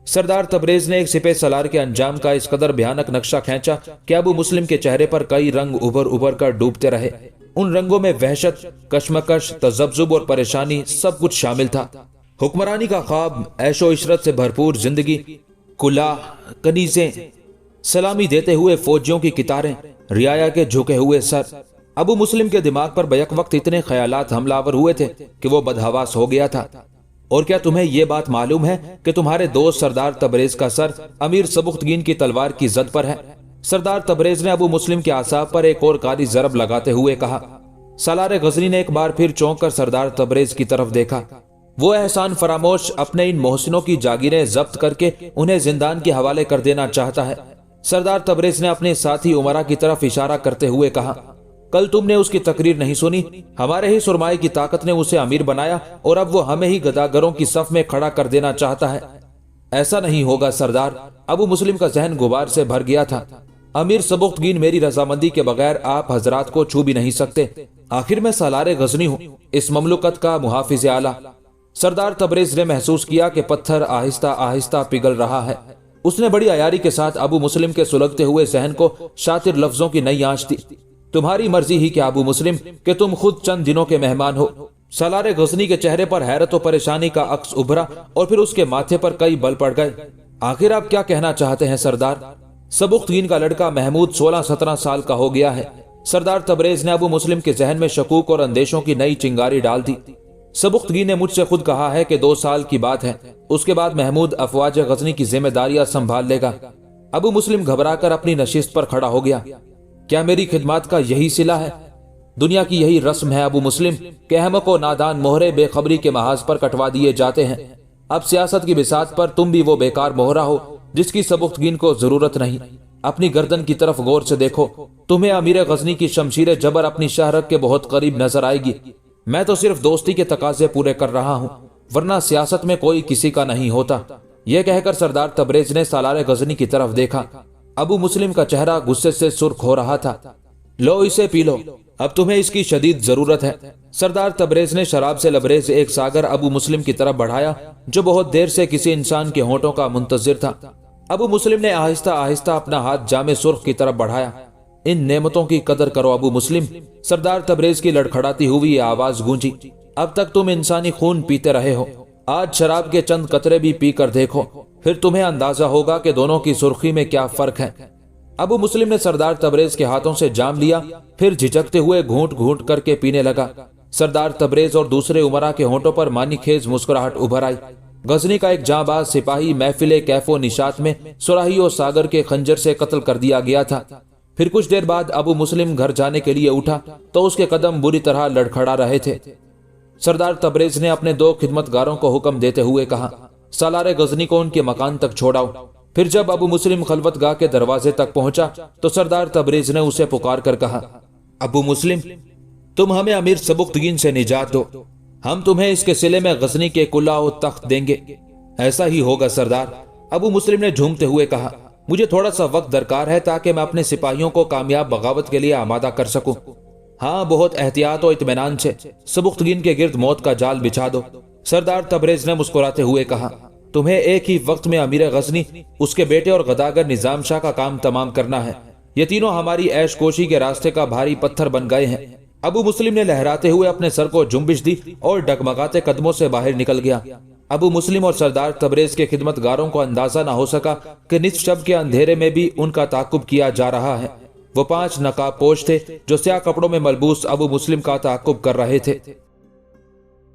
سردار تبریز نے ایک سپہ سالار کے انجام کا اس قدر بھیانک نقشہ کھینچا کہ ابو مسلم کے چہرے پر کئی رنگ ابھر کر ڈوبتے رہے۔ ان رنگوں میں وحشت، کشمکش، تذبذب اور پریشانی سب کچھ شامل تھا۔ حکمرانی کا خواب، عیش و عشرت سے بھرپور زندگی، کلاه، کنیزیں، سلامی دیتے ہوئے فوجیوں کی قطاریں، رعایا کے جھکے ہوئے سر۔ ابو مسلم کے دماغ پر بیک وقت اتنے خیالات حملہ آور ہوئے تھے کہ وہ بدحواس ہو گیا تھا۔ اور کیا تمہیں یہ بات معلوم ہے کہ تمہارے دوست سردار تبریز کا سر امیر سبکتگین کی تلوار کی زد پر ہے؟ سردار تبریز نے ابو مسلم کے اعصاب پر ایک اور کاری ضرب لگاتے ہوئے کہا۔ سالار غزنی نے ایک بار پھر چونک کر سردار تبریز کی طرف دیکھا۔ وہ احسان فراموش اپنے ان محسنوں کی جاگیریں ضبط کر کے انہیں زندان کے حوالے کر دینا چاہتا ہے۔ سردار تبریز نے اپنے ساتھی عمرہ کی طرف اشارہ کرتے ہوئے کہا، کل تم نے اس کی تقریر نہیں سنی؟ ہمارے ہی سرمائے کی طاقت نے اسے امیر بنایا اور اب وہ ہمیں ہی گداگروں کی صف میں کھڑا کر دینا چاہتا ہے۔ ایسا نہیں ہوگا سردار، ابو مسلم کا ذہن غبار سے بھر گیا تھا۔ امیر سبکتگین میری رضامندی کے بغیر آپ حضرات کو چھو بھی نہیں سکتے۔ آخر میں سالار غزنی ہوں، اس مملکت کا محافظ اعلیٰ۔ سردار تبریز نے محسوس کیا کہ پتھر آہستہ آہستہ پگھل رہا ہے۔ اس نے بڑی عیاری کے ساتھ ابو مسلم کے سلگتے ہوئے ذہن کو شاطر لفظوں کی نئی آنچ دی۔ تمہاری مرضی ہی کہ ابو مسلم کہ تم خود چند دنوں کے مہمان ہو۔ سالار غزنی کے چہرے پر حیرت و پریشانی کا عکس ابھرا اور پھر اس کے ماتھے پر کئی بل پڑ گئے۔ آخر آپ کیا کہنا چاہتے ہیں سردار؟ سبکتگین کا لڑکا محمود 16-17 سال کا ہو گیا ہے۔ سردار تبریز نے ابو مسلم کے ذہن میں شکوک اور اندیشوں کی نئی چنگاری ڈال دی۔ سبکتگین نے مجھ سے خود کہا ہے کہ 2 سال کی بات ہے، اس کے بعد محمود افواج غزنی کی ذمہ داریاں سنبھال لے گا۔ ابو مسلم گھبرا کر اپنی نشست پر کھڑا ہو گیا۔ کیا میری خدمات کا یہی صلہ ہے؟ دنیا کی یہی رسم ہے ابو مسلم کہ احمق و نادان مہرے بے خبری کے محاذ پر کٹوا دیے جاتے ہیں۔ اب سیاست کی بساط پر تم بھی وہ بیکار مہرہ ہو جس کی سبکتگین کو ضرورت نہیں۔ اپنی گردن کی طرف غور سے دیکھو، تمہیں امیر غزنی کی شمشیر جبر اپنی شہرت کے بہت قریب نظر آئے گی۔ میں تو صرف دوستی کے تقاضے پورے کر رہا ہوں، ورنہ سیاست میں کوئی کسی کا نہیں ہوتا۔ یہ کہہ کر سردار تبریز نے سالار غزنی کی طرف دیکھا۔ ابو مسلم کا چہرہ غصے سے سرخ ہو رہا تھا۔ لو اسے پی لو، اب تمہیں اس کی شدید ضرورت ہے۔ سردار تبریز نے شراب سے لبریز ایک ساغر ابو مسلم کی طرف بڑھایا جو بہت دیر سے کسی انسان کے ہونٹوں کا منتظر تھا۔ ابو مسلم نے آہستہ آہستہ اپنا ہاتھ جام سرخ کی طرف بڑھایا۔ ان نعمتوں کی قدر کرو ابو مسلم، سردار تبریز کی لڑکھڑاتی ہوئی یہ آواز گونجی۔ اب تک تم انسانی خون پیتے رہے ہو، آج شراب کے چند قطرے بھی پی کر دیکھو، پھر تمہیں اندازہ ہوگا کہ دونوں کی سرخی میں کیا فرق ہے۔ ابو مسلم نے سردار تبریز کے ہاتھوں سے جام لیا، پھر جھجکتے ہوئے گھونٹ گھونٹ کر کے پینے لگا۔ سردار تبریز اور دوسرے عمرا کے ہونٹوں پر مانی خیز مسکراہٹ ابھر آئی۔ غزنی کا ایک جاں باز سپاہی محفل کیف و نشاط میں سراہی و ساگر کے خنجر سے قتل کر دیا گیا تھا۔ پھر کچھ دیر بعد ابو مسلم گھر جانے کے لیے اٹھا تو اس کے قدم بری طرح لڑکھڑا رہے تھے۔ سردار تبریز نے اپنے 2 خدمتگاروں کو حکم دیتے ہوئے کہا، سالار غزنی کو ان کے مکان تک چھوڑاؤ۔ پھر جب ابو مسلم خلوت گاہ کے دروازے تک پہنچا تو سردار تبریز نے اسے پکار کر کہا، ابو مسلم، تم ہمیں امیر سبکتگین سے نجات دو، ہم تمہیں اس کے صلے میں غزنی کے قلعہ و تخت دیں گے۔ ایسا ہی ہوگا سردار، ابو مسلم نے جھومتے ہوئے کہا، مجھے تھوڑا سا وقت درکار ہے تاکہ میں اپنے سپاہیوں کو کامیاب بغاوت کے لیے آمادہ کر سکوں۔ ہاں، بہت احتیاط و اطمینان سے سبکتگین کے گرد موت کا جال بچھا دو۔ سردار تبریز نے مسکراتے ہوئے کہا، تمہیں ایک ہی وقت میں امیر غزنی، اس کے بیٹے اور غداگر نظام شاہ کا کام تمام کرنا ہے۔ یہ تینوں ہماری عیش کوشی کے راستے کا بھاری پتھر بن گئے ہیں۔ ابو مسلم نے لہراتے ہوئے اپنے سر کو جنبش دی اور ڈگمگاتے قدموں سے باہر نکل گیا۔ ابو مسلم اور سردار تبریز کے خدمتگاروں کو اندازہ نہ ہو سکا کہ نصف شب کے اندھیرے میں بھی ان کا تعاقب کیا جا رہا ہے۔ وہ 5 نقاب پوش تھے جو سیاہ کپڑوں میں ملبوس ابو مسلم کا تعاقب کر رہے تھے۔